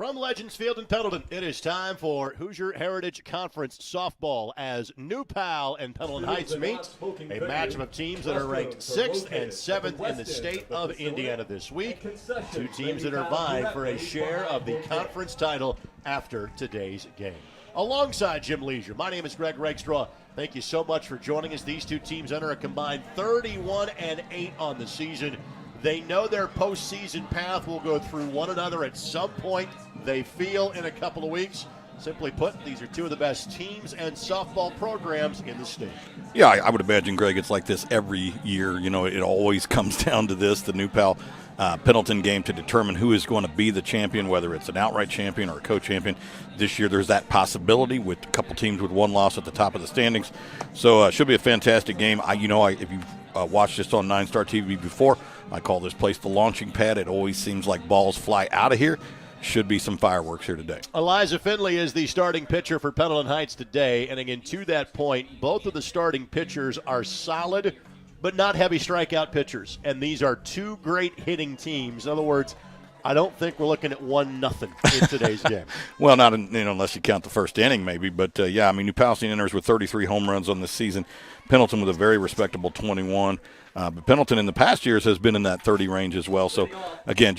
From Legends Field in Pendleton, it is time for Hoosier Heritage Conference softball as New Pal and Pendleton Heights meet, a matchup of teams that are ranked 6th and 7th in the state of Indiana this week. Two teams that are vying for a share of the conference title after today's game. Alongside Jim Leisure, my name is Greg Rakestraw. Thank you so much for joining us. These two teams enter a combined 31-8 on the season. They know their postseason path will go through one another at some point, they feel, in a couple of weeks. Simply put, these are two of the best teams and softball programs in the state. Yeah, I would imagine, Greg, it's like this every year. You know, it always comes down to this, the New Pal Pendleton game, to determine who is going to be the champion, whether it's an outright champion or a co-champion. This year there's that possibility with a couple teams with one loss at the top of the standings. So it should be a fantastic game. If you've watched this on 9 Star TV before, I call this place the launching pad. It always seems like balls fly out of here. Should be some fireworks here today. Eliza Finley is the starting pitcher for Pendleton Heights today. And again, to that point, both of the starting pitchers are solid, but not heavy strikeout pitchers. And these are two great hitting teams. In other words, I don't think we're looking at 1-0 in today's game. Well, not unless you count the first inning, maybe. But, New Palestine enters with 33 home runs on this season. Pendleton with a very respectable 21. But Pendleton in the past years has been in that 30 range as well. So, again,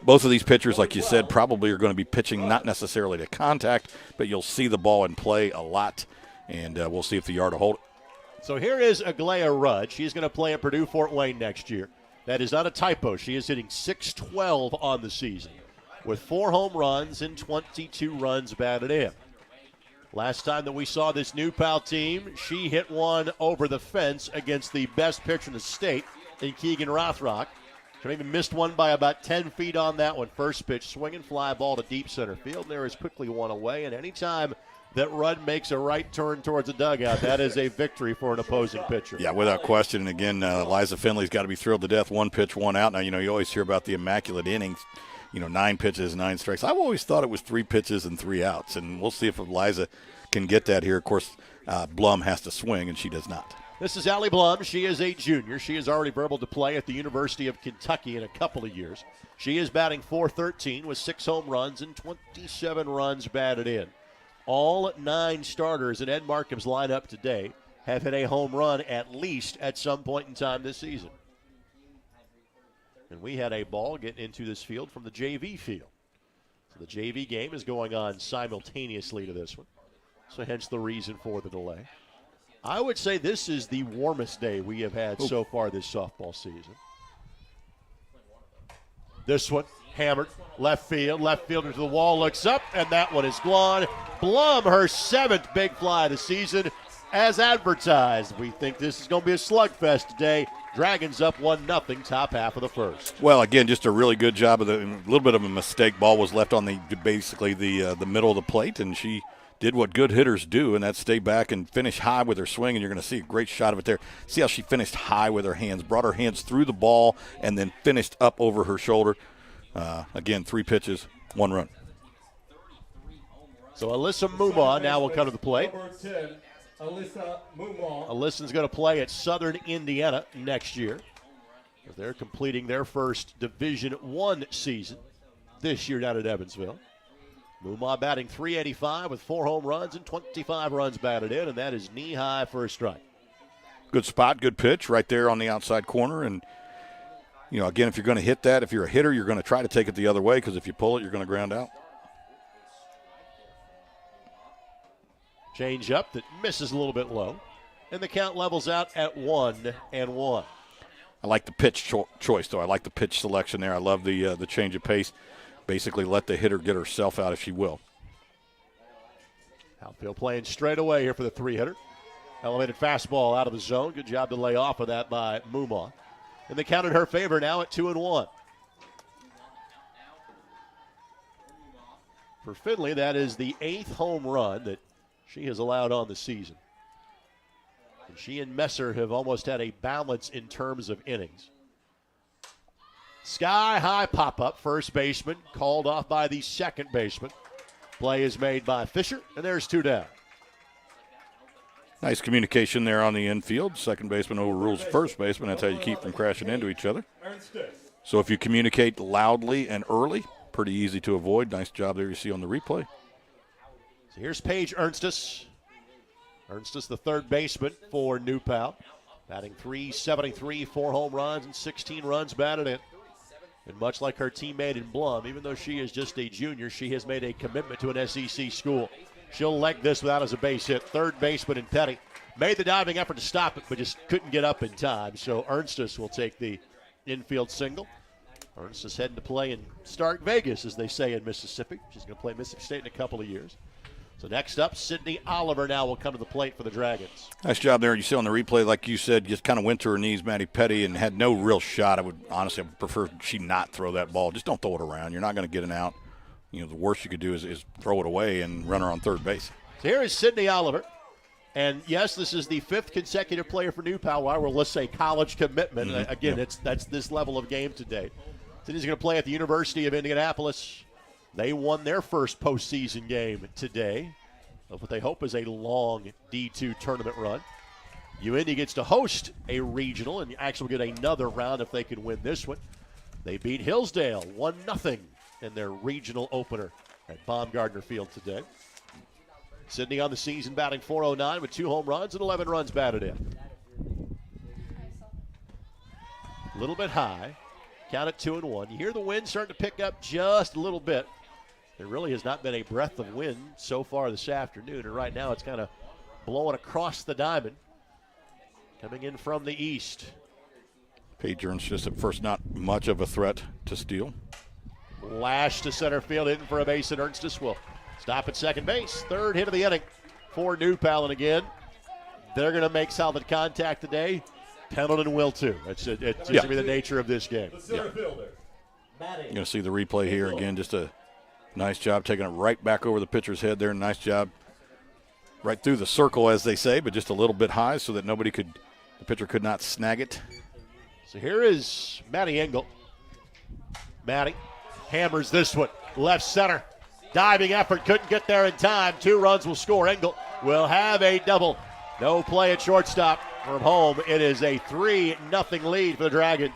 both of these pitchers, like you said, probably are going to be pitching not necessarily to contact, but you'll see the ball in play a lot, and we'll see if the yard will hold it. So here is Aglaya Rudd. She's going to play at Purdue Fort Wayne next year. That is not a typo. She is hitting .612 on the season with 4 home runs and 22 runs batted in. Last time that we saw this New Pal team, she hit one over the fence against the best pitcher in the state in Keegan Rothrock. She even missed one by about 10 feet on that one. First pitch, swing and fly ball to deep center field. There is quickly one away, and anytime that Rudd makes a right turn towards the dugout, that is a victory for an opposing pitcher. Yeah, without question. And again, Eliza Finley's got to be thrilled to death. 1 pitch, 1 out. Now, you always hear about the immaculate innings. 9 pitches, 9 strikes. I've always thought it was 3 pitches and 3 outs, and we'll see if Eliza can get that here. Of course, Blum has to swing, and she does not. This is Allie Blum. She is a junior. She is already verbal to play at the University of Kentucky in a couple of years. She is batting .413 with 6 home runs and 27 runs batted in. All 9 starters in Ed Markham's lineup today have hit a home run at least at some point in time this season. And we had a ball get into this field from the JV field. So the JV game is going on simultaneously to this one. So hence the reason for the delay. I would say this is the warmest day we have had so far this softball season. This one hammered left fielder to the wall, looks up, and that one is gone. Blum, her 7th big fly of the season, as advertised. We think this is going to be a slugfest today. Dragons up 1-0, top half of the first. Well, again, just a really good job of a little bit of a mistake. Ball was left on the middle of the plate, and she did what good hitters do, and that's stay back and finish high with her swing, and you're going to see a great shot of it there. See how she finished high with her hands, brought her hands through the ball, and then finished up over her shoulder. Again, 3 pitches, 1 run. So Alyssa Mumma now will come to the plate. Number 10, Alyssa Mumma. Alyssa's going to play at Southern Indiana next year. They're completing their first Division I season this year down at Evansville. Mumma batting .385 with 4 home runs and 25 runs batted in, and that is knee-high for a strike. Good spot, good pitch right there on the outside corner. And, again, if you're going to hit that, if you're a hitter, you're going to try to take it the other way because if you pull it, you're going to ground out. Change up that misses a little bit low, and the count levels out at 1-1. I like the pitch choice, though. I like the pitch selection there. I love the change of pace. Basically let the hitter get herself out if she will. Outfield playing straight away here for the 3-hitter. Elevated fastball out of the zone. Good job to lay off of that by Mumma. And the count in her favor now at 2-1. For Finley, that is the 8th home run that she has allowed on the season. And she and Messer have almost had a balance in terms of innings. Sky-high pop-up, first baseman, called off by the second baseman. Play is made by Fisher, and there's 2 down. Nice communication there on the infield. Second baseman overrules first baseman. That's how you keep from crashing into each other. So if you communicate loudly and early, pretty easy to avoid. Nice job there you see on the replay. So here's Paige Ernstus. Ernstus, the third baseman for New Pal. Batting .373, 4 home runs, and 16 runs batted in. And much like her teammate in Blum, even though she is just a junior, she has made a commitment to an SEC school. She'll leg this without as a base hit. Third baseman in Petty made the diving effort to stop it, but just couldn't get up in time. So Ernstus will take the infield single. Ernstus heading to play in Stark Vegas, as they say in Mississippi. She's going to play Mississippi State in a couple of years. So next up, Sydney Oliver now will come to the plate for the Dragons. Nice job there. You see on the replay, like you said, just kind of went to her knees, Maddie Petty, and had no real shot. I would prefer she not throw that ball. Just don't throw it around. You're not going to get an out. You know, the worst you could do is throw it away and run her on third base. So here is Sydney Oliver. And, yes, this is the 5th consecutive player for New Pal. Well, let's say college commitment. Mm-hmm. Again, that's this level of game today. Sydney's going to play at the University of Indianapolis. They won their first postseason game today of what they hope is a long D2 tournament run. UIndy gets to host a regional and actually get another round if they can win this one. They beat Hillsdale 1-0 in their regional opener at Baumgardner Field today. Sydney on the season batting .409 with 2 home runs and 11 runs batted in. A little bit high. Count it 2-1. You hear the wind starting to pick up just a little bit. There really has not been a breath of wind so far this afternoon, and right now it's kind of blowing across the diamond. Coming in from the east. Paige Ernst just at first not much of a threat to steal. Lash to center field, hitting for a base, and Ernstus will stop at second base. Third hit of the inning for New Pal, and again, they're going to make solid contact today. Pendleton will too. It's just going to be the nature of this game. You're going to see the replay here again. Just a nice job taking it right back over the pitcher's head there. Nice job right through the circle, as they say, but just a little bit high so that the pitcher could not snag it. So here is Maddie Engel. Maddie hammers this one. Left center. Diving effort. Couldn't get there in time. 2 runs will score. Engel will have a double. No play at shortstop from home. It is a 3-0 lead for the Dragons.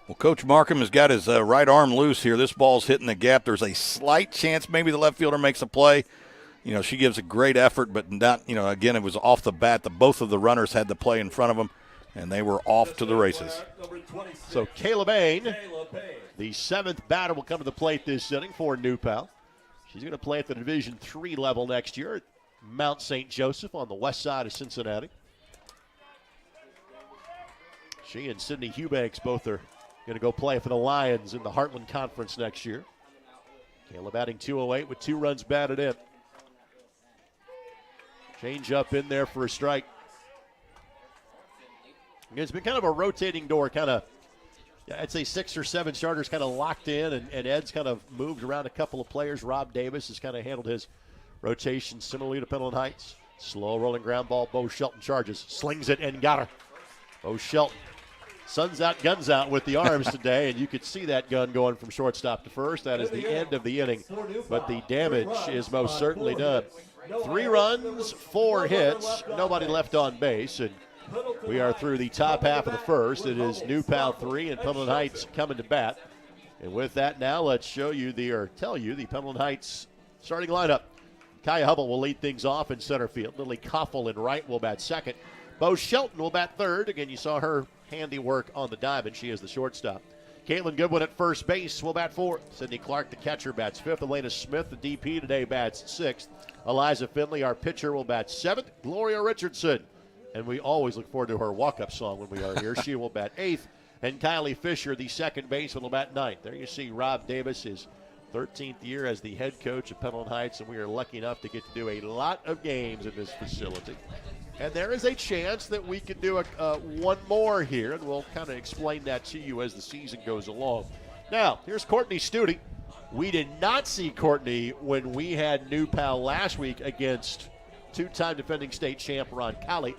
Well, Coach Markham has got his right arm loose here. This ball's hitting the gap. There's a slight chance maybe the left fielder makes a play. You know, she gives a great effort, but not, again, it was off the bat. Both of the runners had the play in front of them, and they were off to the races. So Kayla Bain, the 7th batter, will come to the plate this inning for New Pal. She's going to play at the Division III level next year at Mount St. Joseph on the west side of Cincinnati. She and Sydney Eubanks both are going to go play for the Lions in the Heartland Conference next year. Kayla batting .208 with 2 runs batted in. Change up in there for a strike. It's been kind of a rotating door, I'd say 6 or 7 starters kind of locked in, and Ed's kind of moved around a couple of players. Rob Davis has kind of handled his rotation similarly to Pendleton Heights. Slow rolling ground ball. Bo Shelton charges, slings it, and got her. Bo Shelton, sun's out, guns out with the arms today, and you could see that gun going from shortstop to first. That is the end of the inning, but the damage is most certainly done. 3 runs, 4 hits, nobody left on base, and we are through the top half of the first. It is New Pal 3 and Pendleton Heights coming to bat. And with that now, let's tell you the Pendleton Heights starting lineup. Kaya Hubble will lead things off in center field. Lily Koffel in right will bat second. Bo Shelton will bat third. Again, you saw her handiwork on the diamond. She is the shortstop. Caitlin Goodwin at first base will bat fourth. Sydney Clark, the catcher, bats fifth. Elena Smith, the DP today, bats sixth. Eliza Finley, our pitcher, will bat seventh. Gloria Richardson, and we always look forward to her walk-up song when we are here. She will bat eighth. And Kylie Fisher, the second baseman, will bat ninth. There you see Rob Davis, his 13th year as the head coach of Pendleton Heights, and we are lucky enough to get to do a lot of games in this facility. And there is a chance that we could do one more here, and we'll kind of explain that to you as the season goes along. Now, here's Courtney Studi. We did not see Courtney when we had New Pal last week against two-time defending state champ Ron Colley.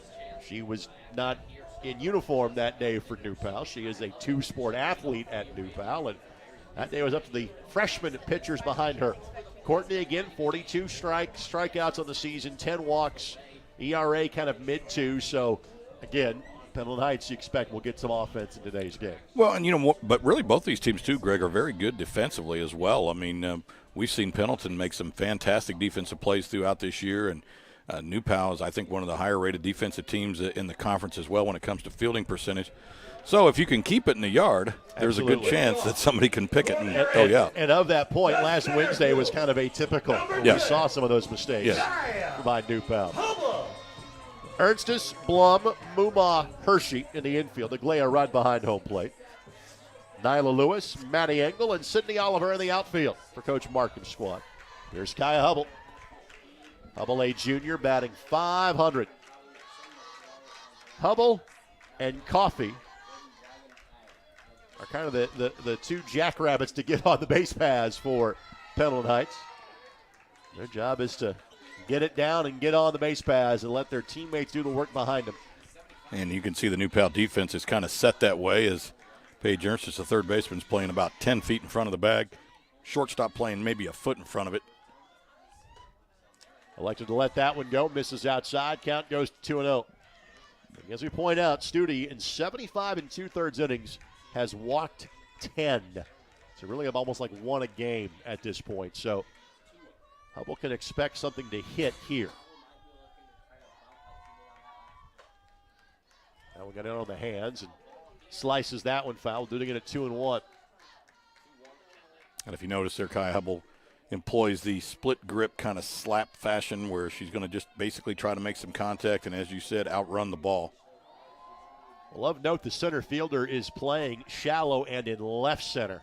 She was not in uniform that day for New Pal. She is a two-sport athlete at New Pal, and that day was up to the freshman pitchers behind her. Courtney, again, 42 strikeouts on the season, 10 walks, ERA kind of mid-2. So, again, Pendleton Heights, you expect, will get some offense in today's game. Well, and but really both these teams too, Greg, are very good defensively as well. I mean, we've seen Pendleton make some fantastic defensive plays throughout this year, and New Pal is, I think, one of the higher-rated defensive teams in the conference as well when it comes to fielding percentage. So if you can keep it in the yard, there's a good chance that somebody can pick it and And of that point, last Wednesday was kind of atypical. Yeah. We saw some of those mistakes by New Pal. Ernstus, Blum, Muma, Hershey in the infield. Aglea right behind home plate. Nyla Lewis, Maddie Engel, and Sydney Oliver in the outfield for Coach Markham's squad. Here's Kaya Hubble. Hubble, a junior, batting .500. Hubble and Coffey are kind of the two jackrabbits to get on the base paths for Pendleton Heights. Their job is to get it down and get on the base paths and let their teammates do the work behind them. And you can see the New Pal defense is kind of set that way as Paige Ernstus, the third baseman, is playing about 10 feet in front of the bag. Shortstop playing maybe a foot in front of it. Elected to let that one go. Misses outside. Count goes to 2-0. As we point out, Studi in 75 2/3 innings has walked 10. So really almost like won a game at this point. So Hubble can expect something to hit here. Now we got it on the hands and slices that one foul, doing it at 2-1. And if you notice there, Kai Hubble employs the split grip kind of slap fashion where she's going to just basically try to make some contact and, as you said, outrun the ball. Well, of note, the center fielder is playing shallow and in left center.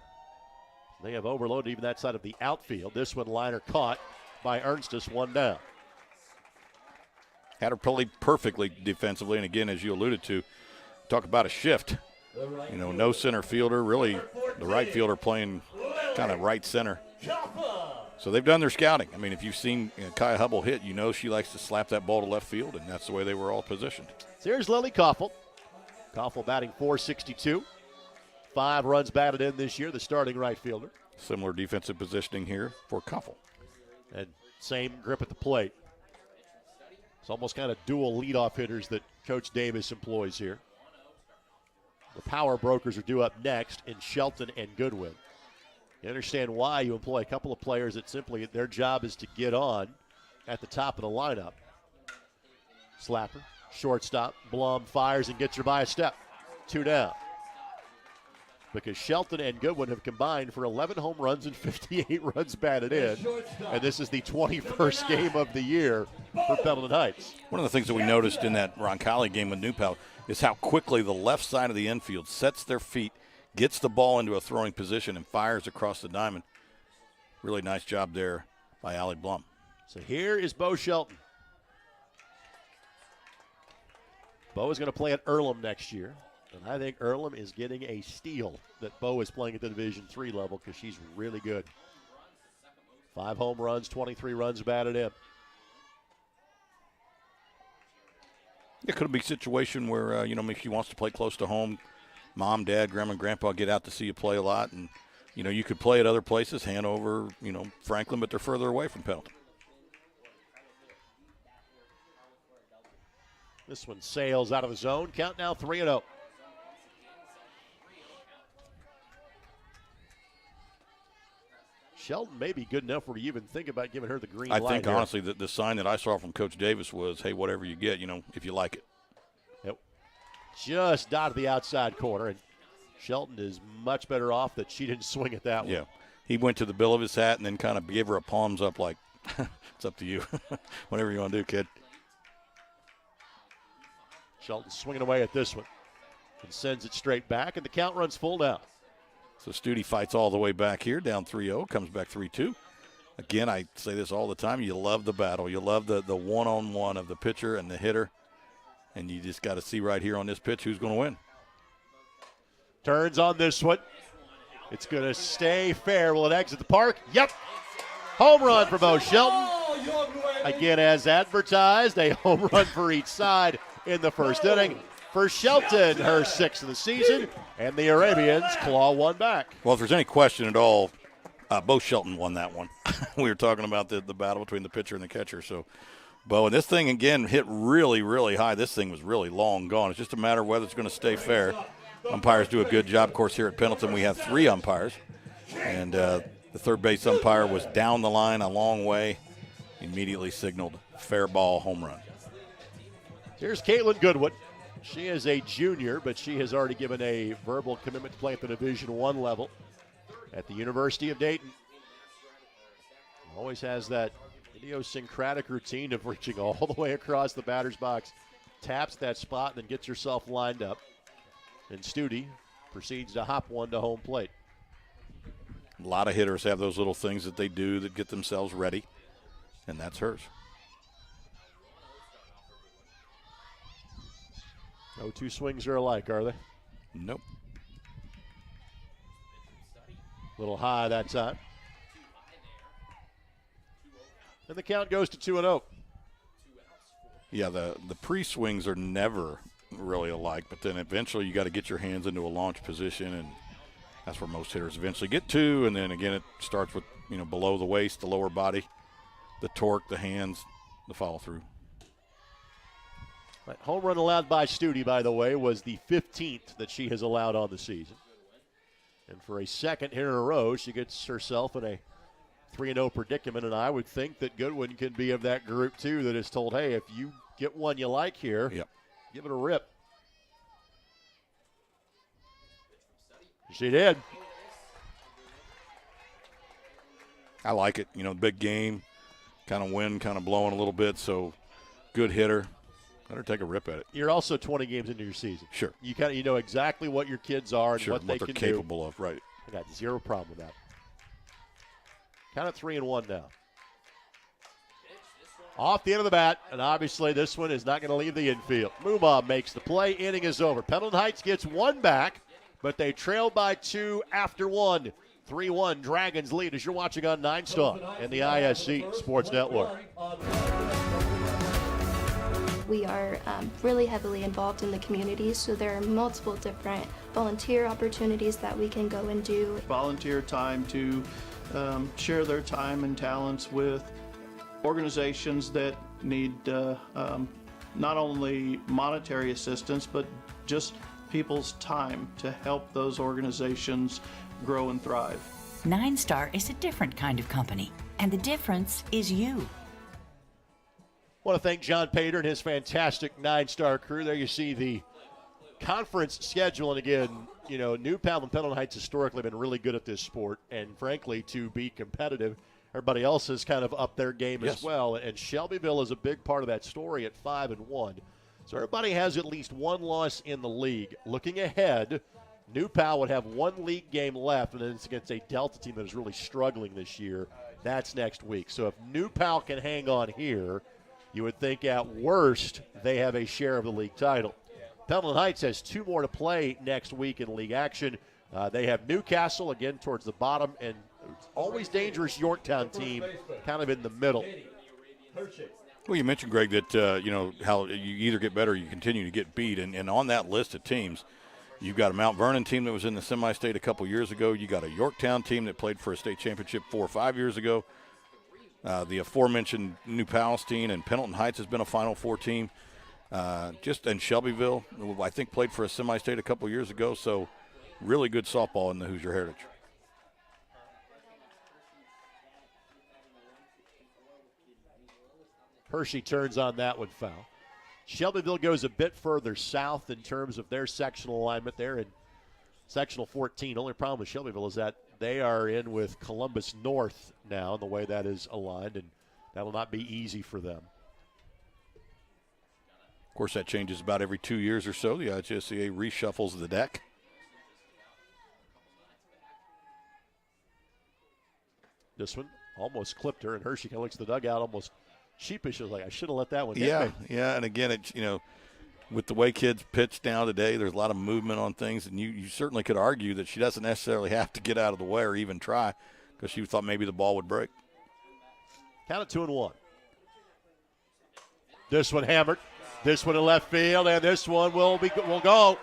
They have overloaded even that side of the outfield. This one liner caught by Ernstus, one down. Had her played perfectly defensively, and again, as you alluded to, talk about a shift. No center fielder, really the right fielder playing kind of right center. So they've done their scouting. I mean, if you've seen Kaya Hubble hit, she likes to slap that ball to left field, and that's the way they were all positioned. So here's Lily Koffel. Koffel batting .462. 5 runs batted in this year, the starting right fielder. Similar defensive positioning here for Koffel. And same grip at the plate. It's almost kind of dual leadoff hitters that Coach Davis employs here. The power brokers are due up next in Shelton and Goodwin. You understand why you employ a couple of players that simply their job is to get on at the top of the lineup. Slapper, shortstop, Blum fires and gets her by a step. 2 down. Because Shelton and Goodwin have combined for 11 home runs and 58 runs batted in. And this is the 21st game of the year for Pendleton Heights. One of the things that we noticed in that Roncalli game with New Pal is how quickly the left side of the infield sets their feet, gets the ball into a throwing position, and fires across the diamond. Really nice job there by Allie Blum. So here is Bo Shelton. Bo is going to play at Earlham next year. And I think Earlham is getting a steal that Bo is playing at the Division III level because she's really good. 5 home runs, 23 runs batted in. It could be a situation where, maybe she wants to play close to home. Mom, Dad, Grandma, and Grandpa get out to see you play a lot. And, you could play at other places, Hanover, Franklin, but they're further away from Pendleton. This one sails out of the zone. Count now 3-0. Shelton may be good enough where you even think about giving her the green light. I think, here. honestly, that the sign that I saw from Coach Davis was, hey, whatever you get, if you like it. Yep. Just dotted the outside corner, and Shelton is much better off that she didn't swing at that one. Yeah. He went to the bill of his hat and then kind of gave her a palms up like, it's up to you. Whatever you want to do, kid. Shelton swinging away at this one and sends it straight back, and the count runs full now. So Studi fights all the way back here, down 3-0, comes back 3-2. Again, I say this all the time, you love the battle. You love the one-on-one of the pitcher and the hitter, and you just got to see right here on this pitch who's going to win. Turns on this one. It's going to stay fair. Will it exit the park? Yep. Home run for Bo Shelton. Again, as advertised, a home run for each side in the first inning. For Shelton, her 6th of the season, and the Arabians claw one back. Well, if there's any question at all, Bo Shelton won that one. We were talking about the battle between the pitcher and the catcher, so Bo, and this thing, again, hit really, really high. This thing was really long gone. It's just a matter of whether it's going to stay fair. Umpires do a good job. Of course, here at Pendleton, we have 3 umpires. And the third base umpire was down the line a long way, immediately signaled fair ball, home run. Here's Caitlin Goodwin. She is a junior, but she has already given a verbal commitment to play at the Division I level at the University of Dayton. Always has that idiosyncratic routine of reaching all the way across the batter's box, taps that spot, and then gets herself lined up. And Studi proceeds to hop one to home plate. A lot of hitters have those little things that they do that get themselves ready, and that's hers. No two swings are alike, are they? Nope. A little high that time. And the count goes to 2-0. Yeah, the pre-swings are never really alike, but then eventually you got to get your hands into a launch position, and that's where most hitters eventually get to. And then again, it starts with, below the waist, the lower body, the torque, the hands, the follow through. Right, home run allowed by Studi, by the way, was the 15th that she has allowed on the season. And for a second here in a row, she gets herself in a 3-0 predicament, and I would think that Goodwin can be of that group too that is told, hey, if you get one you like here, yep, give it a rip. She did. I like it. Big game, kind of wind, kind of blowing a little bit, so good hitter. Let her take a rip at it. You're also 20 games into your season. Sure. You know exactly what your kids are and what they they're can capable of, right. I got zero problem with that. Count it 3-1 now. Off the end of the bat, and obviously this one is not going to leave the infield. Muma makes the play. Inning is over. Pendleton Heights gets one back, but they trail by 2 after 1. 3-1 Dragons lead as you're watching on 9 Star and the ISC Sports Network. We are really heavily involved in the community, so there are multiple different volunteer opportunities that we can go and do. Volunteer time to share their time and talents with organizations that need not only monetary assistance, but just people's time to help those organizations grow and thrive. 9 Star is a different kind of company, and the difference is you. I want to thank John Pater and his fantastic 9 Star crew. There you see the conference schedule. And again, New Pal and Pendleton Heights historically have been really good at this sport. And frankly, to be competitive, everybody else has kind of upped their game as well. And Shelbyville is a big part of that story at 5-1. So everybody has at least one loss in the league. Looking ahead, New Pal would have one league game left, and then it's against a Delta team that is really struggling this year. That's next week. So if New Pal can hang on here, you would think at worst they have a share of the league title. Pendleton Heights has 2 more to play next week in league action. They have Newcastle again towards the bottom, and always dangerous Yorktown team kind of in the middle. Well, you mentioned, Greg, that how you either get better or you continue to get beat. And on that list of teams, you've got a Mount Vernon team that was in the semi-state a couple years ago. You got a Yorktown team that played for a state championship 4 or 5 years ago. The aforementioned New Palestine and Pendleton Heights has been a Final Four team. And Shelbyville, I think, played for a semi-state a couple years ago. So really good softball in the Hoosier Heritage. Hershey turns on that one foul. Shelbyville goes a bit further south in terms of their sectional alignment. They're in sectional 14. Only problem with Shelbyville is that they are in with Columbus North now, the way that is aligned, and that will not be easy for them. Of course, that changes about every 2 years or so. The IHSAA reshuffles the deck. This one almost clipped her, and Hershey kind of looks at the dugout almost sheepish. Like, I should have let that one hit me. Yeah, and again, it's, with the way kids pitch now today, there's a lot of movement on things, and you certainly could argue that she doesn't necessarily have to get out of the way or even try because she thought maybe the ball would break. Count it 2-1. This one hammered. This one in left field, and this one will go.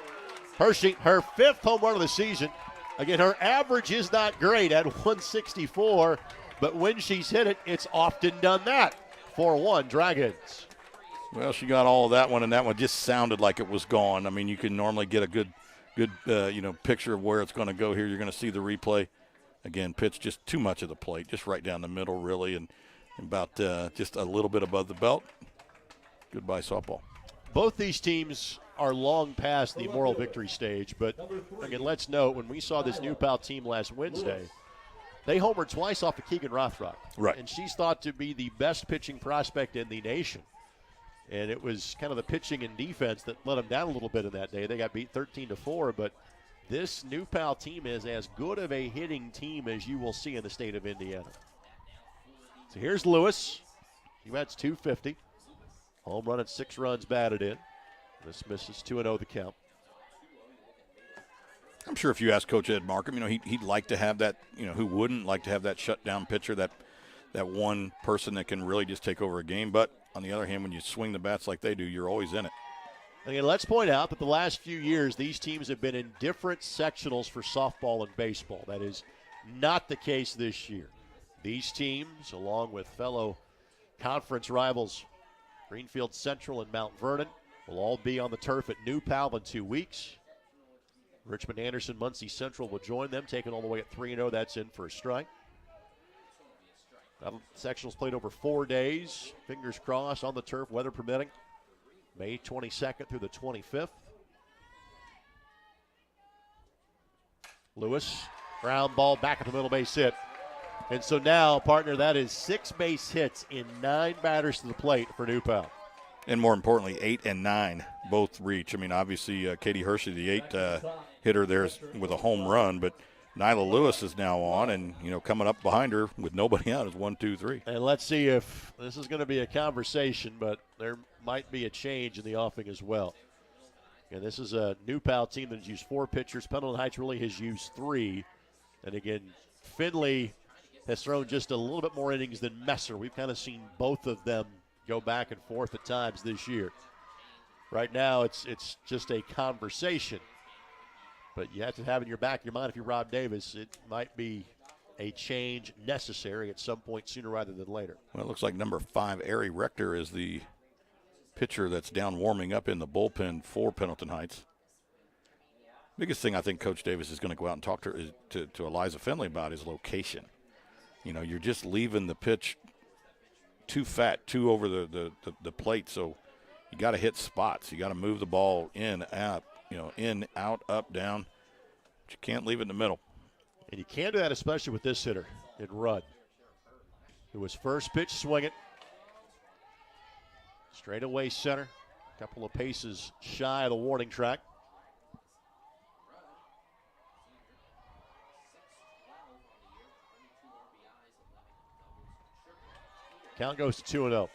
Hershey, her 5th home run of the season. Again, her average is not great at 164, but when she's hit it, it's often done that. 4-1 Dragons. Well, she got all of that one, and that one just sounded like it was gone. I mean, you can normally get a good picture of where it's going to go here. You're going to see the replay. Again, pitch just too much of the plate, just right down the middle, really, and about just a little bit above the belt. Goodbye, softball. Both these teams are long past the moral victory stage, but again, let's note, when we saw this New Pal team last Wednesday, they homered twice off of Keegan Rothrock. Right. And she's thought to be the best pitching prospect in the nation. And it was kind of the pitching and defense that let them down a little bit in that day. They got beat 13-4, but this New Pal team is as good of a hitting team as you will see in the state of Indiana. So here's Lewis. He bats .250. Home run and 6 runs batted in. This misses 2-0 the count. I'm sure if you ask Coach Ed Markham, he'd like to have that, who wouldn't like to have that shutdown pitcher, that one person that can really just take over a game. But on the other hand, when you swing the bats like they do, you're always in it. Again, let's point out that the last few years, these teams have been in different sectionals for softball and baseball. That is not the case this year. These teams, along with fellow conference rivals Greenfield Central and Mount Vernon, will all be on the turf at New Pal in 2 weeks. Richmond Anderson, Muncie Central will join them, taken all the way at 3-0. That's in for a strike. Sectionals played over 4 days. Fingers crossed on the turf, weather permitting. May 22nd through the 25th. Lewis, ground ball back at the middle base hit. And so now, partner, that is 6 base hits in 9 batters to the plate for New Pal. And more importantly, 8 and 9 both reach. I mean, obviously, Katie Hershey, the 8 hitter there with a home run, but Nyla Lewis is now on, and, coming up behind her with nobody out is 1, 2, 3. And let's see if this is going to be a conversation, but there might be a change in the offing as well. And this is a New Pal team that has used 4 pitchers. Pendleton Heights really has used 3. And again, Finley has thrown just a little bit more innings than Messer. We've kind of seen both of them go back and forth at times this year. Right now, it's just a conversation. But you have to have in your back of your mind, if you're Rob Davis, it might be a change necessary at some point sooner rather than later. Well, it looks like number 5, Ari Rector, is the pitcher that's down warming up in the bullpen for Pendleton Heights. Biggest thing I think Coach Davis is going to go out and talk to Eliza Finley about is location. You're just leaving the pitch too fat, too over the plate, so you got to hit spots. You got to move the ball in, out, in, out, up, down. But you can't leave it in the middle. And you can't do that, especially with this hitter in Rudd, who was first pitch swinging. Straight away center, a couple of paces shy of the warning track. Count goes to 2-0.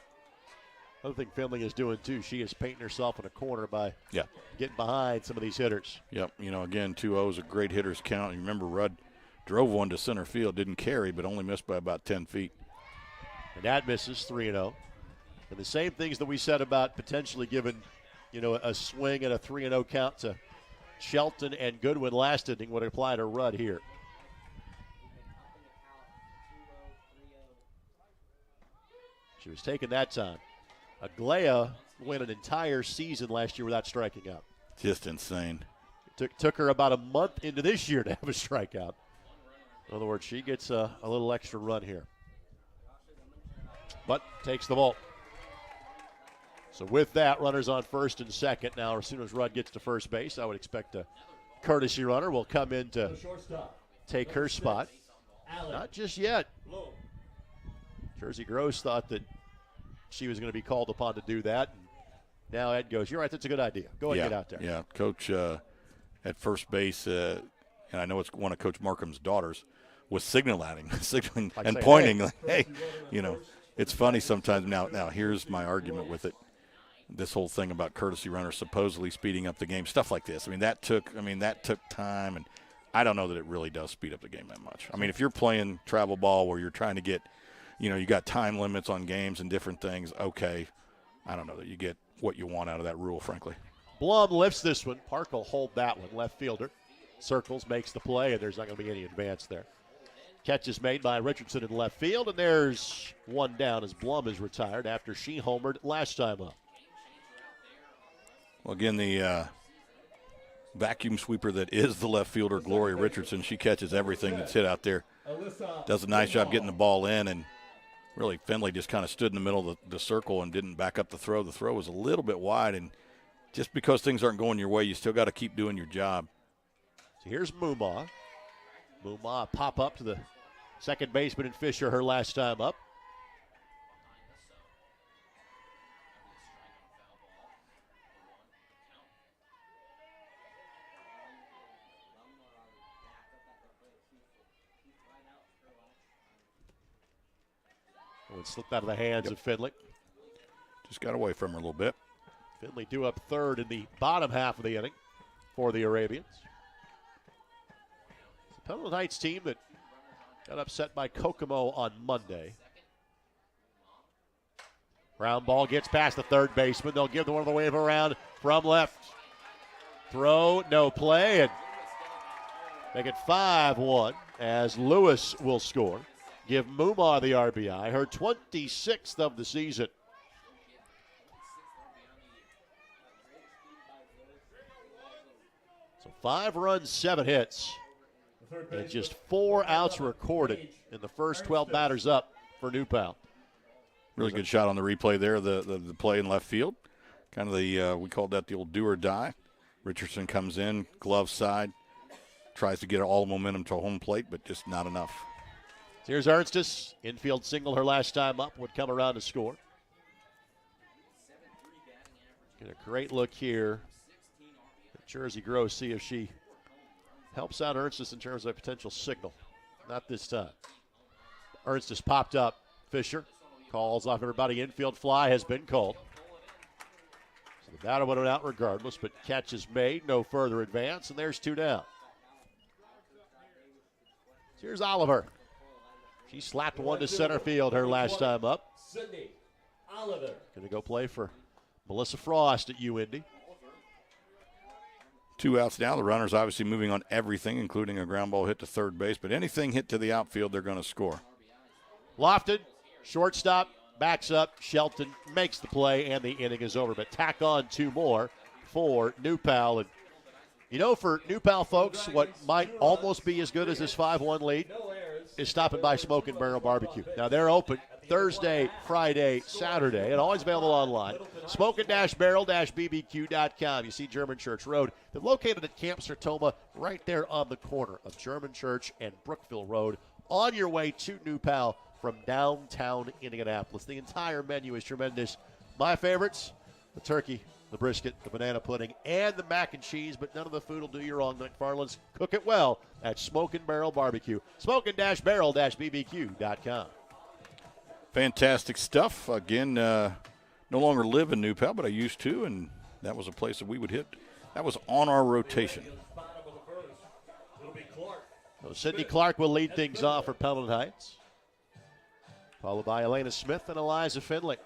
Another thing Finley is doing, too, she is painting herself in a corner by getting behind some of these hitters. Yep. Again, 2-0 is a great hitter's count. You remember Rudd drove one to center field, didn't carry, but only missed by about 10 feet. And that misses 3-0. And the same things that we said about potentially giving, a swing and a 3-0 count to Shelton and Goodwin last inning would apply to Rudd here. She was taking that time. Aglaya went an entire season last year without striking out. Just insane. It took her about a month into this year to have a strikeout. In other words, she gets a little extra run here. But takes the ball. So with that, runners on first and second. Now, as soon as Rudd gets to first base, I would expect a courtesy runner will come in to take her spot. Not just yet. Jersey Gross thought that she was going to be called upon to do that. And now Ed goes, you're right, that's a good idea. Go ahead and get out there. Yeah, Coach at first base, and I know it's one of Coach Markham's daughters, was signaling and pointing. Hey, it's funny sometimes. Now, here's my argument with it. This whole thing about courtesy runners supposedly speeding up the game, stuff like this. That took time, and I don't know that it really does speed up the game that much. If you're playing travel ball where you're trying to get, you got time limits on games and different things, okay, I don't know that you get what you want out of that rule, frankly. Blum lifts this one. Park will hold that one. Left fielder circles, makes the play, and there's not going to be any advance there. Catch is made by Richardson in left field, and there's one down as Blum is retired after she homered last time up. Well, again, the vacuum sweeper that is the left fielder, Gloria Richardson, she catches everything that's hit out there. Does a nice job getting the ball in, and really Finley just kind of stood in the middle of the circle and didn't back up the throw. The throw was a little bit wide, and just because things aren't going your way, you still got to keep doing your job. So here's Mumma. Mumma pop up to the second baseman and Fisher her last time up. It slipped out of the hands of Finley. Just got away from her a little bit. Finley due up third in the bottom half of the inning for the Arabians. The Pendleton Heights team that got upset by Kokomo on Monday. Ground ball gets past the third baseman. They'll give the one of the wave around from left. Throw, no play, and make it 5-1 as Lewis will score. Give Mumma the RBI, her 26th of the season. So 5 runs, 7 hits, and just 4 outs recorded in the first 12 batters up for New Pal. Really good shot on the replay there, the play in left field. Kind of the, we called that the old do or die. Richardson comes in, glove side, tries to get all the momentum to home plate, but just not enough. Here's Ernstis, infield single her last time up, would come around to score. Get a great look here at Jersey Gross, see if she helps out Ernstis in terms of a potential signal. Not this time. Ernstis popped up. Fisher calls off everybody. Infield fly has been called. So the batter went out regardless, but catch is made. No further advance, and there's 2 down. Here's Oliver. She slapped one to center field her last time up. Sydney Oliver. Going to go play for Melissa Frost at UIndy. 2 outs now. The runner's obviously moving on everything, including a ground ball hit to third base. But anything hit to the outfield, they're going to score. Lofted, shortstop, backs up. Shelton makes the play, and the inning is over. But tack on 2 more for New Pal. And, you know, for New Pal folks, what might almost be as good as this 5-1 lead is stopping by Smoking Barrel Barbecue. Now, they're open Thursday, Friday, Saturday, and always available online. Smoking-barrel-bbq.com. You see German Church Road. They're located at Camp Sertoma right there on the corner of German Church and Brookville Road on your way to New Pal from downtown Indianapolis. The entire menu is tremendous. My favorites, the turkey, the brisket, the banana pudding, and the mac and cheese, but none of the food will do you wrong. McFarland's cook it well at Smokin' Barrel Barbecue. Smokin'-barrel-bbq.com. Fantastic stuff. Again, no longer live in New Pal, but I used to, and that was a place that we would hit. That was on our rotation. So Sydney Clark will lead things off for Pendleton Heights, followed by Elena Smith and Eliza Finley.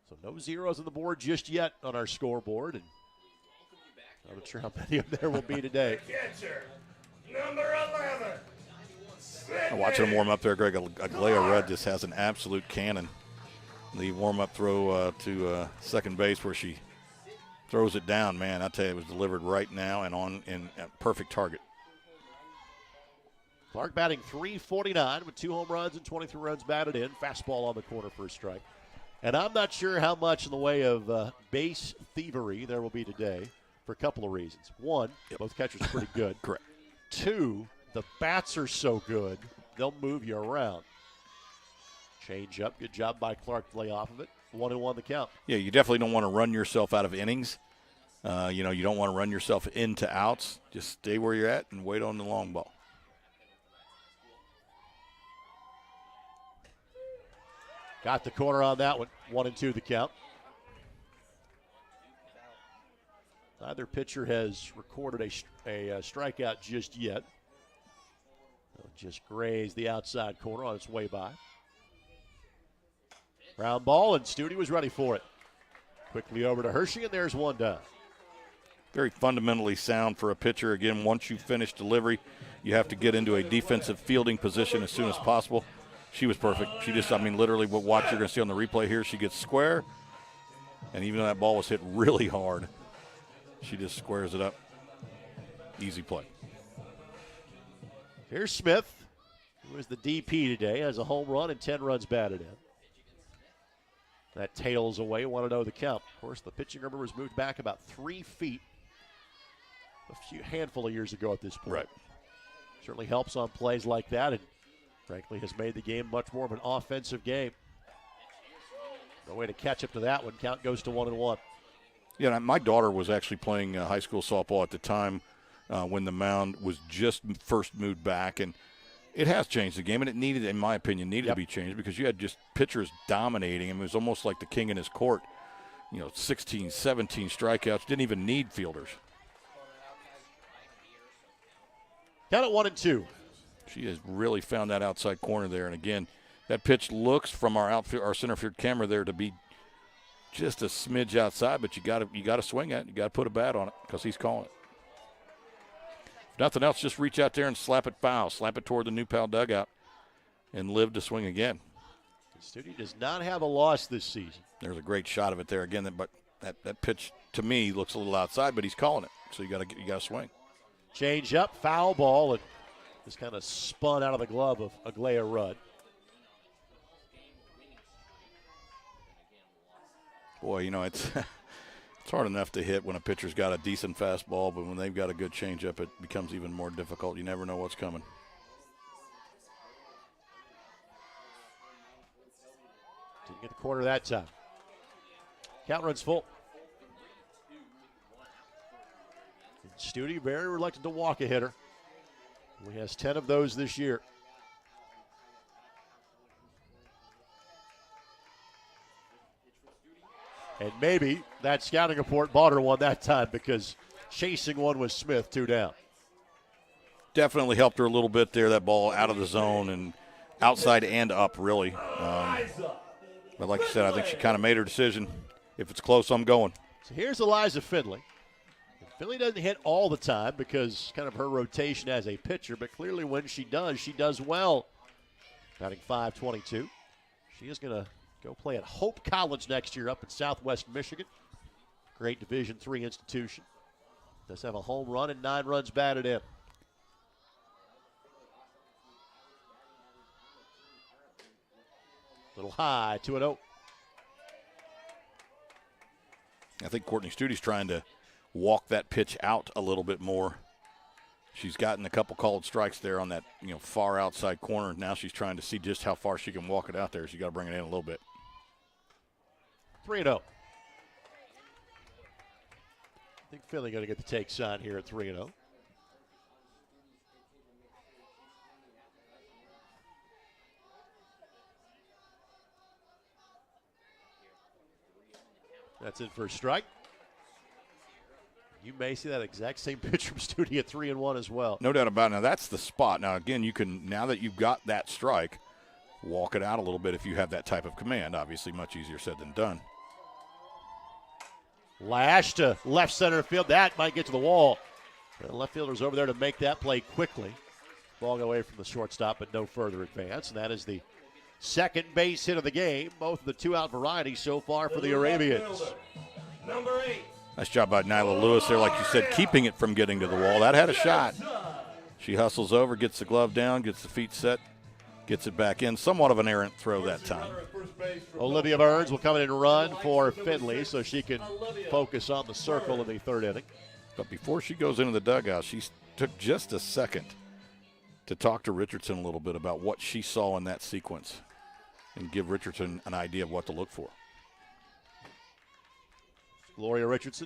So no zeros on the board just yet on our scoreboard, and I'm not sure how many of them there will be today. Catcher, number 11. Watching them warm up there, Greg, Aglaya Rudd just has an absolute cannon. The warm-up throw to second base where she throws it down, man, I tell you, it was delivered right now and on in at perfect target. Clark batting .349 with 2 home runs and 23 runs batted in. Fastball on the corner for a strike. And I'm not sure how much in the way of base thievery there will be today for a couple of reasons. One, both catchers are pretty good. Correct. 2, the bats are so good, they'll move you around. Change up. Good job by Clark to lay off of it. 1-1 the count. Yeah, you definitely don't want to run yourself out of innings. You don't want to run yourself into outs. Just stay where you're at and wait on the long ball. Got the corner on that one. 1-2 the count. Neither pitcher has recorded a strikeout just yet. Just grazed the outside corner on its way by. Ground ball, and Studi was ready for it. Quickly over to Hershey, and there's one down. Very fundamentally sound for a pitcher. Again, once you finish delivery, You have to get into a defensive fielding position as soon as possible. She was perfect. She just, I mean, literally what you're going to see on the replay here, she gets square, and even though that ball was hit really hard, she just squares it up. Easy play. Here's Smith, who is the DP today, has a home run and 10 runs batted in. That tails away, want to know the count. Of course, the pitching rubber was moved back about 3 feet a handful of years ago at this point. Right. Certainly helps on plays like that, and frankly has made the game much more of an offensive game. No way to catch up to that one. Count goes to 1-1. Yeah, my daughter was actually playing high school softball at the time when the mound was just first moved back, and it has changed the game, and it needed, in my opinion, to be changed because you had just pitchers dominating him. It was almost like the king in his court. 16, 17 strikeouts, didn't even need fielders. Count at 1-2. She has really found that outside corner there, and again, that pitch looks from our center field camera there to be just a smidge outside, but you got to swing at it. You got to put a bat on it because he's calling it. If nothing else, just reach out there and slap it foul, slap it toward the New Pal dugout, and live to swing again. Studi does not have a loss this season. There's a great shot of it there again, but that pitch to me looks a little outside, but he's calling it, so you got to swing. Change up, foul ball, and just kind of spun out of the glove of Aglaya Rudd. Boy, it's it's hard enough to hit when a pitcher's got a decent fastball, but when they've got a good changeup, it becomes even more difficult. You never know what's coming. Didn't get the corner that time. Count runs full. Studi very reluctant to walk a hitter. He has 10 of those this year. And maybe that scouting report bought her one that time because chasing one was Smith, 2 down. Definitely helped her a little bit there, that ball out of the zone and outside and up, really. But like you said, I think she kind of made her decision. If it's close, I'm going. So here's Eliza Finley. Finley doesn't hit all the time because kind of her rotation as a pitcher, but clearly when she does well. Batting .522. She is going to go play at Hope College next year up in Southwest Michigan. Great Division III institution. Does have a home run and 9 runs batted in. Little high, 2-0. I think Courtney Studi's trying to walk that pitch out a little bit more. She's gotten a couple called strikes there on that far outside corner. Now she's trying to see just how far she can walk it out there. She's got to bring it in a little bit. 3-0. I think Finley going to get the take sign here at 3-0. That's it for a strike. You may see that exact same pitch from Studi at 3-1 as well. No doubt about it. Now that's the spot. Now again, now that you've got that strike, walk it out a little bit if you have that type of command. Obviously, much easier said than done. Lash to left center field. That might get to the wall. The left fielder's over there to make that play quickly. Ball away from the shortstop, but no further advance. And that is the second base hit of the game. Both of the 2-out varieties so far for the Arabians. Number 8. Nice job by Nyla Lewis there, like you said, keeping it from getting to the wall. That had a shot. She hustles over, gets the glove down, gets the feet set, gets it back in. Somewhat of an errant throw that time. Olivia Burns will come in and run for Finley so she can focus on the circle in the 3rd inning. But before she goes into the dugout, she took just a second to talk to Richardson a little bit about what she saw in that sequence and give Richardson an idea of what to look for. Gloria Richardson.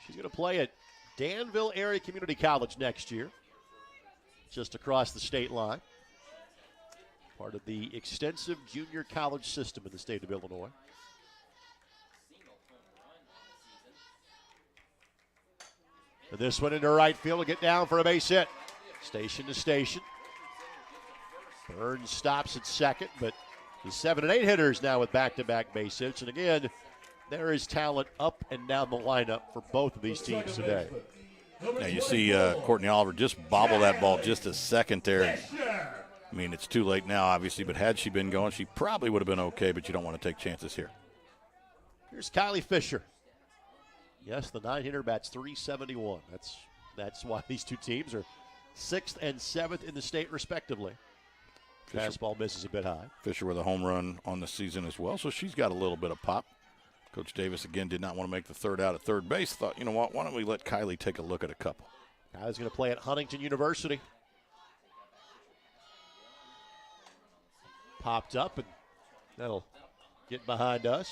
She's going to play at Danville Area Community College next year, just across the state line. Part of the extensive junior college system in the state of Illinois. And this one into right field will get down for a base hit. Station to station. Burns stops at second, but the 7 and 8 hitters now with back-to-back base hits. And again, there is talent up and down the lineup for both of these teams today. Now you see Courtney Oliver just bobble that ball just a second there. I mean, it's too late now, obviously, but had she been going, she probably would have been okay, but you don't want to take chances here. Here's Kylie Fisher. Yes, the 9-hitter bats .371. That's why these two teams are 6th and 7th in the state, respectively. Fastball misses a bit high. Fisher with a home run on the season as well, so she's got a little bit of pop. Coach Davis, again, did not want to make the third out at third base. Thought, you know what, why don't we let Kylie take a look at a couple. Kylie's going to play at Huntington University. Popped up, and that'll get behind us.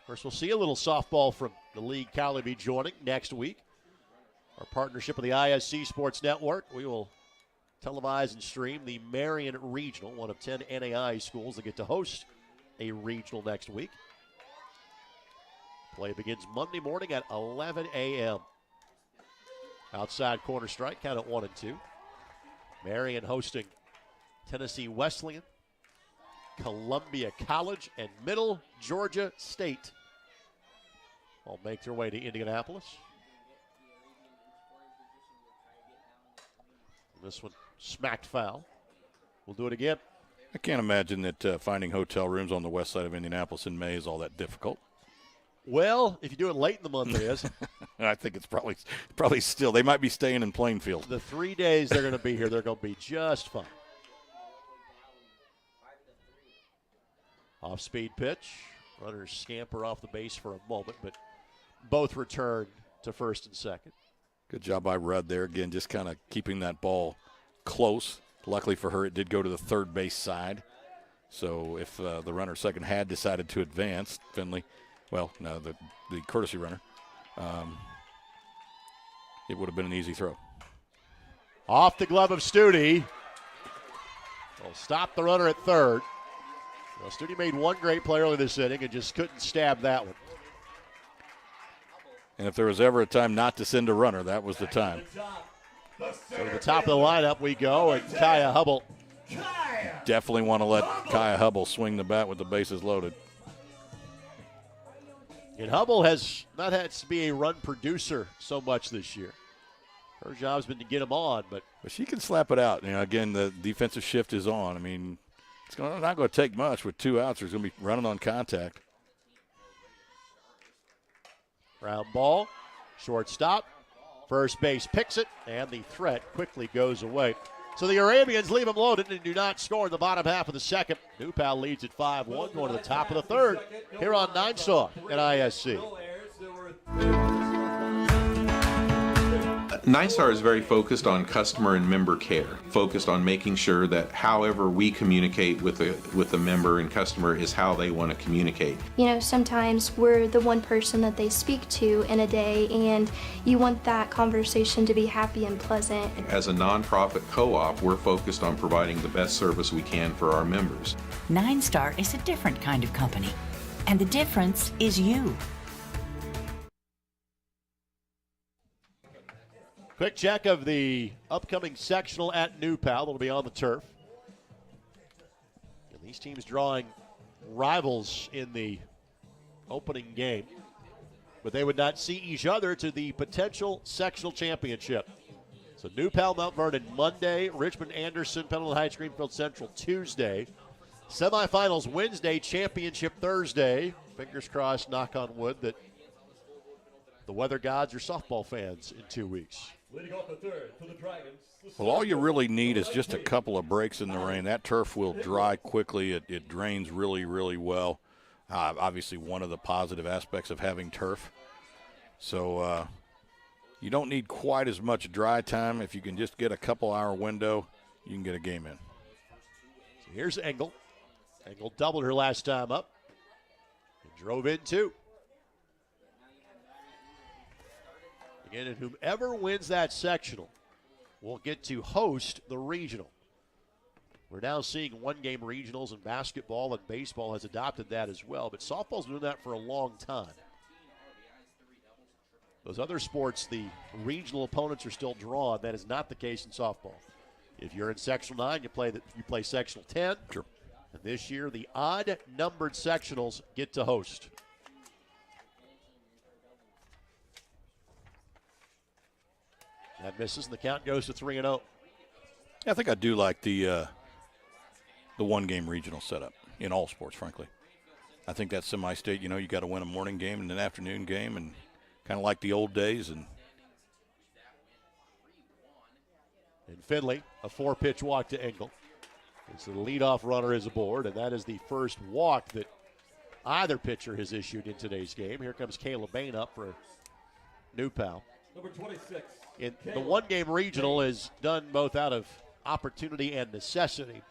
Of course, we'll see a little softball from the league Kylie be joining next week. Our partnership with the ISC Sports Network. We will televise and stream the Marion Regional, one of 10 NAI schools that get to host a regional next week. Play begins Monday morning at 11 a.m. Outside corner strike, count at 1-2. Marion hosting Tennessee Wesleyan, Columbia College, and Middle Georgia State. All make their way to Indianapolis. This one smacked foul. We'll do it again. I can't imagine that finding hotel rooms on the west side of Indianapolis in May is all that difficult. Well, if you do it late in the month, it is. I think it's probably still. They might be staying in Plainfield. The 3 days they're going to be here, they're going to be just fine. Off-speed pitch. Runners scamper off the base for a moment, but both return to first and second. Good job by Rudd there. Again, just kind of keeping that ball close. Luckily for her, it did go to the third base side. So if the runner second had decided to advance, Finley, well, no, the courtesy runner, it would have been an easy throw. Off the glove of Studi. Will stop the runner at third. Well, Studi made one great play early this inning and just couldn't stab that one. And if there was ever a time not to send a runner, that was the time. So to the top of the lineup we go, and Kaya Hubble. Definitely want to let Kaya Hubble swing the bat with the bases loaded. And Hubble has not had to be a run producer so much this year. Her job's been to get him on, but she can slap it out. You know, again, the defensive shift is on. I mean, it's not going to take much with 2 outs. There's going to be running on contact. Ground ball, shortstop, first base picks it, and the threat quickly goes away. So the Arabians leave them loaded and do not score in the bottom half of the second. New Pal leads at 5-1, going to the top of the third here on 9 Star at ISC. 9-Star is very focused on customer and member care, focused on making sure that however we communicate with the member and customer is how they want to communicate. You know, sometimes we're the one person that they speak to in a day, and you want that conversation to be happy and pleasant. As a nonprofit co-op, we're focused on providing the best service we can for our members. 9-Star is a different kind of company, and the difference is you. Quick check of the upcoming sectional at New Pal. That'll be on the turf. And these teams drawing rivals in the opening game. But they would not see each other to the potential sectional championship. So New Pal, Mount Vernon Monday, Richmond, Anderson, Pendleton Heights, Greenfield Central Tuesday. Semifinals Wednesday, championship Thursday. Fingers crossed, knock on wood, that the weather gods are softball fans in 2 weeks. Leading off the third to the Dragons. Well, all you really need is just a couple of breaks in the rain. That turf will dry quickly. It drains really, really well. Obviously, one of the positive aspects of having turf. So you don't need quite as much dry time. If you can just get a couple-hour window, you can get a game in. So here's Engel. Engel doubled her last time up and drove in two. Again, and whomever wins that sectional will get to host the regional. We're now seeing one-game regionals, and basketball and baseball has adopted that as well. But softball's been doing that for a long time. Those other sports, the regional opponents are still drawn. That is not the case in softball. If you're in sectional 9, you play sectional 10. Sure. And this year, the odd-numbered sectionals get to host. That misses, and the count goes to 3-0. I think I do like the one-game regional setup in all sports, frankly. I think that semi-state, you got to win a morning game and an afternoon game, and kind of like the old days. And Finley, a 4-pitch walk to Engel. It's the leadoff runner is aboard, and that is the first walk that either pitcher has issued in today's game. Here comes Caleb Bain up for New Pal. Number 26. In the one-game regional is done both out of opportunity and necessity,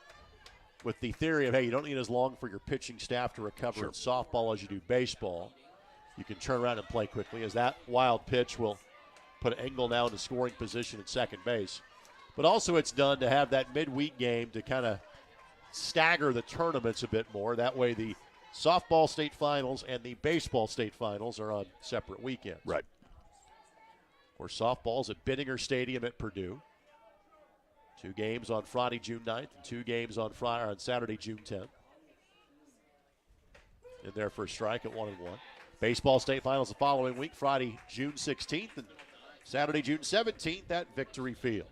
with the theory of, hey, you don't need as long for your pitching staff to recover in softball as you do baseball. You can turn around and play quickly, as that wild pitch will put Engel now in the scoring position at second base. But also it's done to have that midweek game to kind of stagger the tournaments a bit more. That way the softball state finals and the baseball state finals are on separate weekends. right. Or softball's at Bittinger Stadium at Purdue. 2 games on Friday, June 9th, and 2 games on Saturday, June 10th. In their first strike at 1-1. Baseball state finals the following week, Friday, June 16th, and Saturday, June 17th at Victory Field.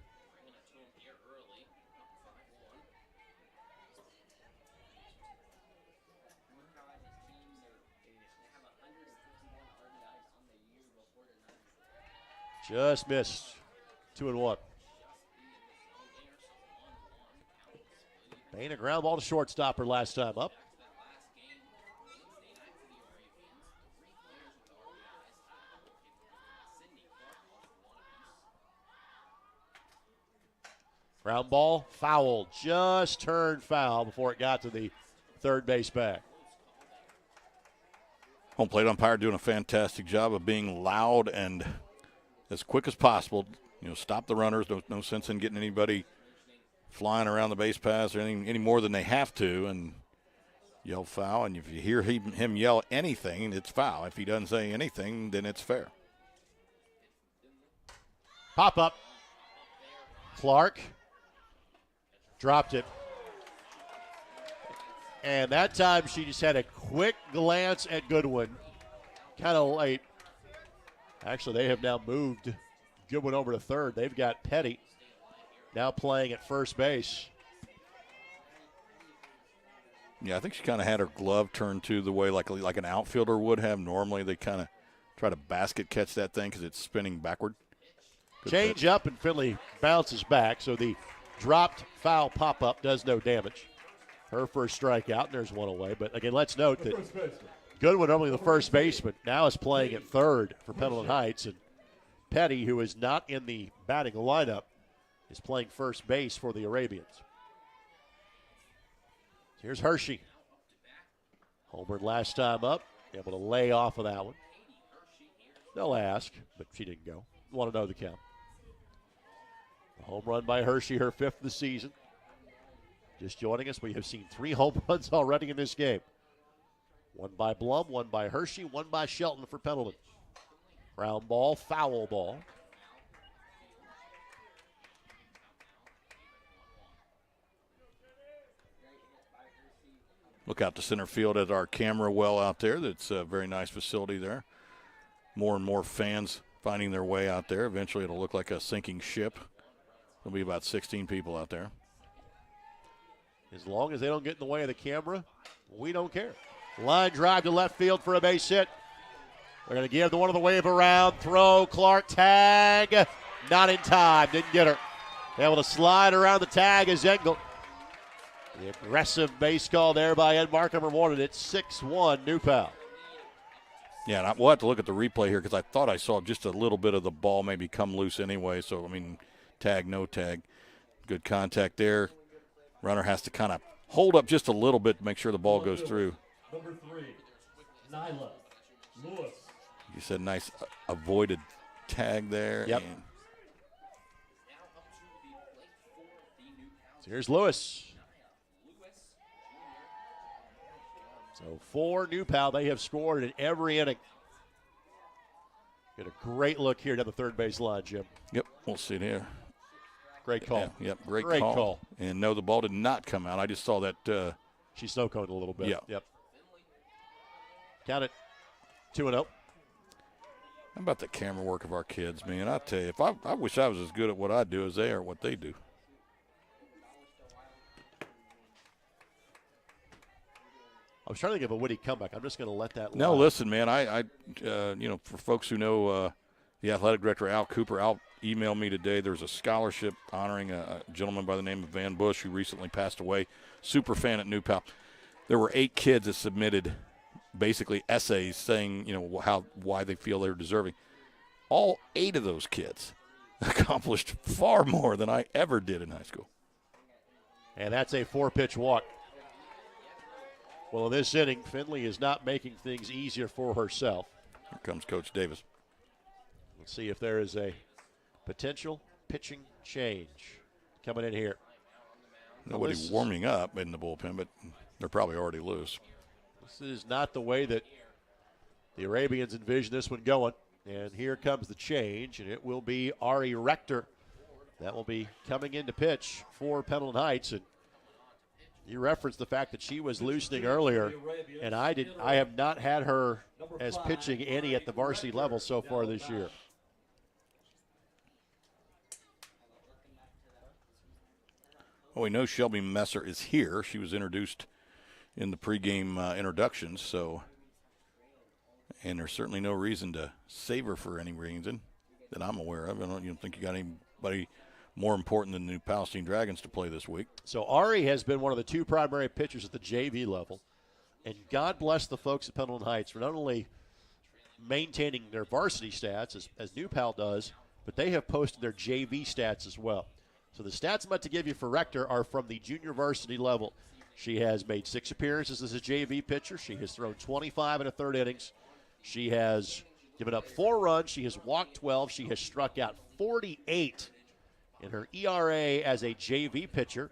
Just missed. 2-1. Bain, a ground ball to shortstop her last time up. Ground ball, foul. Just turned foul before it got to the third base bag. Home plate umpire doing a fantastic job of being loud and as quick as possible. Stop the runners. No sense in getting anybody flying around the base paths or any more than they have to, and yell foul. And if you hear him yell anything, it's foul. If he doesn't say anything, then it's fair. Pop up. Clark dropped it. And that time she just had a quick glance at Goodwin. Kind of late. Actually, they have now moved Goodwin over to third. They've got Petty now playing at first base. Yeah, I think she kind of had her glove turned to the way like an outfielder would have. Normally they kind of try to basket catch that thing because it's spinning backward. Good Change pitch. up, and Finley bounces back, so the dropped foul pop-up does no damage. Her first strikeout, and there's one away. But, again, let's note that Goodwin, normally the first baseman, now is playing at third for Pendleton Heights. And Petty, who is not in the batting lineup, is playing first base for the Arabians. Here's Hershey. Homered last time up, able to lay off of that one. They'll ask, but she didn't go. Want to know the count. A home run by Hershey, her 5th of the season. Just joining us, we have seen 3 home runs already in this game. One by Blum, one by Hershey, one by Shelton for Pendleton. Ground ball, foul ball. Look out to center field at our camera well out there. That's a very nice facility there. More and more fans finding their way out there. Eventually it'll look like a sinking ship. There'll be about 16 people out there. As long as they don't get in the way of the camera, we don't care. Line drive to left field for a base hit. They're going to give the one of the wave around. Throw, Clark, tag. Not in time. Didn't get her. Able to slide around the tag as Engel. The aggressive base call there by Ed Markham rewarded it. 6-1 New Pal. Yeah, and we'll have to look at the replay here because I thought I saw just a little bit of the ball maybe come loose anyway. So, tag, no tag. Good contact there. Runner has to kind of hold up just a little bit to make sure the ball goes through. Number 3, Nyla Lewis. You said nice avoided tag there. Yep. And So here's Lewis. So 4 New Pal. They have scored in every inning. Get a great look here down the third base line, Jim. Yep, we'll see it here. Great call. Yeah, yep, great Great call. call. And no, the ball did not come out. I just saw that. She snow-coned a little bit. Yeah. Yep. Count it 2-0. How about the camera work of our kids, man? I tell you, I wish I was as good at what I do as they are at what they do. I was trying to think of a witty comeback. I'm just going to let that No, lie. listen, man. I for folks who know the athletic director, Al Cooper, Al emailed me today. There's a scholarship honoring a gentleman by the name of Van Bush who recently passed away. Super fan at New Pal. There were 8 kids that submitted basically essays saying, why they feel they're deserving. All 8 of those kids accomplished far more than I ever did in high school. And that's a 4-pitch walk. Well, in this inning, Finley is not making things easier for herself. Here comes Coach Davis. Let's see if there is a potential pitching change coming in here. Nobody warming up in the bullpen, but they're probably already loose. This is not the way that the Arabians envision this one going. And here comes the change, and it will be Ari Rector. That will be coming in to pitch for Pendleton Heights. And you referenced the fact that she was loosening earlier, and I have not had her as pitching any at the varsity level so far this year. Well, we know Shelby Messer is here. She was introduced in the pregame introductions, and there's certainly no reason to save her for any reason that I'm aware of. I don't think you got anybody more important than the New Palestine Dragons to play this week. So Ari has been one of the 2 primary pitchers at the JV level, and God bless the folks at Pendleton Heights for not only maintaining their varsity stats as New Pal does, but they have posted their JV stats as well. So the stats I'm about to give you for Rector are from the junior varsity level. She has made 6 appearances as a JV pitcher. She has thrown 25 in a third innings. She has given up 4 runs. She has walked 12. She has struck out 48. And her ERA as a JV pitcher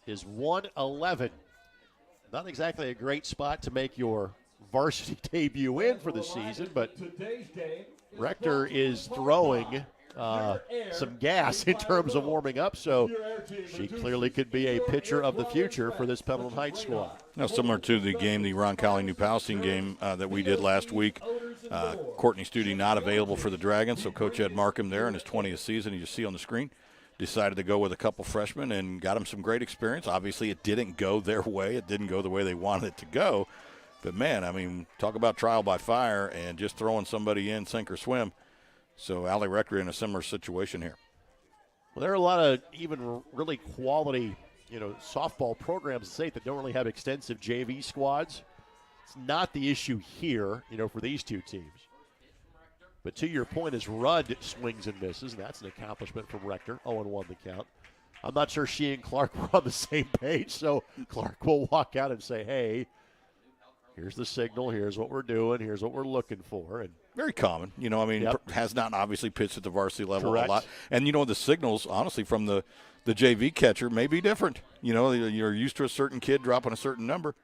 is 1.11. Not exactly a great spot to make your varsity debut in for the season, but Rector is throwing some gas in terms of warming up, so she clearly could be a pitcher of the future for this Pendleton Heights squad. Now, similar to the game, the Roncalli-New Palestine game that we did last week, Courtney Studi not available for the Dragons, so Coach Ed Markham there in his 20th season, you see on the screen, decided to go with a couple freshmen and got them some great experience. Obviously, it didn't go their way. It didn't go the way they wanted it to go. But, man, I mean, talk about trial by fire and just throwing somebody in, sink or swim. So, Allie Rector in a similar situation here. Well, there are a lot of even really quality, softball programs in the state that don't really have extensive JV squads. It's not the issue here, for these 2 teams. But to your point, as Rudd swings and misses, and that's an accomplishment from Rector, 0-1 the count. I'm not sure she and Clark were on the same page, so Clark will walk out and say, hey, here's the signal, here's what we're doing, here's what we're looking for. And very common. Has not obviously pitched at the varsity level correct. A lot. And, the signals, honestly, from the JV catcher may be different. You're used to a certain kid dropping a certain number.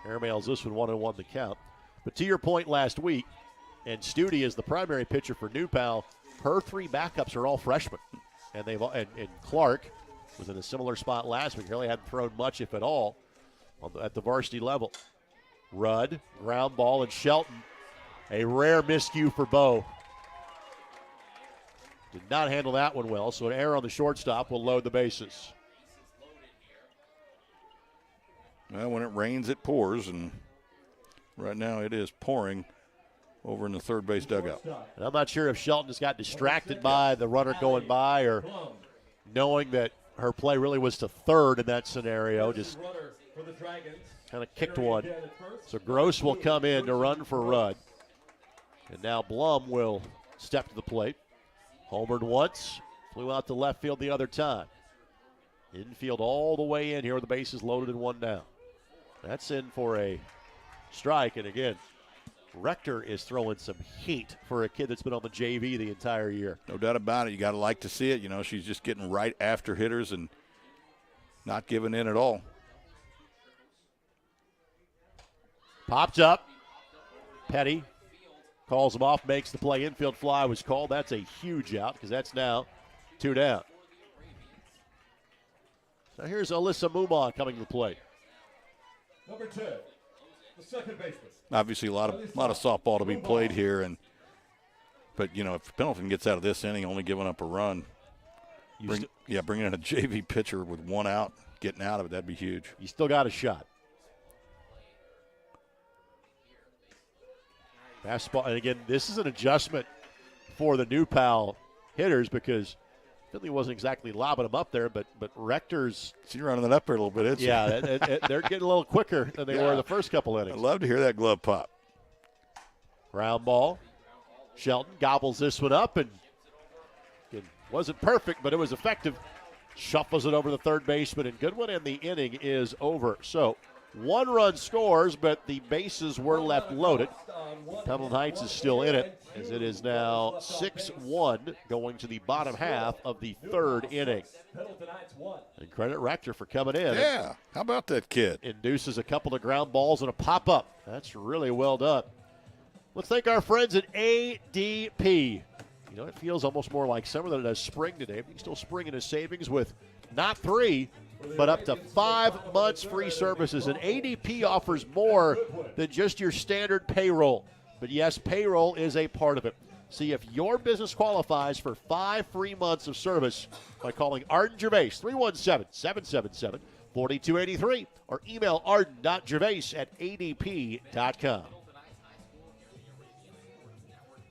Airmails this one 1-1 the count. But to your point last week, and Studi is the primary pitcher for New Pal, her 3 backups are all freshmen. And and Clark was in a similar spot last week. Really hadn't thrown much, if at all, at the varsity level. Rudd, ground ball, and Shelton. A rare miscue for Bo. Did not handle that one well, so an error on the shortstop will load the bases. Well, when it rains, it pours, and right now it is pouring over in the third base dugout. And I'm not sure if Shelton just got distracted by the runner going by or knowing that her play really was to third in that scenario, just kind of kicked one. So Gross will come in to run for Rudd. And now Blum will step to the plate. Homered once, flew out to left field the other time. Infield all the way in here with the bases loaded and 1 down. That's in for a strike. And again, Rector is throwing some heat for a kid that's been on the JV the entire year. No doubt about it. You got to like to see it. She's just getting right after hitters and not giving in at all. Popped up. Petty calls him off, makes the play. Infield fly was called. That's a huge out because that's now 2 down. So here's Alyssa Mumon coming to the plate. Number 2, the second baseman. Obviously, a lot of softball to be played here, but you know, if Pendleton gets out of this inning, only giving up a run, bringing in a JV pitcher with one out, getting out of it, that'd be huge. You still got a shot. Fastball, and again, this is an adjustment for the New Pal hitters because Finley wasn't exactly lobbing them up there, but Rector's. So you're running it up there a little bit, isn't you? Yeah, they're getting a little quicker than they were the first couple innings. I'd love to hear that glove pop. Ground ball. Shelton gobbles this one up, and it wasn't perfect, but it was effective. Shuffles it over the third baseman, and Goodwin, and the inning is over. So 1 run scores, but the bases were left loaded. Pendleton Heights is still in it, as it is now 6-1 going to the bottom half of the third inning. And credit Rector for coming in. Yeah, how about that kid? Induces a couple of ground balls and a pop-up. That's really well done. Let's thank our friends at ADP. You know, it feels almost more like summer than it does spring today. But you can still spring into savings with not 3, but up to 5 months free services. And ADP offers more than just your standard payroll. But yes, payroll is a part of it. See if your business qualifies for 5 free months of service by calling Arden Gervais, 317-777-4283, or email arden.gervais@adp.com.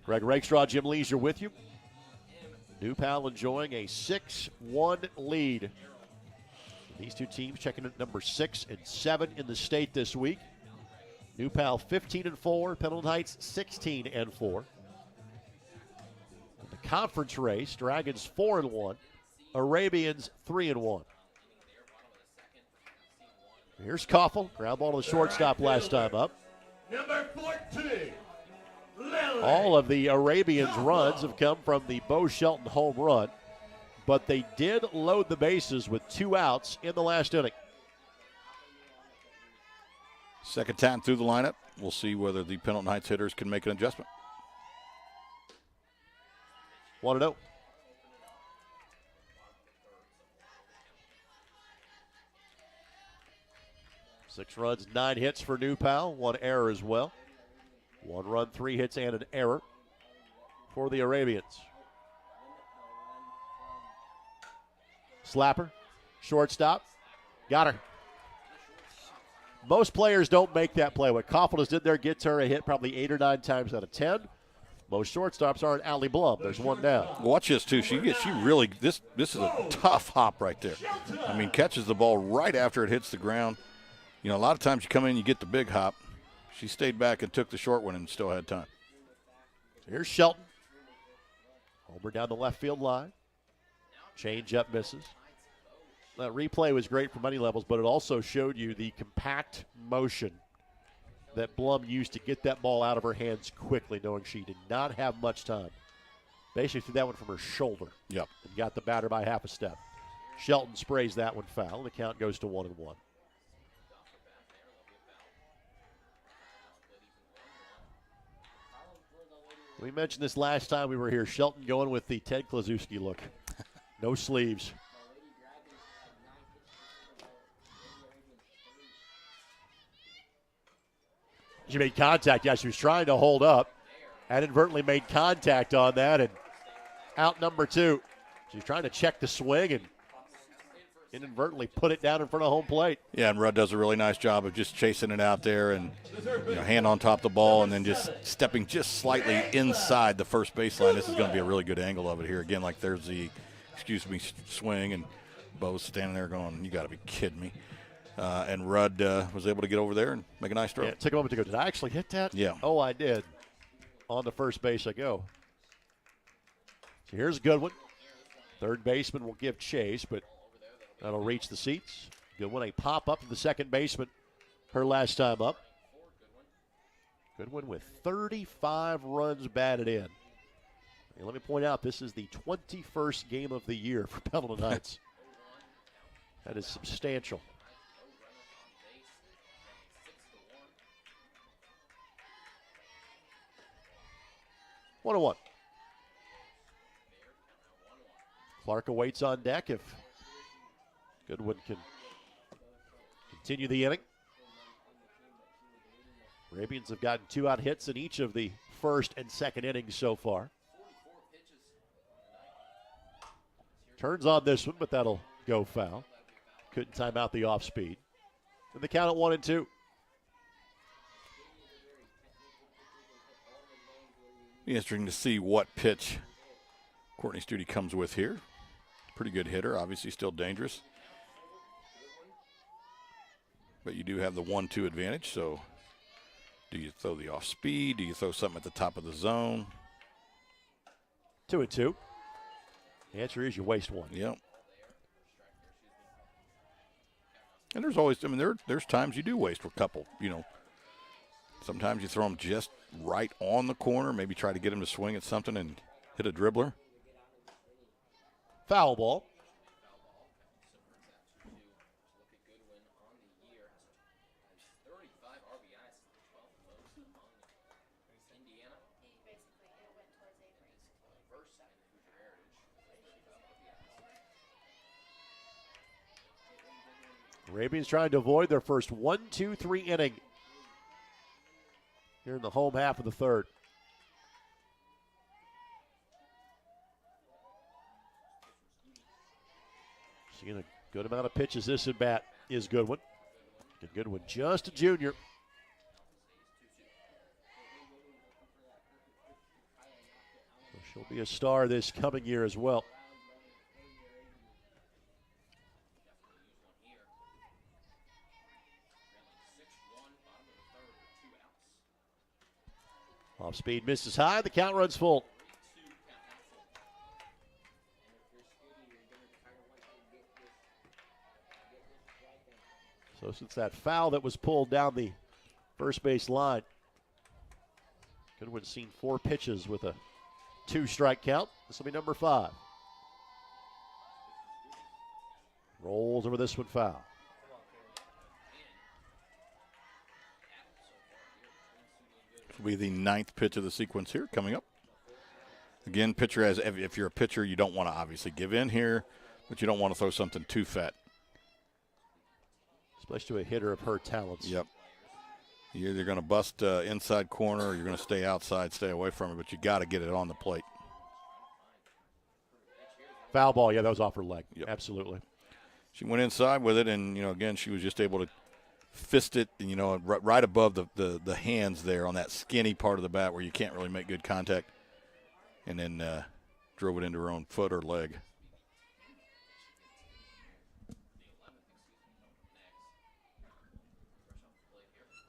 Greg Rakestraw, Jim Leisure with you. New Pal enjoying a 6-1 lead. These two teams checking at number 6 and 7 in the state this week. New Pal 15-4, Pendleton Heights 16-4. In the conference race, Dragons 4-1, Arabians 3-1. Here's Koffel, ground ball to the shortstop last time up. Number 14. All of the Arabians' runs have come from the Bo Shelton home run, but they did load the bases with 2 outs in the last inning. Second time through the lineup. We'll see whether the Pendleton Heights hitters can make an adjustment. 1-0. Six runs, 9 hits for New Pal, 1 error as well. 1 run, 3 hits, and an error for the Arabians. Slapper, shortstop, got her. Most players don't make that play. What Koffel just did there gets her a hit probably 8 or 9 times out of 10. Most shortstops aren't Allie Blum. There's 1 down. Watch this too. She really this is a tough hop right there. I mean, catches the ball right after it hits the ground. You know, a lot of times you come in, you get the big hop. She stayed back and took the short one and still had time. Here's Shelton. Homer down the left field line. Change up misses. That replay was great from many levels, but it also showed you the compact motion that Blum used to get that ball out of her hands quickly, knowing she did not have much time. Basically threw that one from her shoulder. Yep. And got the batter by half a step. Shelton sprays that one foul, and the count goes to 1-1. We mentioned this last time we were here. Shelton going with the Ted Klaszewski look. No sleeves. She made contact. Yeah, she was trying to hold up. Inadvertently made contact on that, and out number 2. She was trying to check the swing and inadvertently put it down in front of home plate. Yeah, and Rudd does a really nice job of just chasing it out there and hand on top of the ball and then just stepping just slightly inside the first baseline. This is going to be a really good angle of it here. Again, like there's the, swing, and Bo's standing there going, you got to be kidding me. And Rudd was able to get over there and make a nice throw. Yeah, it took a moment to go, did I actually hit that? Yeah. Oh, I did. On the first base I go. So here's a good one. Third baseman will give chase, but that'll reach the seats. Goodwin, a pop-up to the second baseman her last time up. Goodwin with 35 runs batted in. And let me point out, this is the 21st game of the year for Pendleton Heights. That is substantial. One to 1. Clark awaits on deck if Goodwin can continue the inning. Arabians have gotten 2-out hits in each of the first and second innings so far. Turns on this one, but that'll go foul. Couldn't time out the off speed. And the count at 1-2. Be interesting to see what pitch Courtney Studi comes with here. Pretty good hitter, obviously still dangerous. But you do have the 1-2 advantage, so do you throw the off speed? Do you throw something at the top of the zone? 2-2. The answer is you waste one. Yep. And there's always, I mean, there's times you do waste a couple, you know. Sometimes you throw them just right on the corner, maybe try to get them to swing at something and hit a dribbler. Foul ball. Arabians trying to avoid their first 1-2-3 inning here in the home half of the third. Seeing a good amount of pitches this at bat is Goodwin. Goodwin, just a junior. So she'll be a star this coming year as well. Off speed misses high. The count runs full. So since that foul that was pulled down the first base line, Goodwin's seen 4 pitches with a 2-strike count. This will be number 5. Rolls over this one foul. Will be the 9th pitch of the sequence here coming up. Again, pitcher has, if you're a pitcher, you don't want to obviously give in here, but you don't want to throw something too fat. Especially to a hitter of her talents. Yep. You're either going to bust inside corner or you're going to stay outside, stay away from it, but you got to get it on the plate. Foul ball, yeah, that was off her leg. Yep. Absolutely. She went inside with it, and, you know, again, she was just able to fist it, you know, right above the hands there on that skinny part of the bat where you can't really make good contact, and then drove it into her own foot or leg.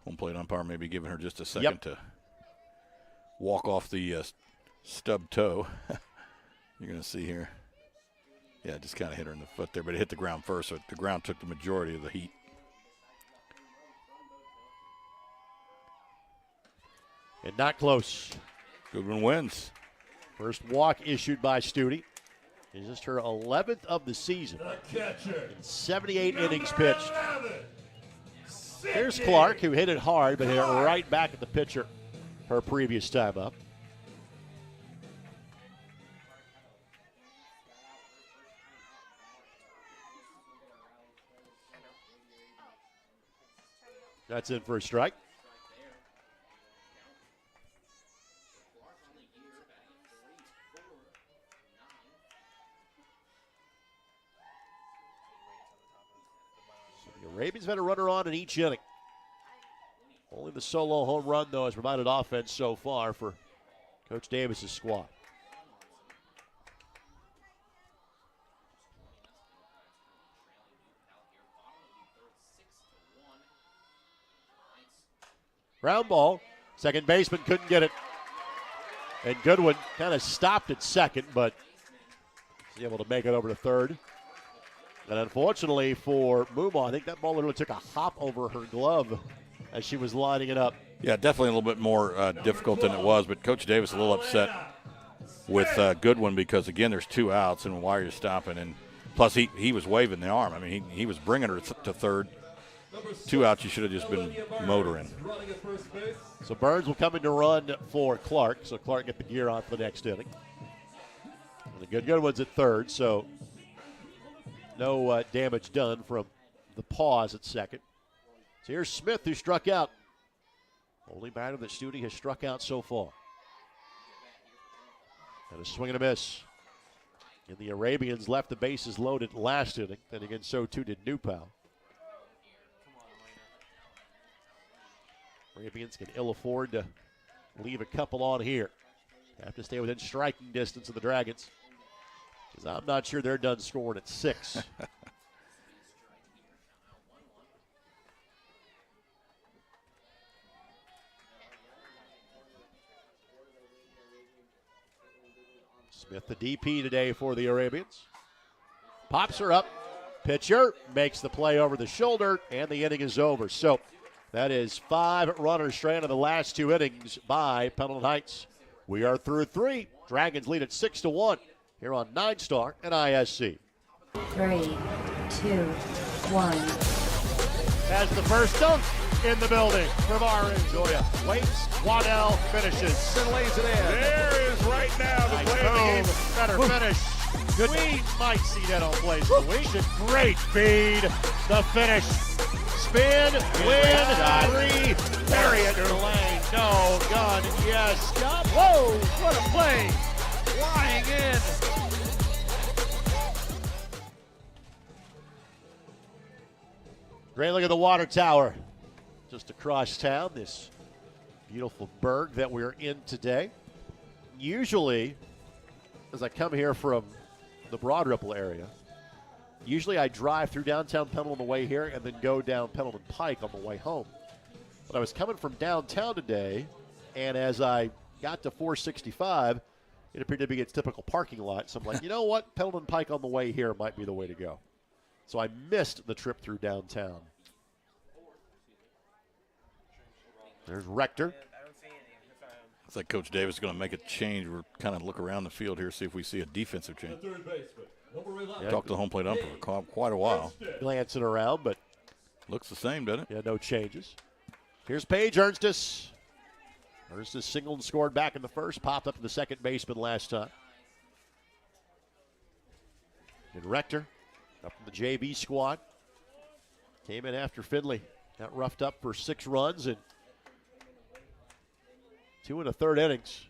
Home plate umpire maybe giving her just a second to walk off the stub toe. You're going to see here. Yeah, just kind of hit her in the foot there, but it hit the ground first, so the ground took the majority of the heat. And not close. Goodwin wins. First walk issued by Studi. It's just her 11th of the season. The catcher. In 78 innings pitched. 11, Here's Clark, who hit it hard, but hit it right back at the pitcher her previous time up. That's in for a strike. Arabians had a runner on in each inning. Only the solo home run, though, has provided offense so far for Coach Davis's squad. Ground ball. Second baseman couldn't get it. And Goodwin kind of stopped at second, but was able to make it over to third. And unfortunately for Muma, I think that ball literally took a hop over her glove as she was lining it up. Yeah, definitely a little bit more difficult than it was, but Coach Davis a little upset with Goodwin because, again, there's 2 outs, and why are you stopping? And plus, he was waving the arm. I mean, he was bringing her to third. 2 outs, you should have just been motoring. So Burns will come in to run for Clark, so Clark get the gear on for the next inning. And the Goodwin's at third, so no damage done from the pause at second. So here's Smith, who struck out Only batter that Studi has struck out so far. And a swing and a miss. And the Arabians left the bases loaded last inning. Then again, so too did Newpal. Arabians can ill afford to leave a couple on here. Have to stay within striking distance of the Dragons, because I'm not sure they're done scoring at 6. Smith, the DP today for the Arabians. Pops her up. Pitcher makes the play over the shoulder, and the inning is over. So that is 5 runners straight of the last 2 innings by Pendleton Heights. We are through 3. Dragons lead at 6-1 here on 9 Star and ISC. 3, 2, 1. Has the first dunk in the building from Joya. Waits, Waddell finishes and lays it in. There is right now the play of the game. Better finish. Good. We might see that on Plays of the Week. Great feed. The finish. Spin, win, 3. Bury it in the lane. No, gun, yes. Stop. Whoa, what a play. Flying in. Great look at the water tower just across town, this beautiful burg that we're in today. Usually, as I come here from the Broad Ripple area, usually I drive through downtown Pendleton on the way here and then go down Pendleton Pike on the way home. But I was coming from downtown today, and as I got to 465, it appeared to be its typical parking lot. So I'm like, you know what? Pendleton Pike on the way here might be the way to go. So I missed the trip through downtown. There's Rector. Looks like Coach Davis is going to make a change. We're kind of look around the field here, see if we see a defensive change. Talked to the home plate umpire for quite a while. Glancing around, but looks the same, doesn't it? yeah, no changes. Here's Paige Ernstis. Ernstis singled and scored back in the first, popped up to the second baseman last time. And Rector, up from the JV squad, came in after Finley. Got roughed up for 6 runs and 2 1/3 innings.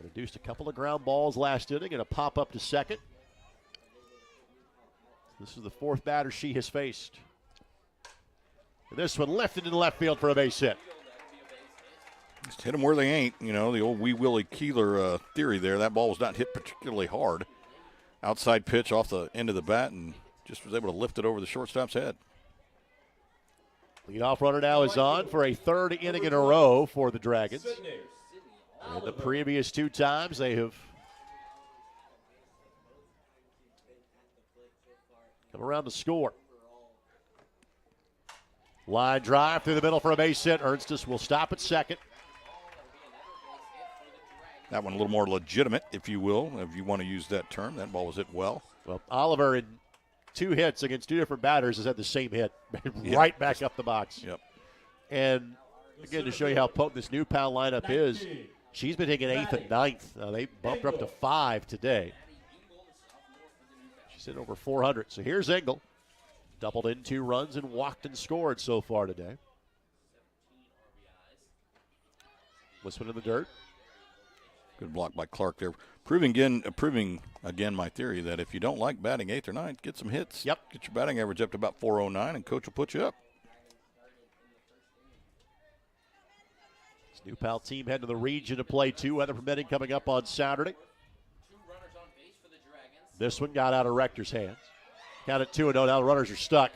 Reduced a couple of ground balls last inning and a pop up to second. This is the 4th batter she has faced. And this one lifted in left field for a base hit. Just hit them where they ain't. You know, the old Wee Willie Keeler theory there. That ball was not hit particularly hard. Outside pitch off the end of the bat and just was able to lift it over the shortstop's head. Leadoff runner now is on for a 3rd inning in a row for the Dragons. And the previous 2 times they have come around to score. Line drive through the middle for a base hit. Ernstis will stop at second. That one a little more legitimate, if you will, if you want to use that term. That ball was hit well. Well, Oliver in 2 hits against 2 different batters has had the same hit right back up the box. Yep. And again, to show you how potent this Newpal lineup is, she's been taking 8th and 9th. They bumped her up to 5 today. She's hit over 400. So here's Engel. Doubled in 2 runs and walked and scored so far today. This one in the dirt. Good block by Clark there. Proving again my theory that if you don't like batting 8th or 9th, get some hits. Yep. Get your batting average up to about 409, and Coach will put you up. This Newpal team heading to the region to play 2, weather permitting, coming up on Saturday. This one got out of Rector's hands. Count at 2-0. Now the runners are stuck.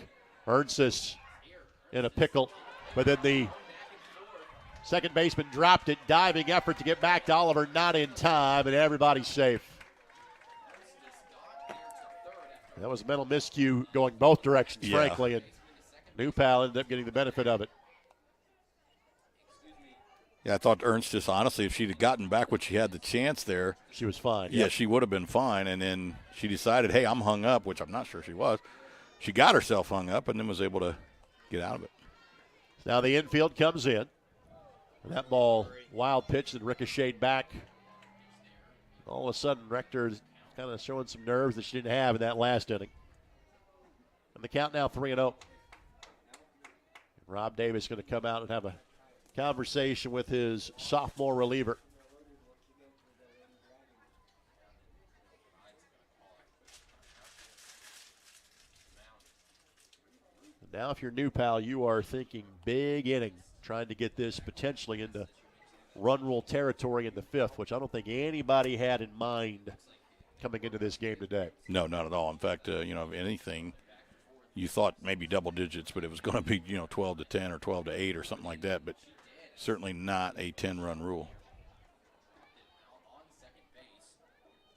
Ernstis in a pickle, but then the second baseman dropped it. Diving effort to get back to Oliver, not in time, and everybody's safe. That was a mental miscue going both directions, frankly, and Newpal ended up getting the benefit of it. Yeah, I thought Ernstis, honestly, if she'd have gotten back what she had the chance there. She was fine. Yeah, she would have been fine. And then she decided, hey, I'm hung up, which I'm not sure she was. She got herself hung up and then was able to get out of it. Now the infield comes in. And that ball, wild pitch and ricocheted back. All of a sudden, Rector's kind of showing some nerves that she didn't have in that last inning. And the count now 3-0. Rob Davis going to come out and have a conversation with his sophomore reliever. Now, if you're New Pal, you are thinking big inning, trying to get this potentially into run rule territory in the fifth, which I don't think anybody had in mind coming into this game today. No, not at all. In fact, if anything, you thought maybe double digits, but it was going to be, 12 to 10 or 12 to 8 or something like that, but certainly not a 10-run rule.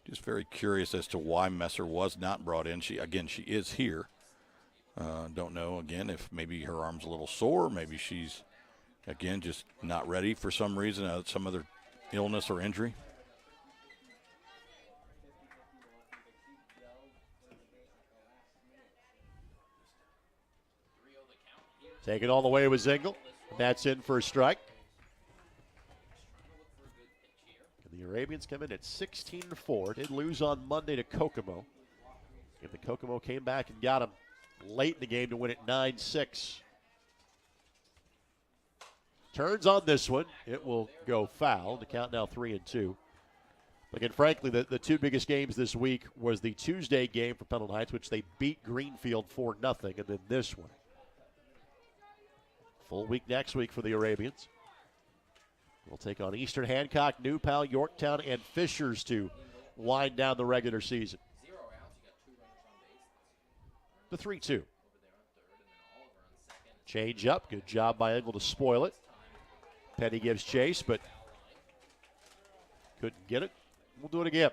Just very curious as to why Messer was not brought in. She is here. Don't know, again, if maybe her arm's a little sore. Maybe she's, again, just not ready for some reason, some other illness or injury. Take it all the way with Zingle. That's in for a strike. And the Arabians come in at 16-4. Did lose on Monday to Kokomo. And the Kokomo came back and got them late in the game to win it 9-6. Turns on this one. It will go foul. The count now 3-2. Again, frankly, the two biggest games this week was the Tuesday game for Pendleton Heights, which they beat Greenfield 4-0, and then this one. Full week next week for the Arabians. We'll take on Eastern Hancock, New Pal, Yorktown, and Fishers to wind down the regular season. The 3-2. Change up. Good job by Engel to spoil it. Petty gives chase, but couldn't get it. We'll do it again.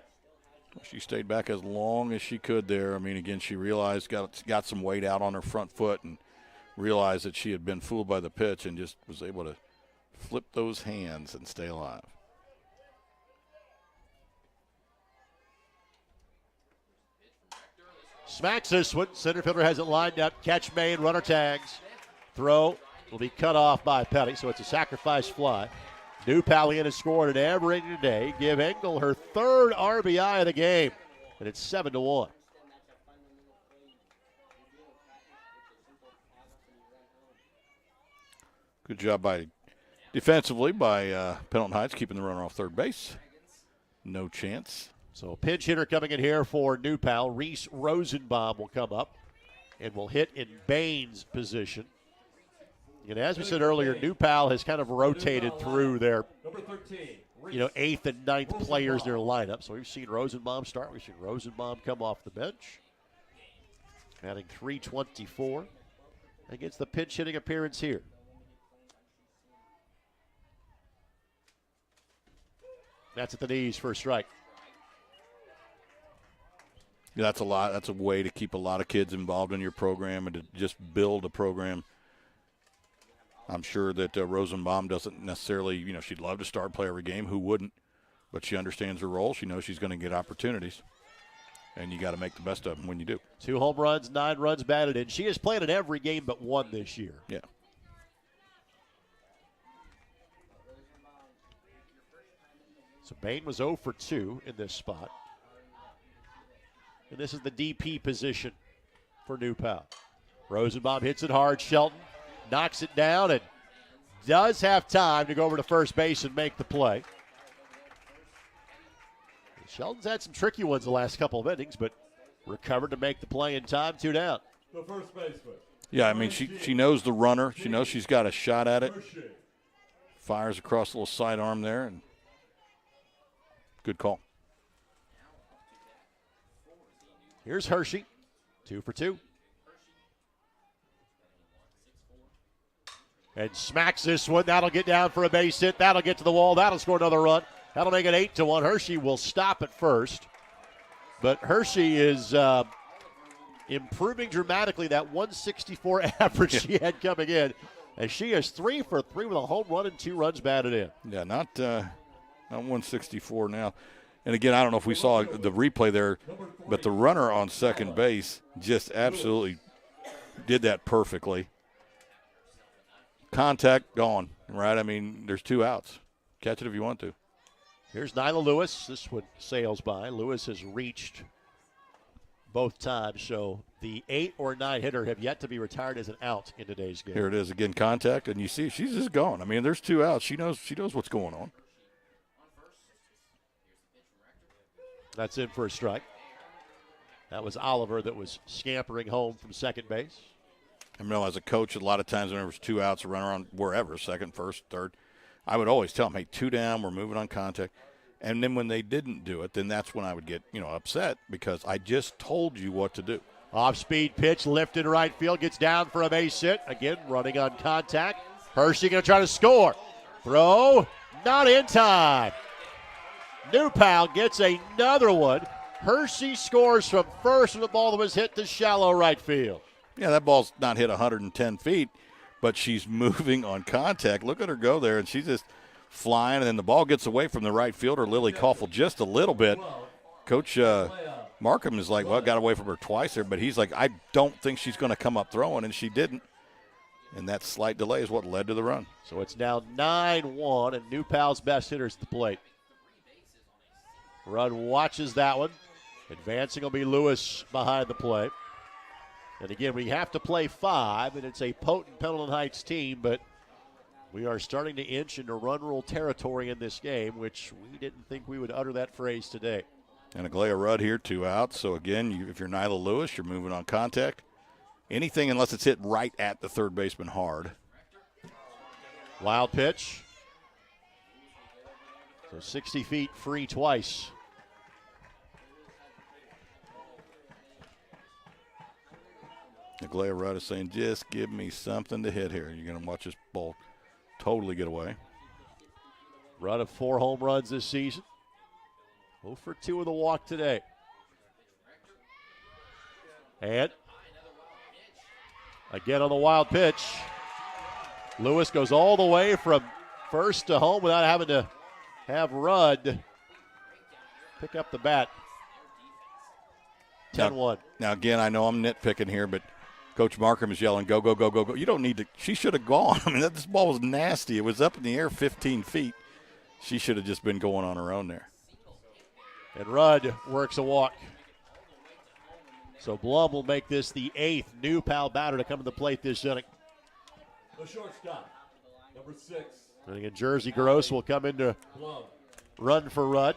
She stayed back as long as she could there. I mean, again, she realized, got some weight out on her front foot and realized that she had been fooled by the pitch and just was able to flip those hands and stay alive. Smacks this one. Center fielder has it lined up. Catch made, runner tags. Throw will be cut off by Petty, so it's a sacrifice fly. New Palian has scored an every inning today. Give Engel her third RBI of the game, and it's 7-1. Good job defensively by Pendleton Heights, keeping the runner off third base. No chance. So a pinch hitter coming in here for New Pal. Reese Rosenbaum will come up and will hit in Bain's position. And as we said earlier, New Pal has kind of rotated through their, 8th and 9th players in their lineup. So we've seen Rosenbaum start. We've seen Rosenbaum come off the bench. Adding 324 against the pinch hitting appearance here. That's at the knees for a strike. Yeah, that's a lot. That's a way to keep a lot of kids involved in your program and to just build a program. I'm sure that Rosenbaum doesn't necessarily, she'd love to start play every game. Who wouldn't? But she understands her role. She knows she's going to get opportunities. And you got to make the best of them when you do. 2 home runs, 9 runs batted in. She has played in every game but one this year. Yeah. So Bain was 0 for 2 in this spot. And this is the DP position for New Pal. Rosenbaum hits it hard. Shelton knocks it down and does have time to go over to first base and make the play. Shelton's had some tricky ones the last couple of innings, but recovered to make the play in time. 2 down. The first baseman. Yeah, I mean, she knows the runner. She knows she's got a shot at it. Fires across the little sidearm there, and good call. Here's Hershey, 2 for 2. And smacks this one. That'll get down for a base hit. That'll get to the wall. That'll score another run. That'll make it 8-1. Hershey will stop at first. But Hershey is improving dramatically. That 164 average she had coming in. And she is 3 for 3 with a home run and 2 runs batted in. Yeah, not 164 now. And again, I don't know if we saw the replay there, but the runner on second base just absolutely did that perfectly. Contact, gone, right? I mean, there's 2 outs. Catch it if you want to. Here's Nyla Lewis. This one sails by. Lewis has reached both times. So the 8 or 9 hitter have yet to be retired as an out in today's game. Here it is again, contact, and you see she's just gone. I mean, there's 2 outs. She knows what's going on. That's in for a strike. That was Oliver that was scampering home from second base. I know as a coach, a lot of times whenever there's 2 outs, run around wherever, second, first, third, I would always tell them, hey, 2 down, we're moving on contact. And then when they didn't do it, then that's when I would get, upset because I just told you what to do. Off-speed pitch, lifted right field, gets down for a base hit. Again, running on contact. Hershey going to try to score. Throw, not in time. New Pal gets another one. Hershey scores from first, and the ball that was hit to shallow right field. Yeah, that ball's not hit 110 feet, but she's moving on contact. Look at her go there, and she's just flying, and then the ball gets away from the right fielder, Lily Koffel, just a little bit. Coach Markham is like, well, got away from her twice there, but he's like, I don't think she's going to come up throwing, and she didn't. And that slight delay is what led to the run. So it's now 9-1, and New Pal's best hitters at the plate. Rudd watches that one. Advancing will be Lewis behind the plate. And again, we have to play 5, and it's a potent Pendleton Heights team, but we are starting to inch into run rule territory in this game, which we didn't think we would utter that phrase today. And Aglaya Rudd here, 2 outs. So again, if you're Nyla Lewis, you're moving on contact. Anything unless it's hit right at the third baseman hard. Wild pitch. So 60 feet free twice. Aglaya Rudd is saying, just give me something to hit here. You're going to watch this ball totally get away. Rudd of 4 home runs this season. 0 for 2 with a walk today. And again on the wild pitch. Lewis goes all the way from first to home without having to have Rudd pick up the bat. 10-1. Now, again, I know I'm nitpicking here, but Coach Markham is yelling, go, go, go, go, go. You don't need to. She should have gone. I mean, this ball was nasty. It was up in the air 15 feet. She should have just been going on her own there. And Rudd works a walk. So Blum will make this the 8th New Pal batter to come to the plate this inning. The shortstop, number 6. And again, Jersey Gross will come in to run for Rudd.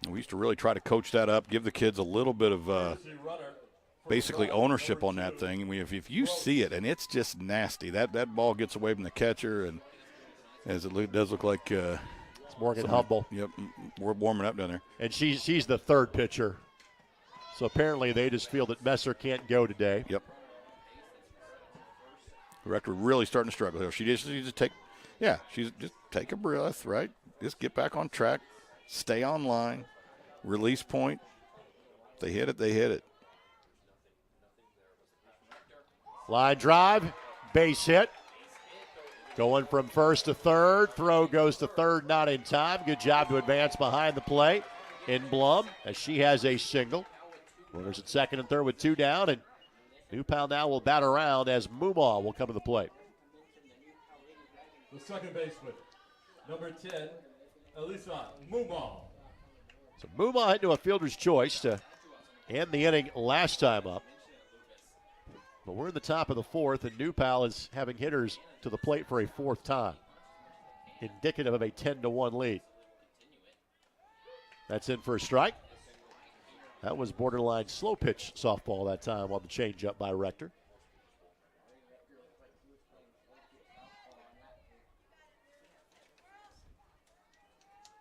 We used to really try to coach that up, give the kids a little bit of basically ownership on that thing. And if you see it and it's just nasty, that ball gets away from the catcher, and as it does look like it's Morgan Humble. Yep, we're warming up down there. And she's the 3rd pitcher. So apparently they just feel that Messer can't go today. Yep. The Rector really starting to struggle here. She just take a breath, right? Just get back on track, stay on line, release point. If they hit it, they hit it. Line drive, base hit. Going from first to third. Throw goes to third, not in time. Good job to advance behind the plate in Blum as she has a single. Runners at second and third with 2 down, and New Pal now will bat around as Mumaw will come to the plate. The second baseman, number 10, Elisa Mumaw. So Mumaw had to a fielder's choice to end the inning last time up. But we're in the top of the 4th, and New Pal is having hitters to the plate for a 4th time, indicative of a 10-1 lead. That's in for a strike. That was borderline slow pitch softball that time on the changeup by Rector.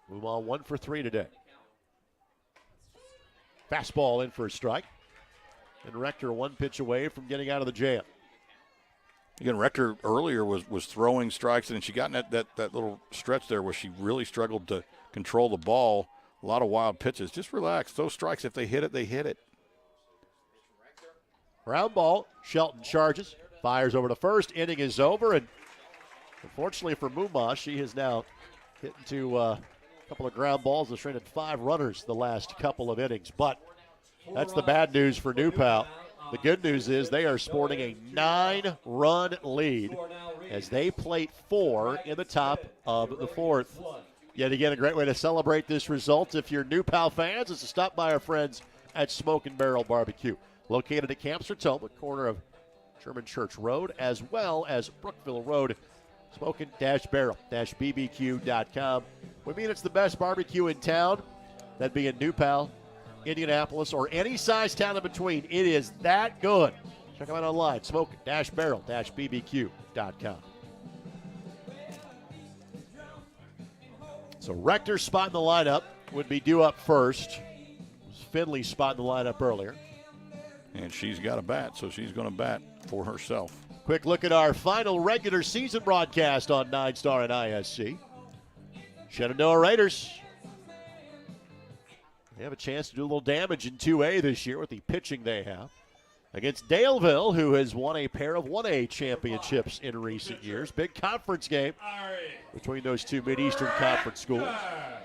Move on 1 for 3 today. Fastball in for a strike. And Rector 1 pitch away from getting out of the jam. Again, Rector earlier was throwing strikes, and she got in that little stretch there where she really struggled to control the ball. A lot of wild pitches. Just relax. Those strikes, if they hit it, they hit it. Ground ball. Shelton charges. Fires over to first. Inning is over. And unfortunately for Mumaw, she has now hit into a couple of ground balls and stranded 5 runners the last couple of innings. But that's the bad news for New Pal. The good news is they are sporting a 9-run lead as they plate 4 in the top of the 4th. Yet again, a great way to celebrate this result if you're New Pal fans is to stop by our friends at Smoke and Barrel Barbecue. Located at Camp Sertoma, corner of German Church Road, as well as Brookville Road. Smokin'-barrel-bbq.com. We mean it's the best barbecue in town. That'd be in New Pal, Indianapolis, or any size town in between. It is that good. Check them out online, smokin'-barrel-bbq.com. So Rector's spot in the lineup would be due up first. It was Finley's spot in the lineup earlier. And she's got a bat, so she's going to bat for herself. Quick look at our final regular season broadcast on 9 Star and ISC. Shenandoah Raiders. They have a chance to do a little damage in 2A this year with the pitching they have. Against Daleville, who has won a pair of 1A championships in recent years. Big conference game between those two Mid-Eastern Conference schools.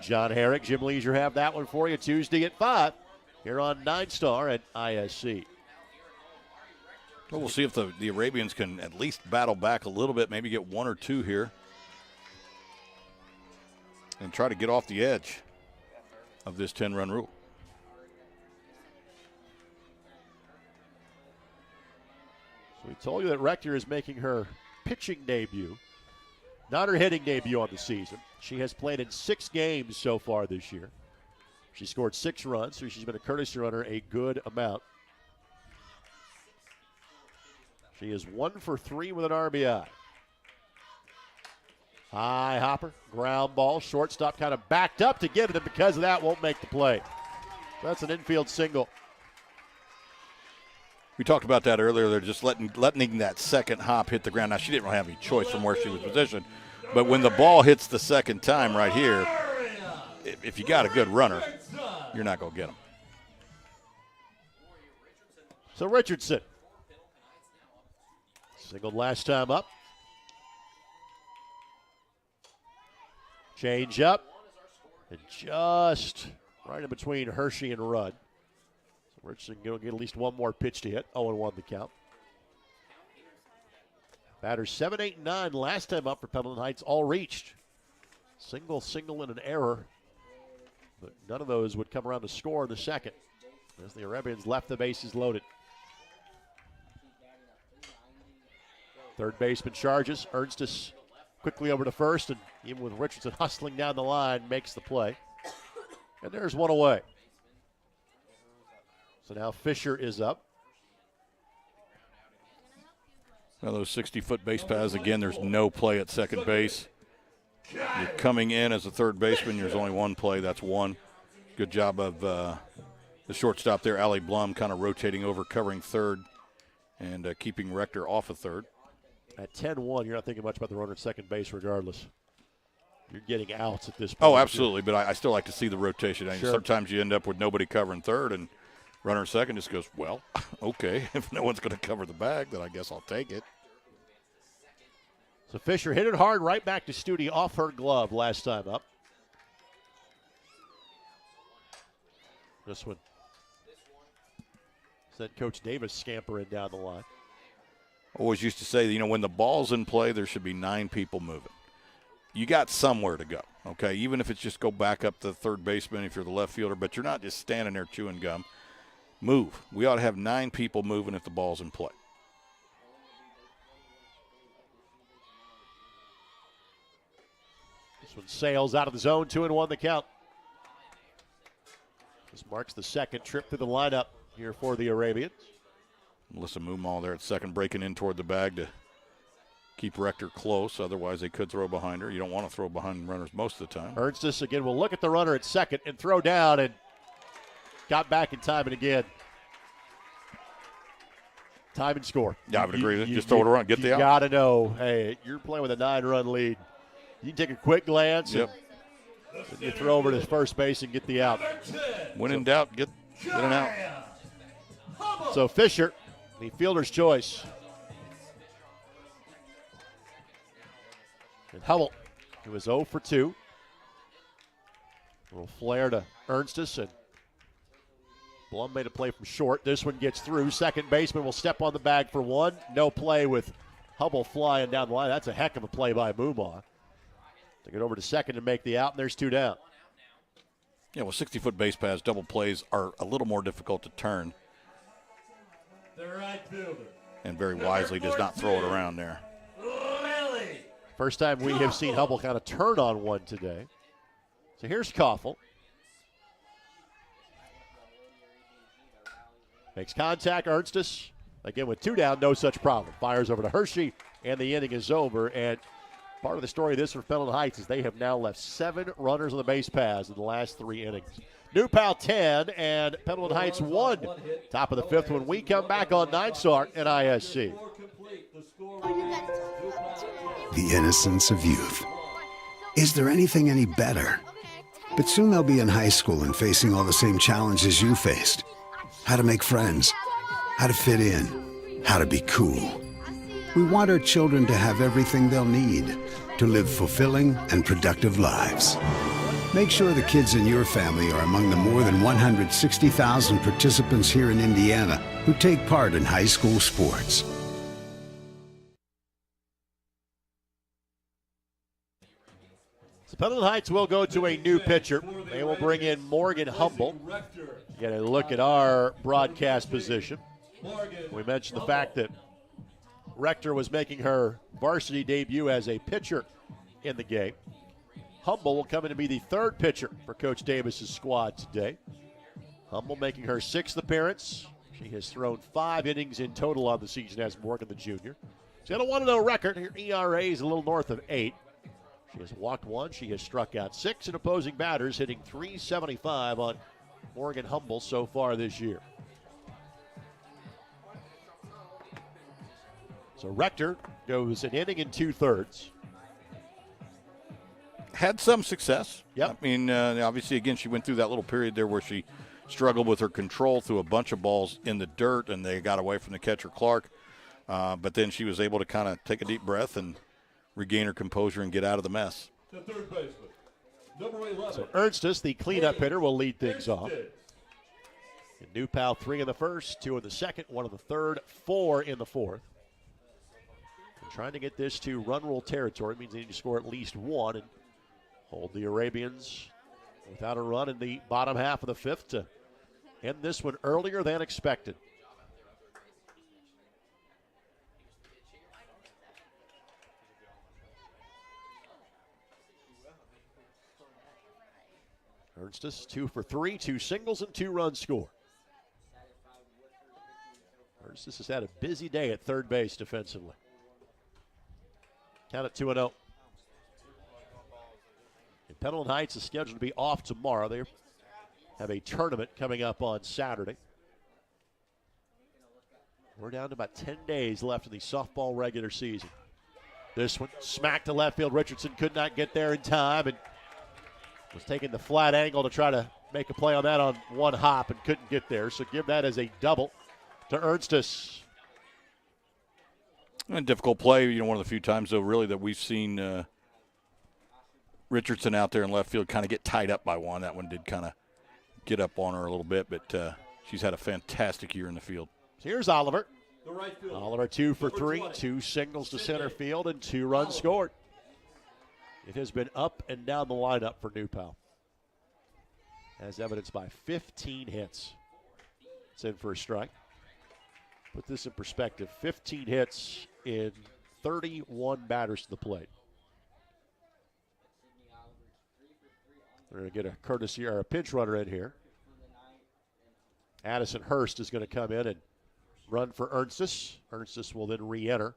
John Herrick, Jim Leisure have that one for you Tuesday at 5 here on 9 Star and ISC. Well, we'll see if the Arabians can at least battle back a little bit, maybe get 1 or 2 here, and try to get off the edge of this 10-run rule. So we told you that Rector is making her pitching debut, not her hitting debut on the season. She has played in 6 games so far this year. She scored 6 runs, so she's been a courtesy runner a good amount. She is 1 for 3 with an RBI. High hopper, ground ball, shortstop kind of backed up to get it, and because of that, won't make the play. That's an infield single. We talked about that earlier. They're just letting that second hop hit the ground. Now, she didn't really have any choice from where she was positioned, but when the ball hits the second time right here, if you got a good runner, you're not going to get them. So Richardson singled last time up. Change up. And just right in between Hershey and Rudd. So Richardson going to get at least one more pitch to hit. 0-1 the count. Batters 7, 8, and 9 last time up for Pendleton Heights all reached. Single, and an error. But none of those would come around to score in the second as the Arabians left the bases loaded. Third baseman charges. Ernstus quickly over to first, and even with Richardson hustling down the line, makes the play. And there's one away. So now Fisher is up. Now those 60-foot base paths, again, there's no play at second base. You're coming in as a third baseman. There's only one play. That's one. Good job of the shortstop there, Allie Blum, kind of rotating over, covering third, and keeping Rector off of third. At 10-1, you're not thinking much about the runner at second base regardless. You're getting outs at this point. Oh, absolutely, but I still like to see the rotation. Sure. Sometimes you end up with nobody covering third, and runner at second just goes, well, okay, if no one's going to cover the bag, then I guess I'll take it. So Fisher hit it hard right back to Studi off her glove last time up. This one sent Coach Davis scampering down the line. Always used to say, when the ball's in play, there should be 9 people moving. You got somewhere to go, okay? Even if it's just go back up the third baseman if you're the left fielder, but you're not just standing there chewing gum. Move. We ought to have 9 people moving if the ball's in play. This one sails out of the zone, 2-1 the count. This marks the second trip through the lineup here for the Arabians. Melissa Moomal there at second, breaking in toward the bag to keep Rector close. Otherwise, they could throw behind her. You don't want to throw behind runners most of the time. Ernstus again will look at the runner at second and throw down, and got back in time and again. Time and score. Yeah, I would agree. Just throw it around, get the out. You got to know, hey, you're playing with a 9-run lead. You can take a quick glance and you throw over to first base and get the out. When in doubt, get an out. So Fisher, the fielder's choice. And Hubble, who was 0 for 2. A little flare to Ernstus, and Blum made a play from short. This one gets through. Second baseman will step on the bag for one. No play with Hubble flying down the line. That's a heck of a play by Moomaw. To get over to second and make the out, and there's 2 down. Yeah, well, 60-foot base paths, double plays are a little more difficult to turn. The right fielder. And very wisely does not throw it around there. Lily. First time we have seen Hubble kind of turn on one today. So here's Koffel. Makes contact, Ernstus. Again, with 2 down, no such problem. Fires over to Hershey, and the inning is over. And part of the story of this for Pendleton Heights is they have now left 7 runners on the base paths in the last 3 innings. New Pal 10 and Pendleton Heights 1. Top of the 5th when we come back on 9 Star and ISC. The innocence of youth. Is there anything any better? But soon they'll be in high school and facing all the same challenges you faced. How to make friends, how to fit in, how to be cool. We want our children to have everything they'll need to live fulfilling and productive lives. Make sure the kids in your family are among the more than 160,000 participants here in Indiana who take part in high school sports. So Pendleton Heights will go to a new pitcher. They will bring in Morgan Humble. Get a look at our broadcast position. We mentioned the fact that Rector was making her varsity debut as a pitcher in the game. Humble will come in to be the 3rd pitcher for Coach Davis's squad today. Humble making her 6th appearance. She has thrown 5 innings in total on the season as Morgan the junior. She's got a 1-0 record. Her ERA is a little north of 8. She has walked 1. She has struck out 6 in opposing batters, hitting .375 on Morgan Humble so far this year. So Rector goes an inning and 2/3. Had some success. Yep. I mean, obviously, again, she went through that little period there where she struggled with her control, threw a bunch of balls in the dirt, and they got away from the catcher, Clark. But then she was able to kind of take a deep breath and regain her composure and get out of the mess. The third baseman, number 11. So Ernstus, the cleanup hitter, will lead things off. And New Pal 3 in the first, 2 in the second, 1 in the third, 4 in the fourth. And trying to get this to run rule territory means they need to score at least 1 and hold the Arabians without a run in the bottom half of the 5th to end this one earlier than expected. Ernstus 2 for 3, 2 singles and 2 runs scored. Ernstus has had a busy day at third base defensively. Count it 2-0. And Pendleton Heights is scheduled to be off tomorrow. They have a tournament coming up on Saturday. We're down to about 10 days left in the softball regular season. This one smacked to left field. Richardson could not get there in time and was taking the flat angle to try to make a play on that on one hop and couldn't get there. So give that as a double to Ernstus. A difficult play, one of the few times, though, really, that we've seen Richardson out there in left field kind of get tied up by one. That one did kind of get up on her a little bit, but she's had a fantastic year in the field. So here's Oliver. The right fielder, Oliver 2 for number 3, 20. 2 singles to center field and 2 runs scored. It has been up and down the lineup for New Pal, as evidenced by 15 hits. It's in for a strike. Put this in perspective, 15 hits in 31 batters to the plate. We're going to get a courtesy or a pinch runner in here. Addison Hurst is going to come in and run for Ernstus. Ernstus will then re-enter,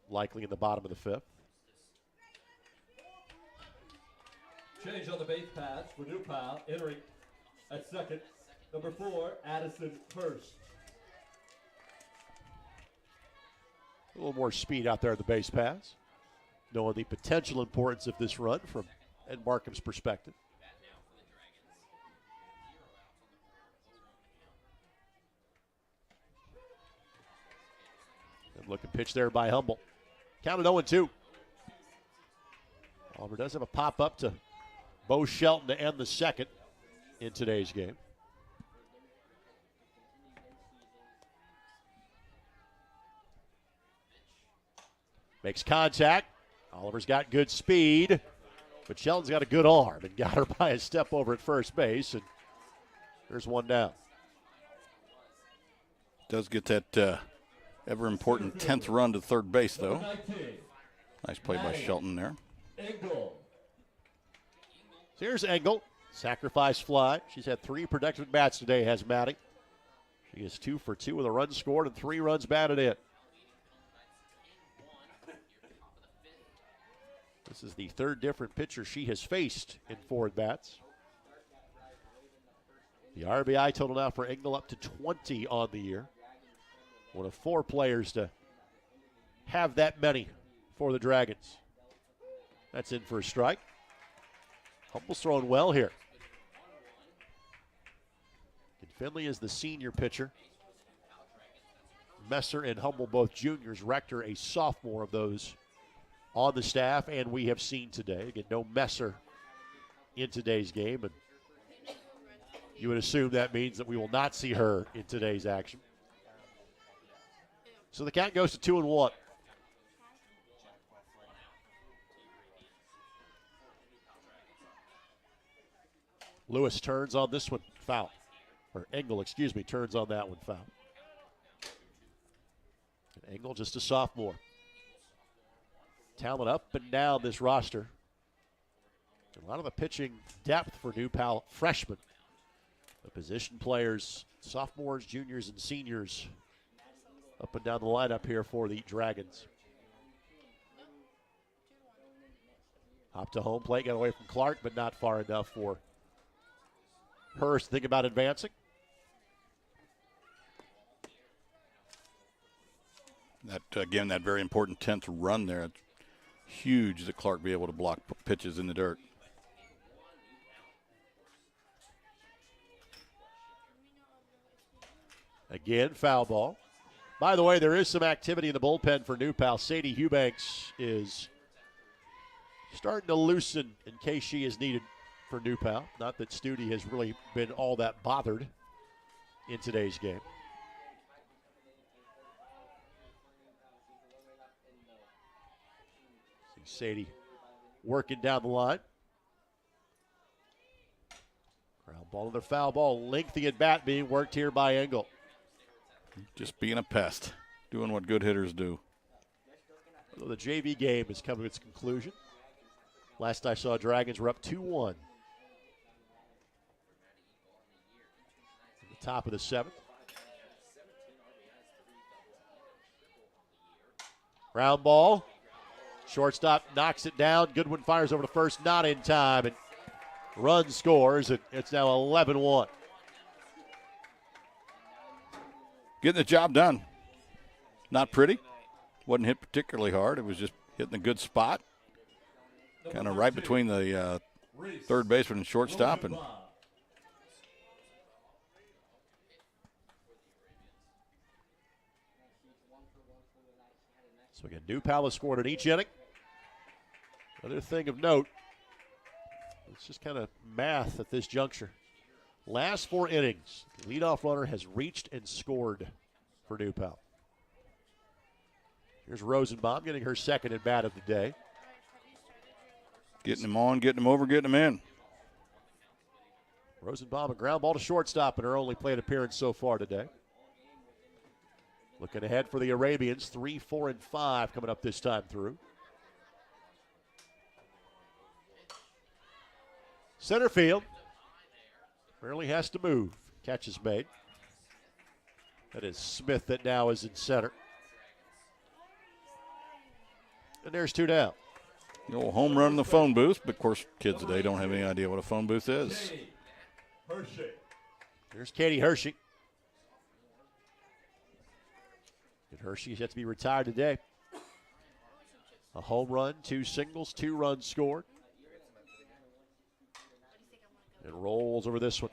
likely in the bottom of the 5th. Change on the base pass for New Pal, entering at second, number 4, Addison Hurst. A little more speed out there at the base pass, knowing the potential importance of this run from Ed Markham's perspective. Good looking pitch there by Humble. Counted 0-2. Oliver does have a pop-up to Bo Shelton to end the second in today's game. Makes contact. Oliver's got good speed. But Shelton's got a good arm and got her by a step over at first base, and there's one down. Does get that ever important 10th run to third base, though. Nice play by Shelton there. So here's Engel. Sacrifice fly. She's had 3 productive bats today, has Maddie. She is 2 for 2 with a run scored and 3 runs batted in. This is the 3rd different pitcher she has faced in 4 at-bats. The RBI total now for Engel up to 20 on the year. One of 4 players to have that many for the Dragons. That's in for a strike. Humble's throwing well here. And Finley is the senior pitcher. Messer and Humble, both juniors. Rector, a sophomore, of those on the staff, and we have seen today. Again, no Messer in today's game, and you would assume that means that we will not see her in today's action. So the count goes to 2-1. Lewis turns on this one, foul. Or Engel, excuse me, turns on that one, foul. And Engel, just a sophomore. Talent up and down this roster. A lot of the pitching depth for New Pal freshmen. The position players, sophomores, juniors, and seniors up and down the lineup here for the Dragons. Hop to home plate, got away from Clark, but not far enough for Hurst to think about advancing. That, again, that very important 10th run there. It's huge that Clark be able to block pitches in the dirt. Again, foul ball. By the way, there is some activity in the bullpen for New Pal. Sadie Eubanks is starting to loosen in case she is needed for New Pal. Not that Studi has really been all that bothered in today's game. See Sadie working down the line. Ground ball, another foul ball. Lengthy at bat being worked here by Engel. Just being a pest, doing what good hitters do. Although the JV game is coming to its conclusion. Last I saw, Dragons were up 2-1. At the top of the 7th. Ground ball. Shortstop knocks it down. Goodwin fires over to first, not in time. And run scores, and it's now 11-1. Getting the job done. Not pretty. Wasn't hit particularly hard. It was just hitting a good spot. Kind of right between the third baseman and shortstop. And so again, New Pal has scored in each inning. Another thing of note, it's just kind of math at this juncture. Last 4 innings, the leadoff runner has reached and scored for New Pal. Here's Rosenbaum getting her second at bat of the day. Getting him on, getting him over, getting him in. Rosenbaum, a ground ball to shortstop in her only plate appearance so far today. Looking ahead for the Arabians, 3, 4, and 5 coming up this time through. Center field. Rarely has to move. Catch is made. That is Smith that now is in center. And there's 2 down. The old home run in the phone booth, but of course kids today don't have any idea what a phone booth is. There's Katie Hershey. And Hershey's yet to be retired today. A home run, 2 singles, 2 runs scored. And rolls over this one.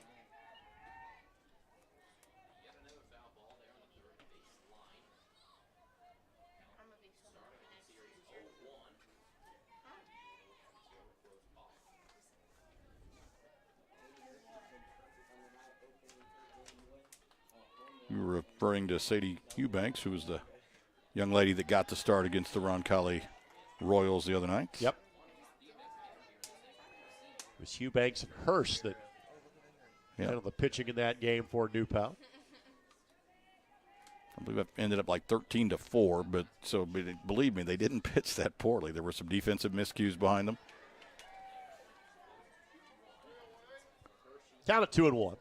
You were referring to Sadie Eubanks, who was the young lady that got the start against the Roncalli Royals the other night. Yep. was Eubanks and Hurst that handled the pitching in that game for New Pal. I believe it ended up like 13-4, but believe me, they didn't pitch that poorly. There were some defensive miscues behind them. Count at 2-1.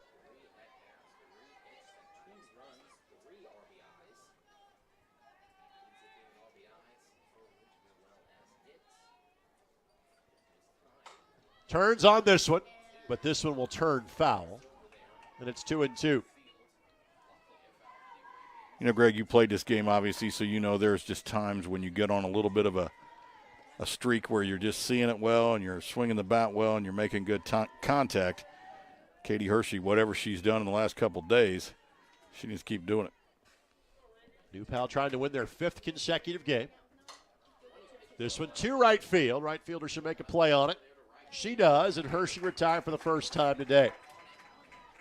Turns on this one, but this one will turn foul, and it's 2-2. You know, Greg, you played this game, obviously, so you know there's just times when you get on a little bit of a streak where you're just seeing it well and you're swinging the bat well and you're making good contact. Katie Hershey, whatever she's done in the last couple days, she needs to keep doing it. New Pal trying to win their 5th consecutive game. This one to right field. Right fielder should make a play on it. She does, and Hershey retired for the first time today.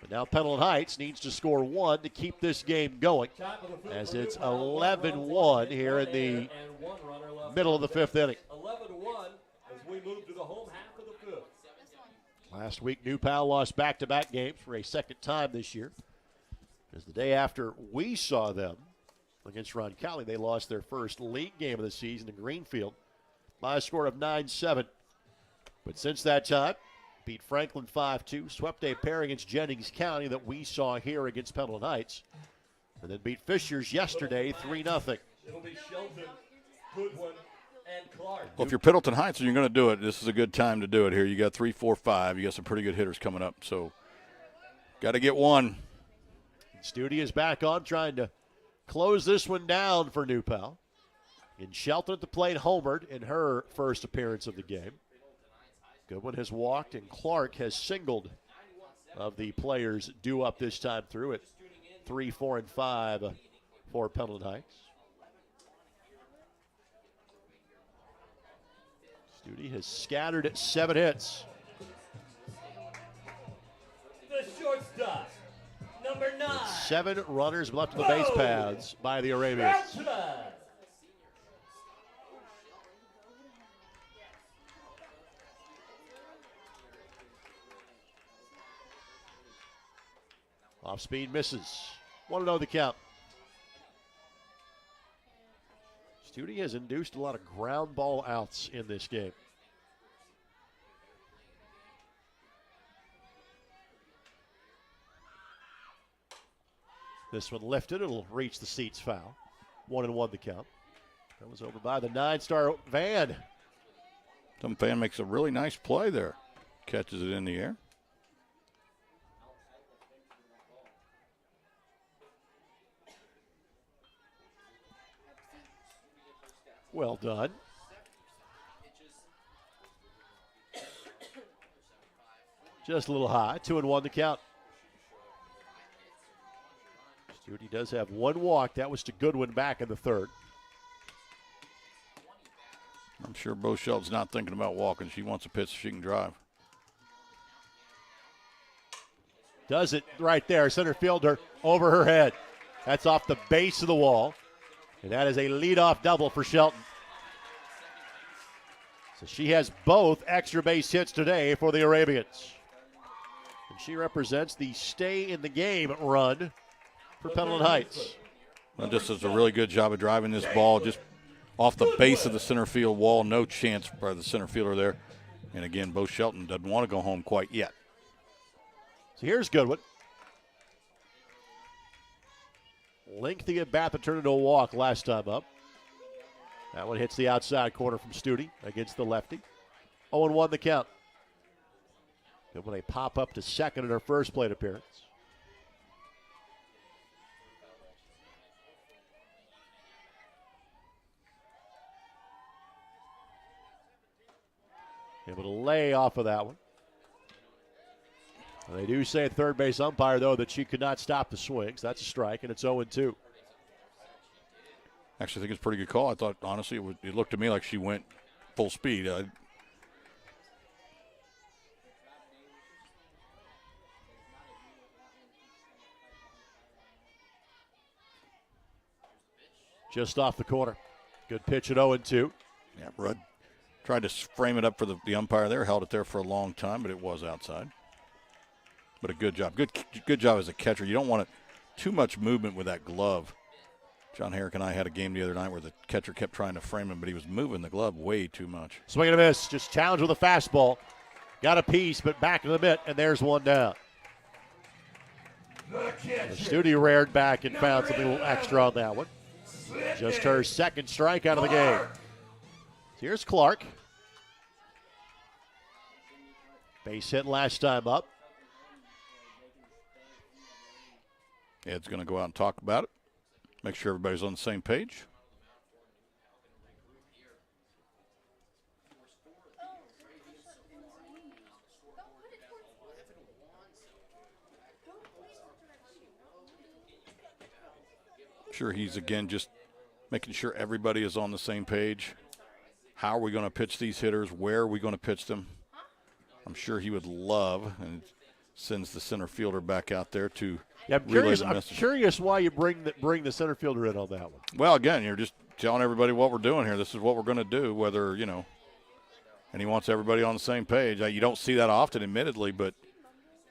But now Pendleton Heights needs to score 1 to keep this game going, as it's 11-1 here in the middle of the 5th inning. 11-1 as we move to the home half of the 5th. Last week, New Pal lost back-to-back games for a second time this year. As the day after we saw them against Roncalli, they lost their first league game of the season in Greenfield by a score of 9-7. But since that time, beat Franklin 5-2, swept a pair against Jennings County that we saw here against Pendleton Heights, and then beat Fishers yesterday 3-0. It'll be Shelton, Goodwin, and Clark. Well, if you're Pendleton Heights and you're going to do it, this is a good time to do it here. You got 3, 4, 5. You got some pretty good hitters coming up, so got to get one. Studi is back on, trying to close this one down for New Pal. And Shelton at the plate homered in her first appearance of the game. Goodwin has walked, and Clark has singled of the players due up this time through at 3, 4, and 5 for Pendleton Heights. Studi has scattered 7 hits. The shortstop, number 9. 7 runners left on the base paths by the Arabians. Off speed misses. 1-0 the count. Studi has induced a lot of ground ball outs in this game. This one lifted. It'll reach the seats foul. 1-1 the count. That was over by the 9-star Van. Some fan makes a really nice play there. Catches it in the air. Well done. Just a little high. 2-1 the count. Studi does have 1 walk. That was to Goodwin back in the 3rd. I'm sure Bo Shelton's not thinking about walking. She wants a pitch so she can drive. Does it right there. Center fielder over her head. That's off the base of the wall. And that is a leadoff double for Shelton. So she has both extra base hits today for the Arabians. And she represents the stay in the game run for Pendleton Heights. Well, just does a really good job of driving this ball just off the base of the center field wall. No chance by the center fielder there. And again, Bo Shelton doesn't want to go home quite yet. So here's Goodwin. Lengthy at bat to turn into a walk last time up. That one hits the outside corner from Studi against the lefty. 0-1 the count. Goodwin a pop up to second in her first plate appearance. Able to lay off of that one. And they do say at third base umpire, though, that she could not stop the swings. That's a strike, and it's 0-2. Actually, I think it's a pretty good call. I thought, honestly, it looked to me like she went full speed. Just off the corner. Good pitch at 0-2. Yeah, Rudd Tried to frame it up for the umpire there, held it there for a long time, but it was outside. But a good job. Good job as a catcher. You don't want too much movement with that glove. John Herrick and I had a game the other night where the catcher kept trying to frame him, but he was moving the glove way too much. Swing and a miss. Just challenge with a fastball. Got a piece, but back to the mitt, and there's one down. The studio reared back and found something a little extra on that one. Just her second strikeout of the game. Here's Clark. Base hit last time up. Ed's going to go out and talk about it. Make sure everybody's on the same page. Sure, he's again just making sure everybody is on the same page. How are we going to pitch these hitters? Where are we going to pitch them? I'm sure he would love, and sends the center fielder back out there to relay the message. I'm curious why you bring the center fielder in on that one. Well, again, you're just telling everybody what we're doing here. This is what we're going to do, whether, and he wants everybody on the same page. You don't see that often, admittedly, but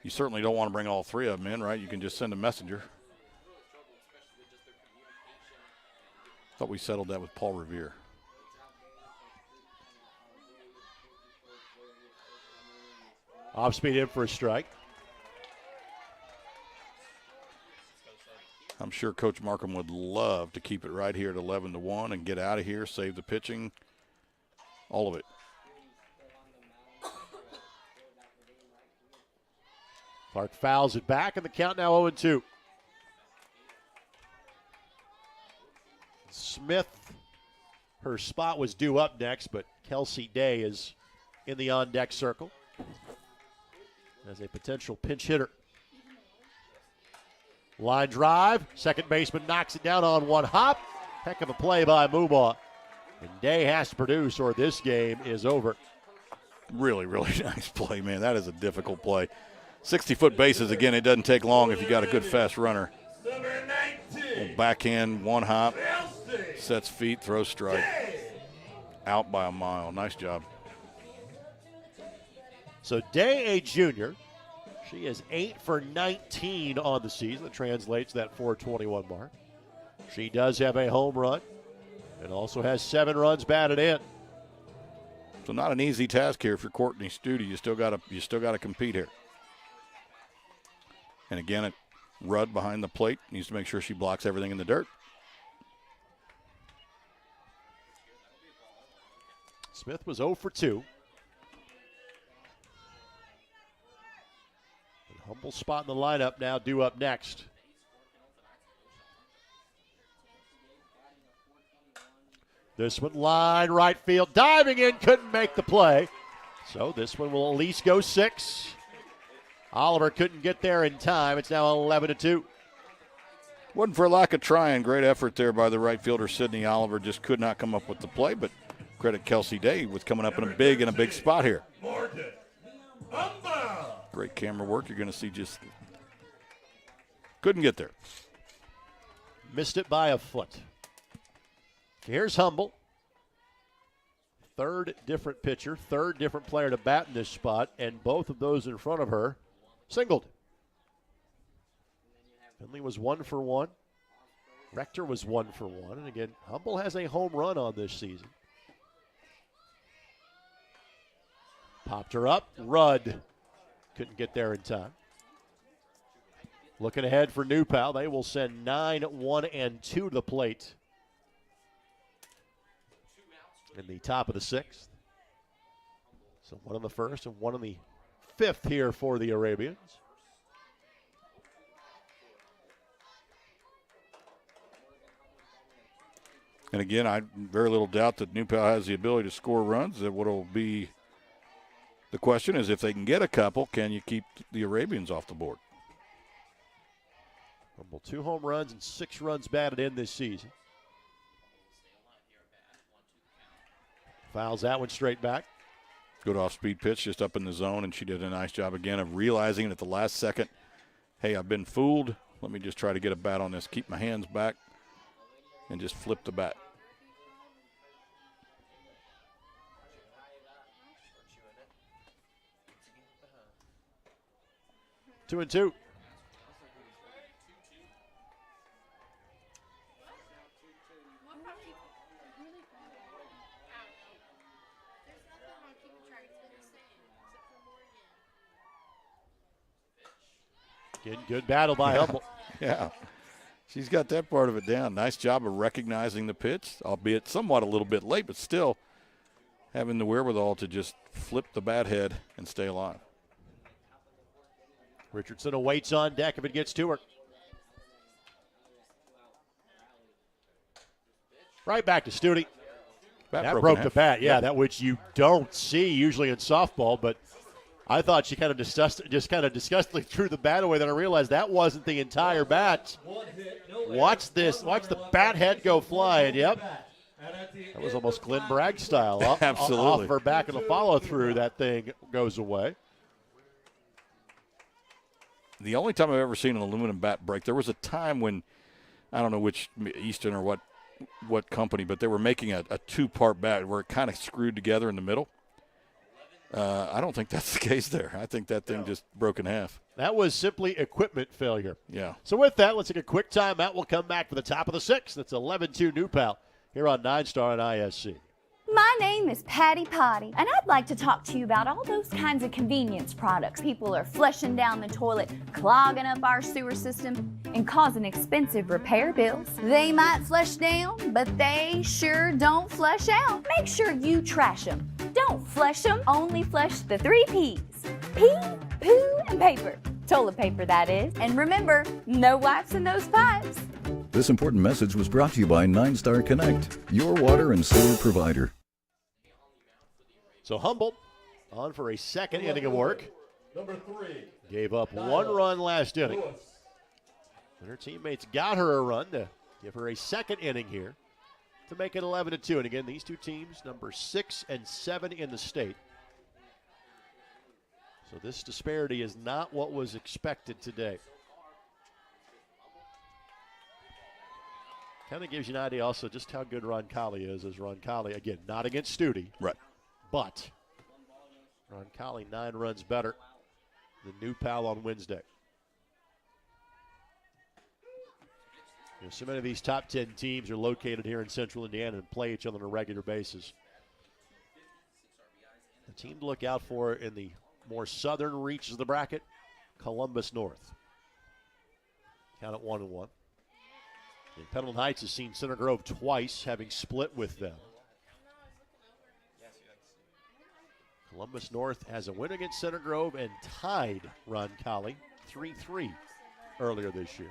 you certainly don't want to bring all three of them in, right? You can just send a messenger. Thought we settled that with Paul Revere. Off speed in for a strike. I'm sure Coach Markham would love to keep it right here at 11-1 and get out of here, save the pitching, all of it. Clark fouls it back, and the count now 0-2. Smith, her spot was due up next, but Kelsey Day is in the on-deck circle as a potential pinch hitter. Line drive, second baseman knocks it down on one hop. Heck of a play by Mubaugh. And Day has to produce or this game is over. Really, really nice play, man. That is a difficult play. 60-foot bases, again, it doesn't take long if you got a good fast runner. Backhand, one hop, sets feet, throws strike. Out by a mile. Nice job. So Day, a junior, she is 8 for 19 on the season. That translates that 421 mark. She does have a home run and also has 7 runs batted in. So not an easy task here for Courtney Studi. You still got to compete here. And again, Rudd behind the plate needs to make sure she blocks everything in the dirt. Smith was 0 for 2. Humble spot in the lineup now, due up next. This one line right field, diving in, couldn't make the play. So this one will at least go 6. Oliver couldn't get there in time. It's now 11-2. Wasn't for lack of trying. Great effort there by the right fielder, Sydney Oliver. Just could not come up with the play, but credit Kelsey Day with coming up in a big spot here. Great camera work. You're going to see just couldn't get there. Missed it by a foot. Here's Humble. Third different pitcher, third different player to bat in this spot, and both of those in front of her singled. Finley was 1 for 1. Rector was 1 for 1. And again, Humble has a home run on this season. Popped her up. Rudd couldn't get there in time. Looking ahead for New Pal. They will send 9, 1, and 2 to the plate in the top of the 6th. So 1 in the first and 1 in the 5th here for the Arabians. And again, I very little doubt that New Pal has the ability to score runs. That what'll be the question is if they can get a couple, can you keep the Arabians off the board? Humble 2 home runs and 6 runs batted in this season. Fouls that one straight back. Good off-speed pitch just up in the zone, and she did a nice job again of realizing at the last second, hey, I've been fooled. Let me just try to get a bat on this, keep my hands back, and just flip the bat. 2-2. Good battle by Humble. Yeah. She's got that part of it down. Nice job of recognizing the pitch, albeit somewhat a little bit late, but still having the wherewithal to just flip the bat head and stay alive. Richardson awaits on deck if it gets to her. Right back to Studi. That broke the bat, yeah, that which you don't see usually in softball, but I thought she kind of disgustedly threw the bat away. Then I realized that wasn't the entire bat. Watch this. Watch the bat head go flying. Yep. That was almost Glenn Bragg style. Absolutely. Off her back in the follow-through, that thing goes away. The only time I've ever seen an aluminum bat break, there was a time when, I don't know which Easton or what company, but they were making a two-part bat where it kind of screwed together in the middle. I don't think that's the case there. I think that thing just broke in half. That was simply equipment failure. Yeah. So with that, let's take a quick timeout. We'll come back for the top of the sixth. That's 11-2 New Pal here on 9-Star and ISC. My name is Patty Potty, and I'd like to talk to you about all those kinds of convenience products. People are flushing down the toilet, clogging up our sewer system, and causing expensive repair bills. They might flush down, but they sure don't flush out. Make sure you trash them. Don't flush them, only flush the 3 P's. Pee, poo, and paper. Toilet paper, that is. And remember, no wipes in those pipes. This important message was brought to you by 9-Star Connect, your water and sewer provider. So Humboldt on for a second inning of work. Number 3. Gave up 1 run last inning. And her teammates got her a run to give her a second inning here to make it 11-2. And again, these two teams, number 6 and 7 in the state. So this disparity is not what was expected today. Kind of gives you an idea also just how good Roncalli is, as Roncalli, again, not against Studi. Right. But Roncalli 9 runs better than New Pal on Wednesday. You know, so many of these top 10 teams are located here in Central Indiana and play each other on a regular basis. The team to look out for in the more southern reaches of the bracket, Columbus North. Count it 1-1. And Pendleton Heights has seen Center Grove twice, having split with them. Columbus North has a win against Center Grove and tied Roncalli 3-3 earlier this year.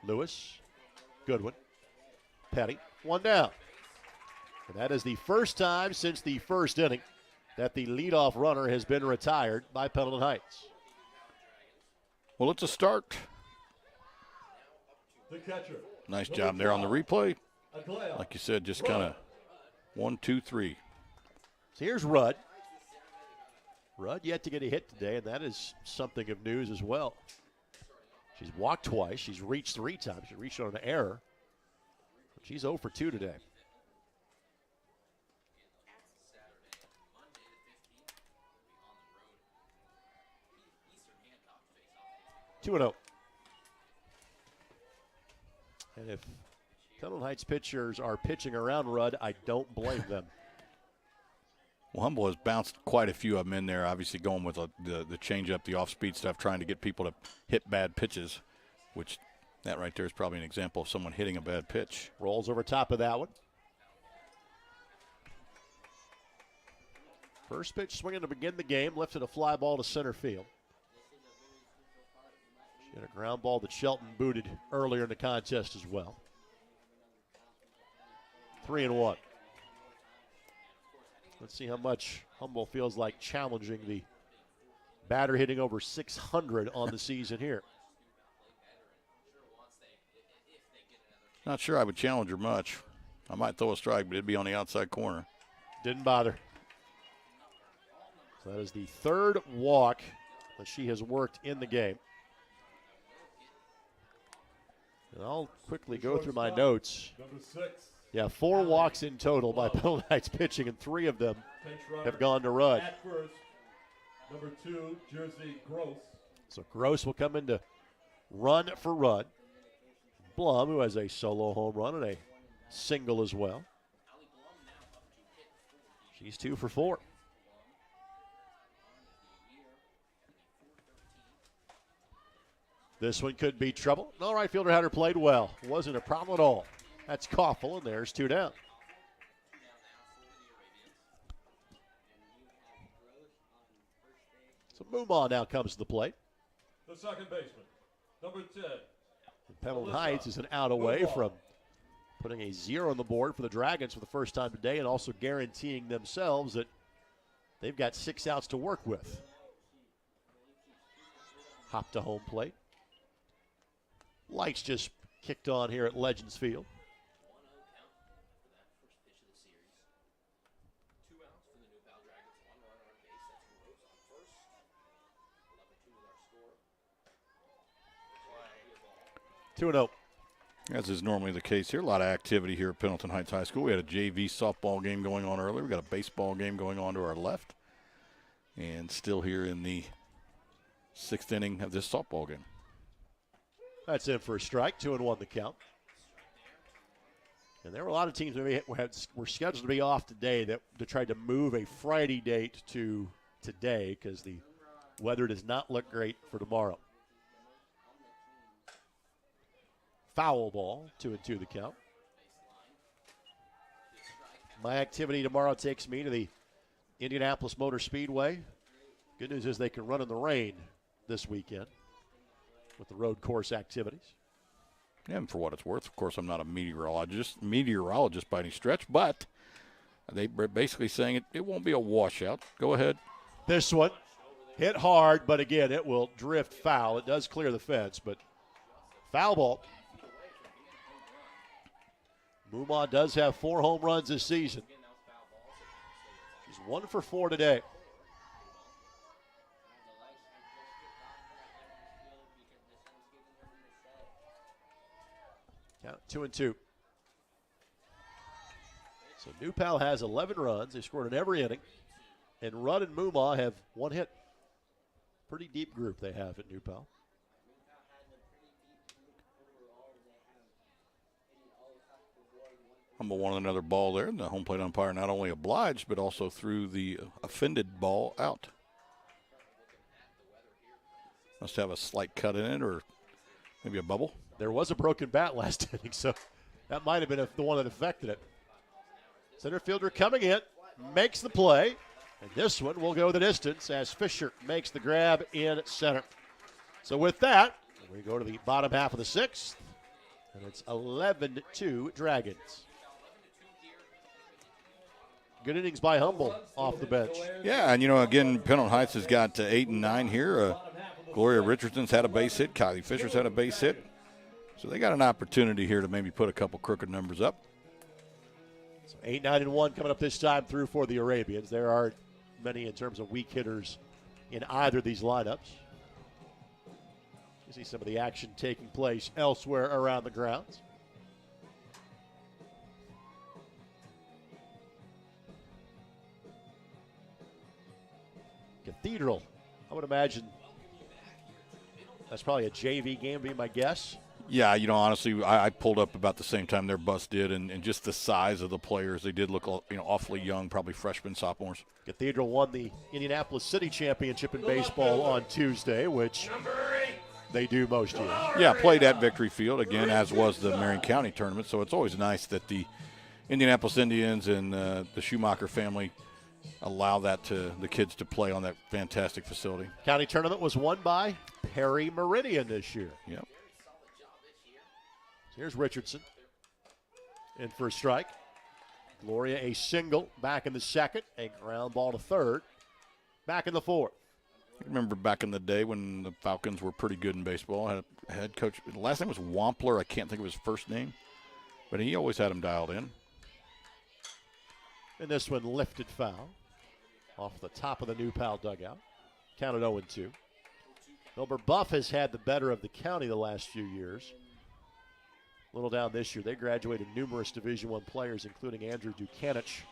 Lewis, Goodwin, Petty, 1 down. And that is the first time since the first inning that the leadoff runner has been retired by Pendleton Heights. Well, it's a start. The catcher. Nice job there on the replay. Like you said, just kind of 1, 2, 3. So here's Rudd. Rudd yet to get a hit today, and that is something of news as well. She's walked twice. She's reached 3 times. She reached on an error. She's 0 for 2 today. Two and 0. And if Pendleton Heights pitchers are pitching around Rudd, I don't blame them. Well, Humble has bounced quite a few of them in there, obviously going with the change-up, the off-speed stuff, trying to get people to hit bad pitches, which that right there is probably an example of someone hitting a bad pitch. Rolls over top of that one. First pitch swinging to begin the game, lifted a fly ball to center field. She had a ground ball that Shelton booted earlier in the contest as well. 3-1. Let's see how much Humble feels like challenging the batter hitting over 600 on the season here. Not sure I would challenge her much. I might throw a strike, but it'd be on the outside corner. Didn't bother. So that is the 3rd walk that she has worked in the game. And I'll quickly go through my notes. Number 6. Yeah, 4 walks in total by Pendleton Heights pitching, and 3 of them have gone to Rudd. Number 2, Jersey Gross. So Gross will come in to run for run. Blum, who has a solo home run and a single as well. She's 2 for 4. This one could be trouble. No, right fielder had her played well. Wasn't a problem at all. That's Koffel, and there's 2 down. So Mumon now comes to the plate. The second baseman, number 10. Pendleton Heights is an out away from putting a 0 on the board for the Dragons for the first time today, and also guaranteeing themselves that they've got 6 outs to work with. Hop to home plate. Lights just kicked on here at Legends Field. Two and 0. As is normally the case here, a lot of activity here at Pendleton Heights High School. We had a JV softball game going on earlier. We got a baseball game going on to our left. And still here in the 6th inning of this softball game. That's in for a strike. 2-1 the count. And there were a lot of teams that were scheduled to be off today that tried to move a Friday date to today because the weather does not look great for tomorrow. Foul ball, 2-2 the count. My activity tomorrow takes me to the Indianapolis Motor Speedway. Good news is they can run in the rain this weekend with the road course activities. Yeah, and for what it's worth, of course, I'm not a meteorologist by any stretch, but they're basically saying it won't be a washout. Go ahead. This one hit hard, but again, it will drift foul. It does clear the fence, but foul ball. Mumon does have 4 home runs this season. She's 1 for 4 today. Count 2-2. So New Pal has 11 runs. They scored in every inning. And Rudd and Mumon have 1 hit. Pretty deep group they have at New Pal. Humble one another ball there, and the home plate umpire not only obliged, but also threw the offended ball out. Must have a slight cut in it or maybe a bubble. There was a broken bat last inning, so that might have been the one that affected it. Center fielder coming in, makes the play, and this one will go the distance as Fisher makes the grab in center. So with that, we go to the bottom half of the 6th, and it's 11-2 Dragons. Good innings by Humble off the bench. Yeah, and again, Pendleton Heights has got 8 and 9 here. Gloria Richardson's had a base hit. Kylie Fisher's had a base hit. So they got an opportunity here to maybe put a couple crooked numbers up. So 8, 9, and 1 coming up this time through for the Arabians. There are many in terms of weak hitters in either of these lineups. You see some of the action taking place elsewhere around the grounds. Cathedral, I would imagine that's probably a JV game, be my guess. Yeah, honestly, I pulled up about the same time their bus did, and just the size of the players, they did look awfully young, probably freshmen, sophomores. Cathedral won the Indianapolis City Championship in baseball on Tuesday, which they do most years. Yeah, played at Victory Field, again, as was the Marion County tournament, so it's always nice that the Indianapolis Indians and the Schumacher family allow that to the kids to play on that fantastic facility. County tournament was won by Perry Meridian this year. Yep. Here's Richardson in for a strike. Gloria a single back in the 2nd, a ground ball to 3rd, back in the 4th. I remember back in the day when the Falcons were pretty good in baseball. I had a head coach, the last name was Wampler. I can't think of his first name, but he always had him dialed in. And this one lifted foul off the top of the New Pal dugout. Counted 0-2. Wilbur Buff has had the better of the county the last few years. A little down this year. They graduated numerous Division I players, including Andrew Dukanich,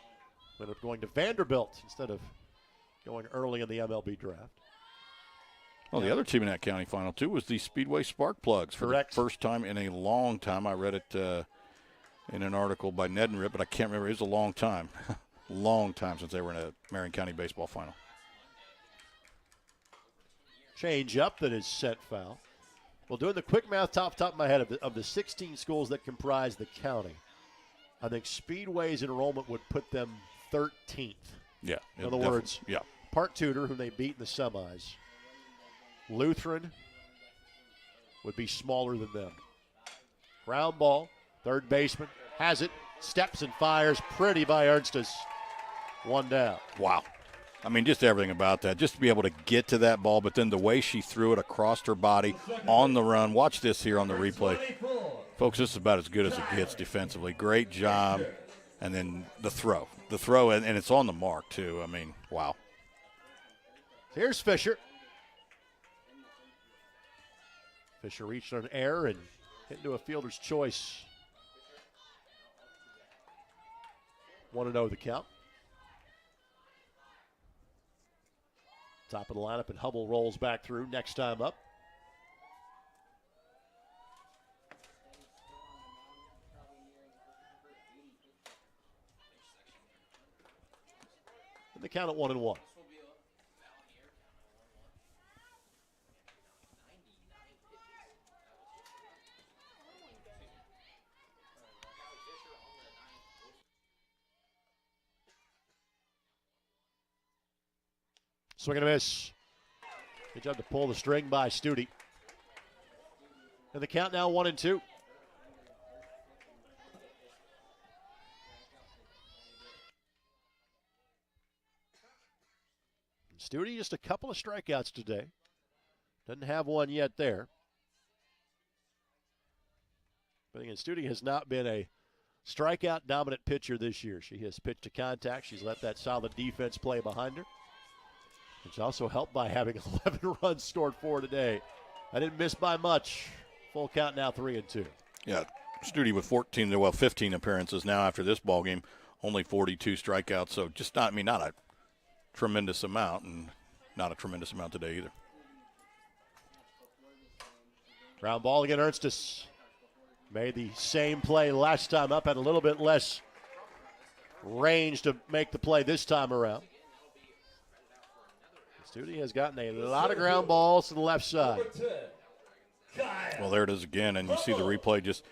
who ended up going to Vanderbilt instead of going early in the MLB draft. Well, the other team in that county final, too, was the Speedway Spark Plugs. For Correct. the first time in a long time. I read it in an article by Ned and Rip, but I can't remember. It was a long time. Long time since they were in a Marion County baseball final. Change up that is sent foul. Well, doing the quick math top of my head of the 16 schools that comprise the county, I think Speedway's enrollment would put them 13th. Yeah. In other words, yeah. Park Tudor, whom they beat in the semis, Lutheran would be smaller than them. Ground ball, third baseman, has it, steps and fires, pretty by Ernstus. One down. Wow. I mean, just everything about that. Just to be able to get to that ball, but then the way she threw it across her body on the run. Watch this here on the replay. Folks, this is about as good as it gets defensively. Great job. And then the throw. The throw, and it's on the mark, too. I mean, wow. Here's Fisher. Fisher reached on an error and hit into a fielder's choice. 1-0 the count. Top of the lineup, and Hubble rolls back through next time up. And the count at 1-1. Swing and a miss. Good job to pull the string by Studi. And the count now 1-2. Studi just a couple of strikeouts today. Doesn't have one yet there. But again, Studi has not been a strikeout dominant pitcher this year. She has pitched to contact. She's let that solid defense play behind her. It's also helped by having 11 runs scored for today. I didn't miss by much. Full count now 3-2. Yeah, Studi with 15 appearances now after this ball game, only 42 strikeouts. So just not a tremendous amount, and not a tremendous amount today either. Ground ball again, Ernstus. Made the same play last time up, had a little bit less range to make the play this time around. Studi has gotten a lot of ground balls to the left side. Well, there it is again, and you see the replay. Just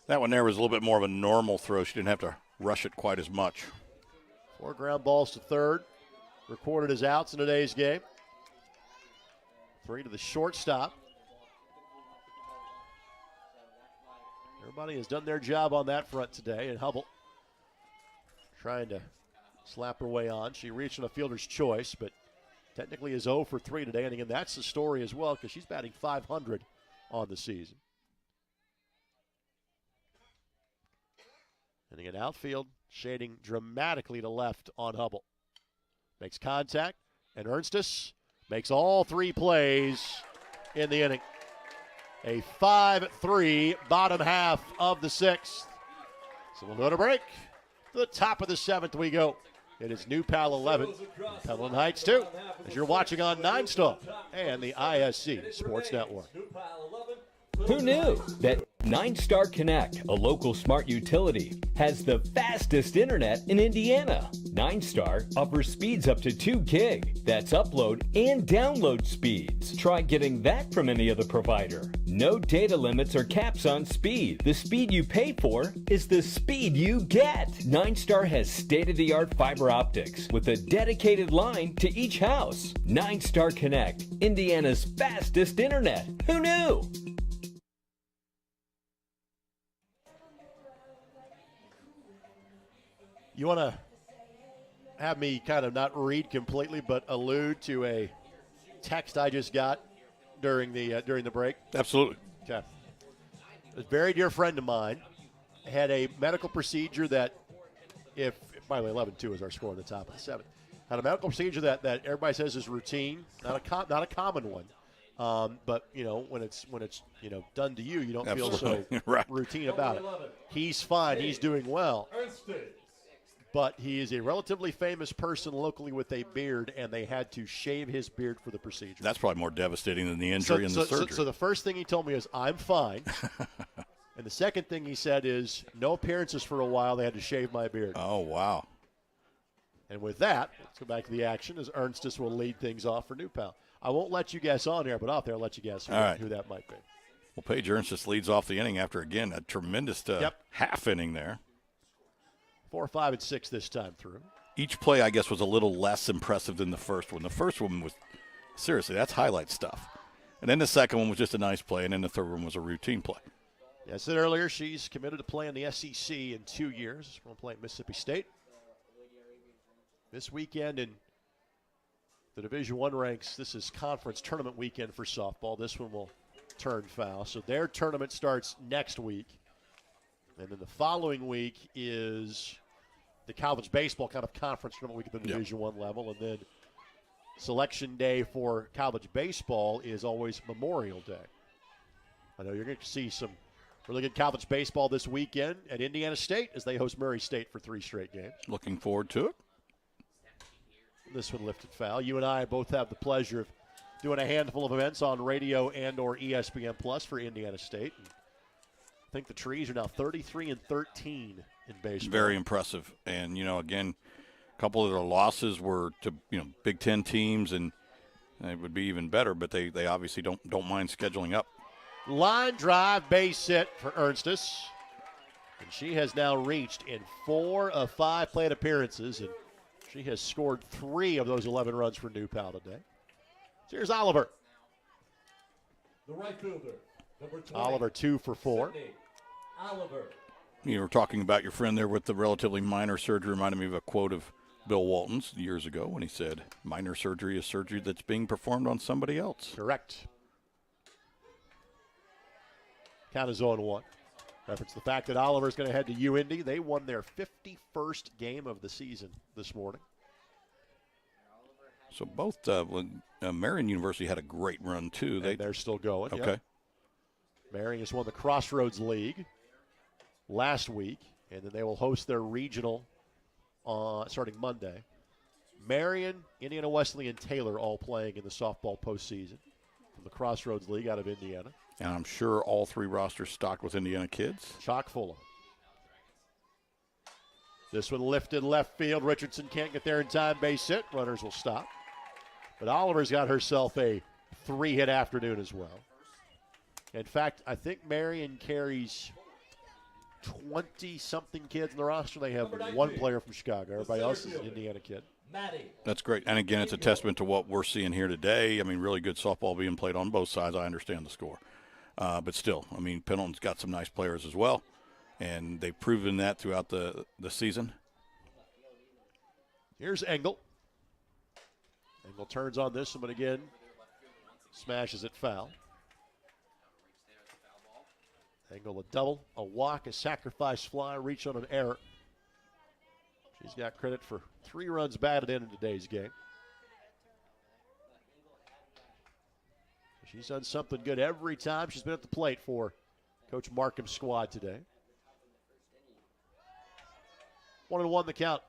that one there was a little bit more of a normal throw. She didn't have to rush it quite as much. 4 ground balls to third, recorded as outs in today's game. 3 to the shortstop. Everybody has done their job on that front today, and Hubble trying to slap her way on. She reached on a fielder's choice, but technically is 0 for 3 today. And again, that's the story as well, because she's batting .500 on the season. And again, outfield shading dramatically to left on Hubble. Makes contact, and Ernstus makes all 3 plays in the inning. A 5-3 bottom half of the 6th. So we'll go to break. To the top of the 7th we go. It is New Pal 11, Pendleton Heights 2, as you're watching on 9 Star and the ISC Sports Network. Who knew that 9 Star Connect, a local smart utility, has the fastest internet in Indiana? 9 Star offers speeds up to 2 gig. That's upload and download speeds. Try getting that from any other provider. No data limits or caps on speed. The speed you pay for is the speed you get. 9 Star has state-of-the-art fiber optics with a dedicated line to each house. 9 Star Connect, Indiana's fastest internet. Who knew? You want to have me kind of not read completely, but allude to a text I just got during the break? Absolutely. Okay. A very dear friend of mine had a medical procedure that, by the way, 11-2 is our score on the top of the 7th. Had a medical procedure that everybody says is routine, not a common one. But when it's done to you, you don't feel so right. routine about it. He's fine. He's doing well. but he is a relatively famous person locally with a beard, and they had to shave his beard for the procedure. That's probably more devastating than the injury and the surgery. So the first thing he told me is, I'm fine. And the second thing he said is, no appearances for a while. They had to shave my beard. Oh, wow. And with that, let's go back to the action as Ernstus will lead things off for New Pal. I won't let you guess on here, but off there I'll let you guess who that might be. Well, Paige Ernstus leads off the inning after, again, a tremendous half inning there. 4, 5, and 6 this time through. Each play, I guess, was a little less impressive than the first one. The first one was, seriously, that's highlight stuff. And then the second one was just a nice play, and then the third one was a routine play. Yeah, I said earlier she's committed to playing the SEC in 2 years. We'll play at Mississippi State. This weekend in the Division I ranks, this is conference tournament weekend for softball. This one will turn foul. So their tournament starts next week. And then the following week is the college baseball kind of conference tournament week at the Division I level. And then selection day for college baseball is always Memorial Day. I know you're going to see some really good college baseball this weekend at Indiana State as they host Murray State for 3 straight games. Looking forward to it. This one lifted foul. You and I both have the pleasure of doing a handful of events on radio and or ESPN Plus for Indiana State. And I think the Trees are now 33-13 in baseball. Very impressive. And, again, a couple of their losses were to, Big Ten teams, and it would be even better, but they obviously don't mind scheduling up. Line drive, base hit for Ernstus. And she has now reached in 4 of 5 plate appearances, and she has scored 3 of those 11 runs for New Pal today. So here's Oliver. The right fielder, number 20. Oliver 2 for 4. Oliver. You were talking about your friend there with the relatively minor surgery. Reminded me of a quote of Bill Walton's years ago when he said, minor surgery is surgery that's being performed on somebody else. Correct. Count is 0-1. Reference the fact that Oliver's going to head to UIndy. They won their 51st game of the season this morning. So both Marion University had a great run, too. They're still going. Okay. Yep. Marion has won the Crossroads League last week, and then they will host their regional starting Monday. Marion, Indiana Wesleyan, and Taylor all playing in the softball postseason from the Crossroads League out of Indiana. And I'm sure all 3 rosters stocked with Indiana kids. Chock full of them. This one lifted left field. Richardson can't get there in time. Base hit. Runners will stop. But Oliver's got herself a 3-hit afternoon as well. In fact, I think Marion carries 20-something kids in the roster. They have 1 player from Chicago. Everybody else is an Indiana kid. That's great. And, again, it's a testament to what we're seeing here today. I mean, really good softball being played on both sides. I understand the score. But still, I mean, Pendleton's got some nice players as well, and they've proven that throughout the season. Here's Engel. Engel turns on this one, but again, smashes it foul. Engel a double, a walk, a sacrifice fly, reach on an error. She's got credit for 3 runs batted in today's game. She's done something good every time she's been at the plate for Coach Markham's squad today. 1-1 the count.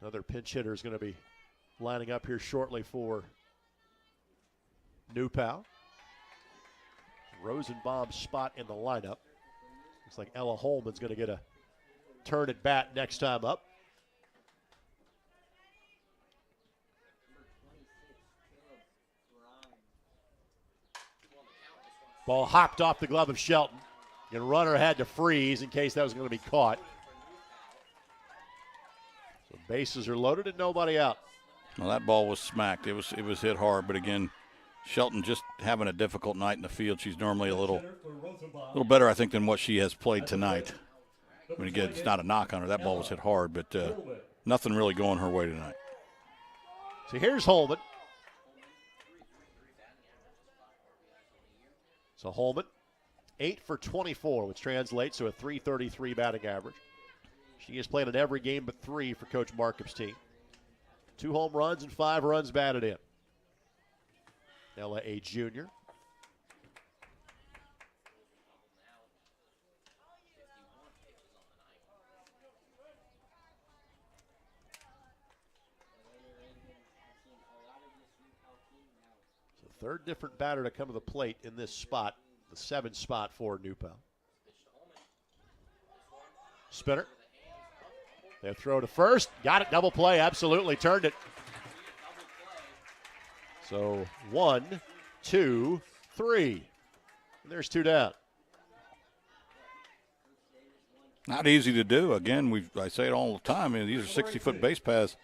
Another pinch hitter is going to be lining up here shortly for New Pal. Rosenbaum's spot in the lineup. Looks like Ella Holman's going to get a turn at bat next time up. Ball hopped off the glove of Shelton. And runner had to freeze in case that was going to be caught. So bases are loaded and nobody out. Well, that ball was smacked. It was hit hard, but again, Shelton just having a difficult night in the field. She's normally a little better, I think, than what she has played tonight. I mean, again, it's not a knock on her. That ball was hit hard, but nothing really going her way tonight. So here's Holman. So Holman, 8 for 24, which translates to a .333 batting average. She has played in every game but 3 for Coach Markham's team. 2 home runs and 5 runs batted in. Ella, a junior. So third different batter to come to the plate in this spot, the 7th spot for New Pal. Spinner. They throw to first. Got it. Double play. Absolutely turned it. So 1, 2, 3. And there's 2 down. Not easy to do. Again, I say it all the time. I mean, these are 60-foot base paths.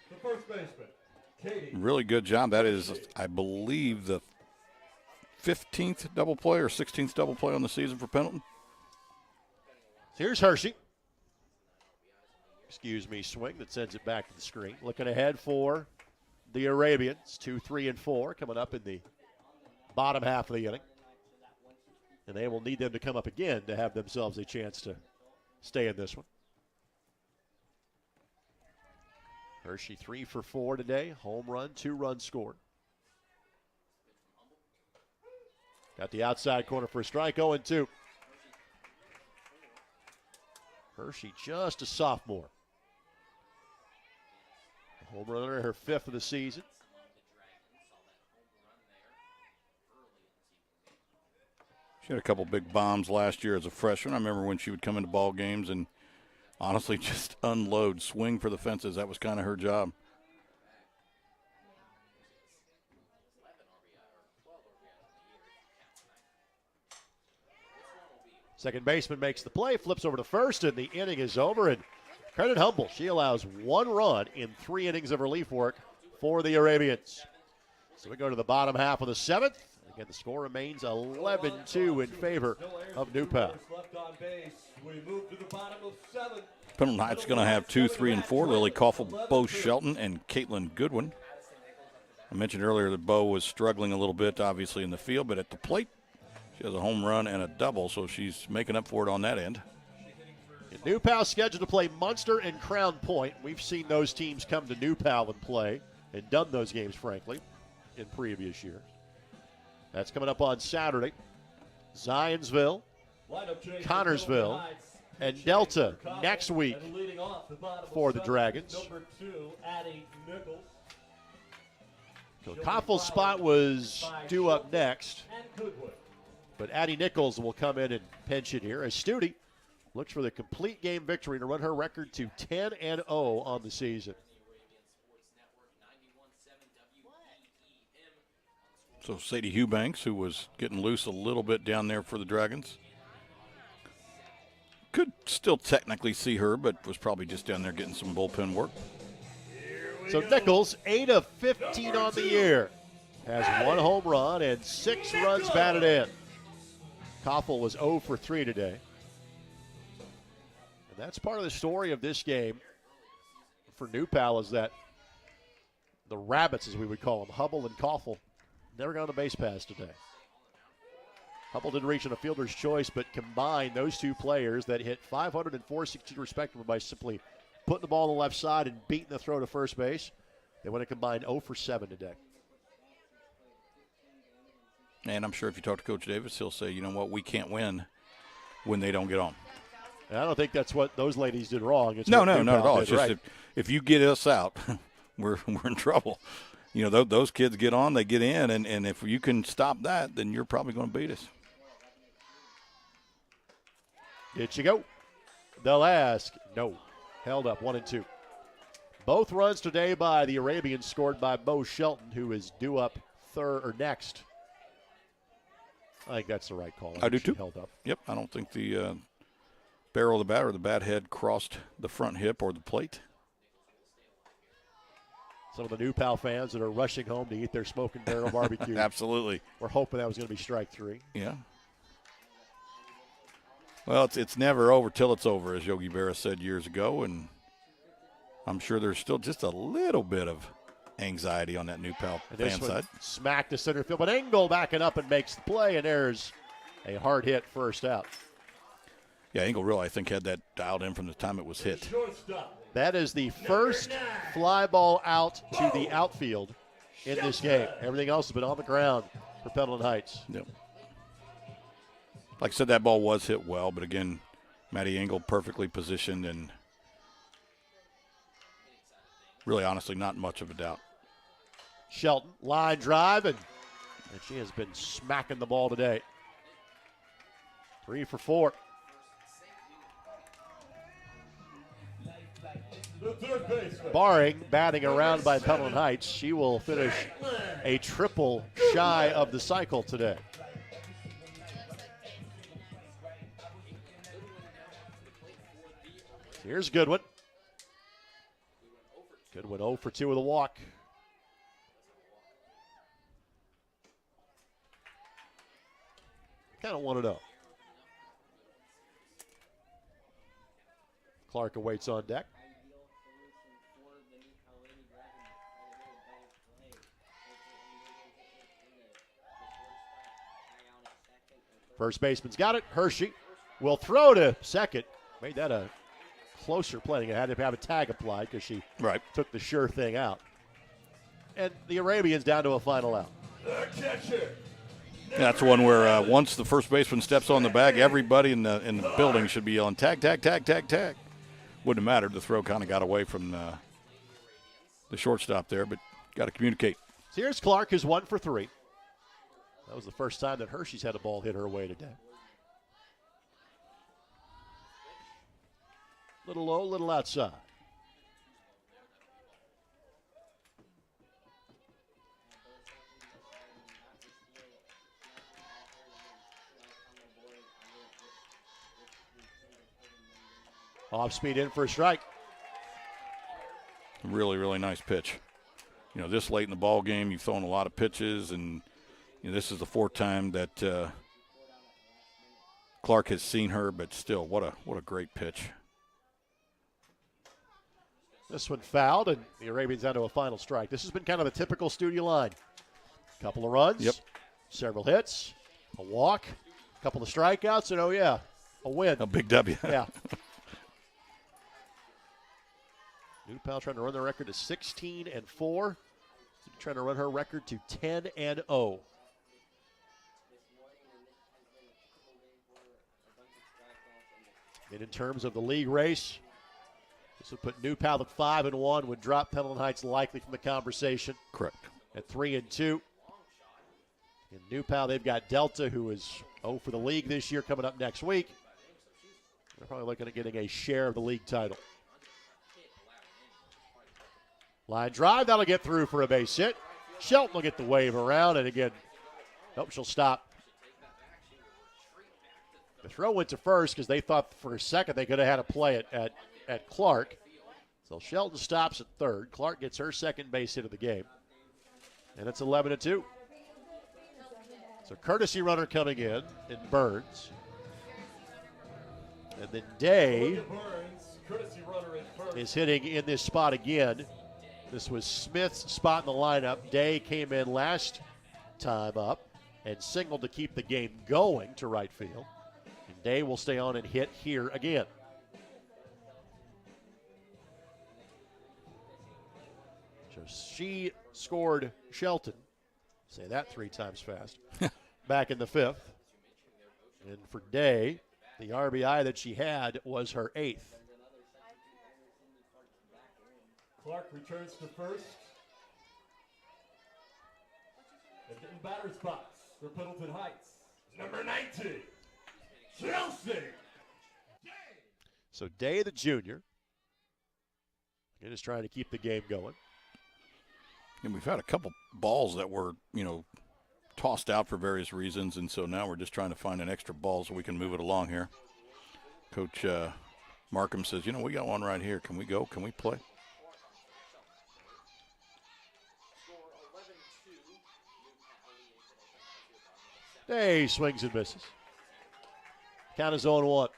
Really good job. That is, I believe, the 15th double play or 16th double play on the season for Pendleton. Here's Hershey. Swing that sends it back to the screen. Looking ahead for the Arabians, 2, 3, and 4 coming up in the bottom half of the inning. And they will need them to come up again to have themselves a chance to stay in this one. Hershey 3 for 4 today. Home run, 2 runs scored. Got the outside corner for a strike, 0-2. Hershey just a sophomore. Home runner, her 5th of the season. She had a couple big bombs last year as a freshman. I remember when she would come into ball games and honestly just unload, swing for the fences. That was kind of her job. Second baseman makes the play, flips over to first, and the inning is over. And credit Humble, she allows 1 run in 3 innings of relief work for the Arabians. So we go to the bottom half of the 7th. Again, the score remains 11-2 in favor of New Pal. Pendleton Heights going to have 2, 3, and 4. Lily Koffel, Bo Shelton, and Caitlin Goodwin. I mentioned earlier that Bo was struggling a little bit, obviously, in the field, but at the plate, she has a home run and a double, so she's making up for it on that end. New Pal scheduled to play Munster and Crown Point. We've seen those teams come to New Pal and play and done those games, frankly, in previous years. That's coming up on Saturday. Zionsville, Connorsville, and Delta next week for the Dragons. So Koffel's spot was due up next, but Addie Nichols will come in and pinch it here as Studi looks for the complete game victory to run her record to 10-0 on the season. So Sadie Eubanks, who was getting loose a little bit down there for the Dragons. Could still technically see her, but was probably just down there getting some bullpen work. So Nichols, 8 of 15 on the year. Has 1 home run and 6 runs batted in. Koffel was 0 for 3 today. And that's part of the story of this game for New Pal is that the Rabbits, as we would call them, Hubble and Koffel, never got on a base pass today. Hubble didn't reach on a fielder's choice, but combined those 2 players that hit 500 and 460 respectively by simply putting the ball on the left side and beating the throw to first base. They went a combined 0 for 7 today. And I'm sure if you talk to Coach Davis, he'll say, you know what, we can't win when they don't get on. And I don't think that's what those ladies did wrong. It's no, not at all. It's just if you get us out, we're in trouble. You know, those kids get on, they get in, and if you can stop that, then you're probably going to beat us. Did she go? They'll ask. No. Held up 1-2. Both runs today by the Arabians scored by Bo Shelton, who is due up next. I think that's the right call. I do too. Held up. Yep. I don't think the barrel of the bat or the bat head crossed the front hip or the plate. Some of the New Pal fans that are rushing home to eat their smoking barrel barbecue. Absolutely. We're hoping that was going to be strike 3. Yeah. Well, it's never over till it's over, as Yogi Berra said years ago, and I'm sure there's still just a little bit of anxiety on that New Pal fan side. Smack to center field, but Engel backing up and makes the play, and there's a hard hit first out. Yeah, Engel really, I think, had that dialed in from the time it was hit. That is the first fly ball out to the outfield in this game. Everything else has been on the ground. for Pendleton Heights. Yep. Like I said, that ball was hit well, but again, Maddie Engel perfectly positioned and really, honestly, not much of a doubt. Shelton, line drive, and she has been smacking the ball today. 3 for 4. Barring batting around by Pendleton Heights, she will finish a triple shy of the cycle today. Here's Goodwin. Goodwin 0 for 2 with a walk. Kind of want to know. Clark awaits on deck. First baseman's got it. Hershey will throw to second. Made that a closer play. It had to have a tag applied because she took the sure thing out. And the Arabians down to a final out. That's one where once the first baseman steps on the bag, everybody in the building should be on tag, tag, tag, tag, tag. Wouldn't have mattered. The throw kind of got away from the shortstop there, but got to communicate. So here's Clark, who's 1 for 3. That was the first time that Hershey's had a ball hit her way today. Little low, little outside. Off speed in for a strike. Really, really nice pitch. You know, this late in the ball game, you've thrown a lot of pitches, and you know, this is the 4th time that Clark has seen her. But still, what a great pitch. This one fouled, and the Arabians down to a final strike. This has been kind of a typical studio line. Couple of runs, several hits, a walk, a couple of strikeouts, and a win. A big W. Yeah. New Pal trying to run their record to 16-4. Trying to run her record to 10-0. And in terms of the league race, this would put New Pal at 5-1, would drop Pendleton Heights likely from the conversation. Correct. At 3-2. In New Pal, they've got Delta, who is 0 for the league this year, coming up next week. They're probably looking at getting a share of the league title. Line drive, that'll get through for a base hit. Shelton will get the wave around, and again, nope, she'll stop. The throw went to first because they thought for a second they could have had a play at Clark. So Shelton stops at third. Clark gets her second base hit of the game. And it's 11-2. So courtesy runner coming in Burns. And then Day is hitting in this spot again. This was Smith's spot in the lineup. Day came in last time up and singled to keep the game going to right field. And Day will stay on and hit here again. So she scored Shelton. Say that 3 times fast. Back in the 5th. And for Day, the RBI that she had was her 8th. Clark returns to first. And getting batter's box for Pendleton Heights, number 19, Chelsea. So Day, the junior, again, is trying to keep the game going. And we've had a couple balls that were, tossed out for various reasons, and so now we're just trying to find an extra ball so we can move it along here. Coach Markham says, we got one right here. Can we go? Can we play? Day swings and misses. Count is 0-1.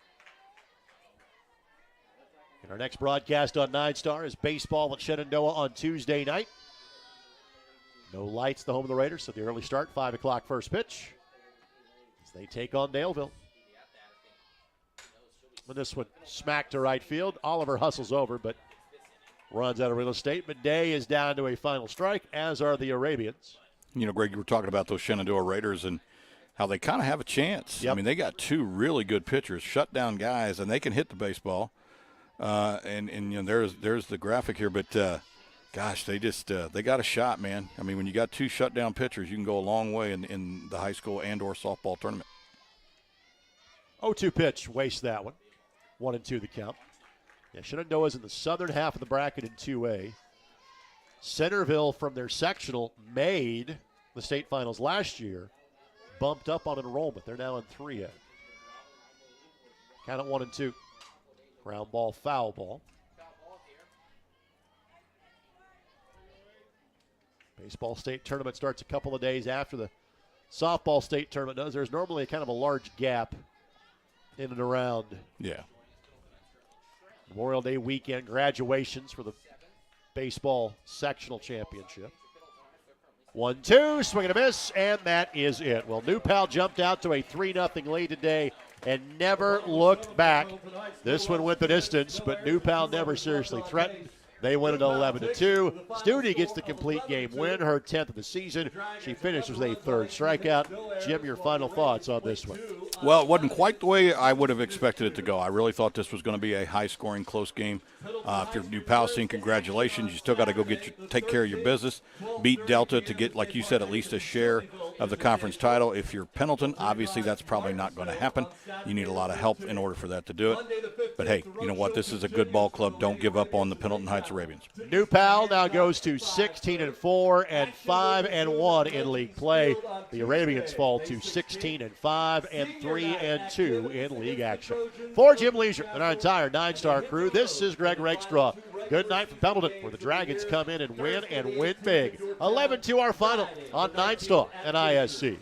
And our next broadcast on 9 Star is baseball at Shenandoah on Tuesday night. No lights, the home of the Raiders, so the early start, 5 o'clock first pitch, as they take on Daleville. When this one smacked to right field, Oliver hustles over, but runs out of real estate. But Day is down to a final strike, as are the Arabians. You know, Greg, you were talking about those Shenandoah Raiders and how they kind of have a chance. Yep. I mean, they got two really good pitchers, shutdown guys, and they can hit the baseball. And you know, there's the graphic here, but gosh, they got a shot, man. I mean, when you got two shutdown pitchers, you can go a long way in the high school and/or softball tournament. 0-2 pitch, waste that one. 1-2 the count. Yeah, Shenandoah's in the southern half of the bracket in 2A. Centerville, from their sectional, made the state finals last year, bumped up on enrollment. They're now in 3A. Count it 1-2. Ground ball, foul ball. Baseball state tournament starts a couple of days after the softball state tournament does. There's normally a kind of a large gap in and around. Yeah. Memorial Day weekend, graduations for the baseball sectional championship. 1-2, swing and a miss, and that is it. Well, New Pal jumped out to a 3-0 lead today and never looked back. This one went the distance, but New Pal never seriously threatened. They win it 11-2. Studi gets the complete game win, her 10th of the season. She finishes with a third strikeout. Jim, your final thoughts on this one? Well, it wasn't quite the way I would have expected it to go. I really thought this was going to be a high-scoring, close game. If you're New Palestine, congratulations. You still got to go take care of your business, beat Delta to get, like you said, at least a share of the conference title. If you're Pendleton, obviously that's probably not going to happen. You need a lot of help in order for that to do it. But, hey, you know what? This is a good ball club. Don't give up on the Pendleton Heights Arabians. New Pal now goes to 16-4 and 5-1 in league play. The Arabians fall to 16-5 and 3-2 in league action. For Jim Leisure and our entire 9-Star crew, this is Greg Rakestraw. Good night from Pendleton, where the Dragons come in and win big. 11-2 our final on 9-Star and ISC.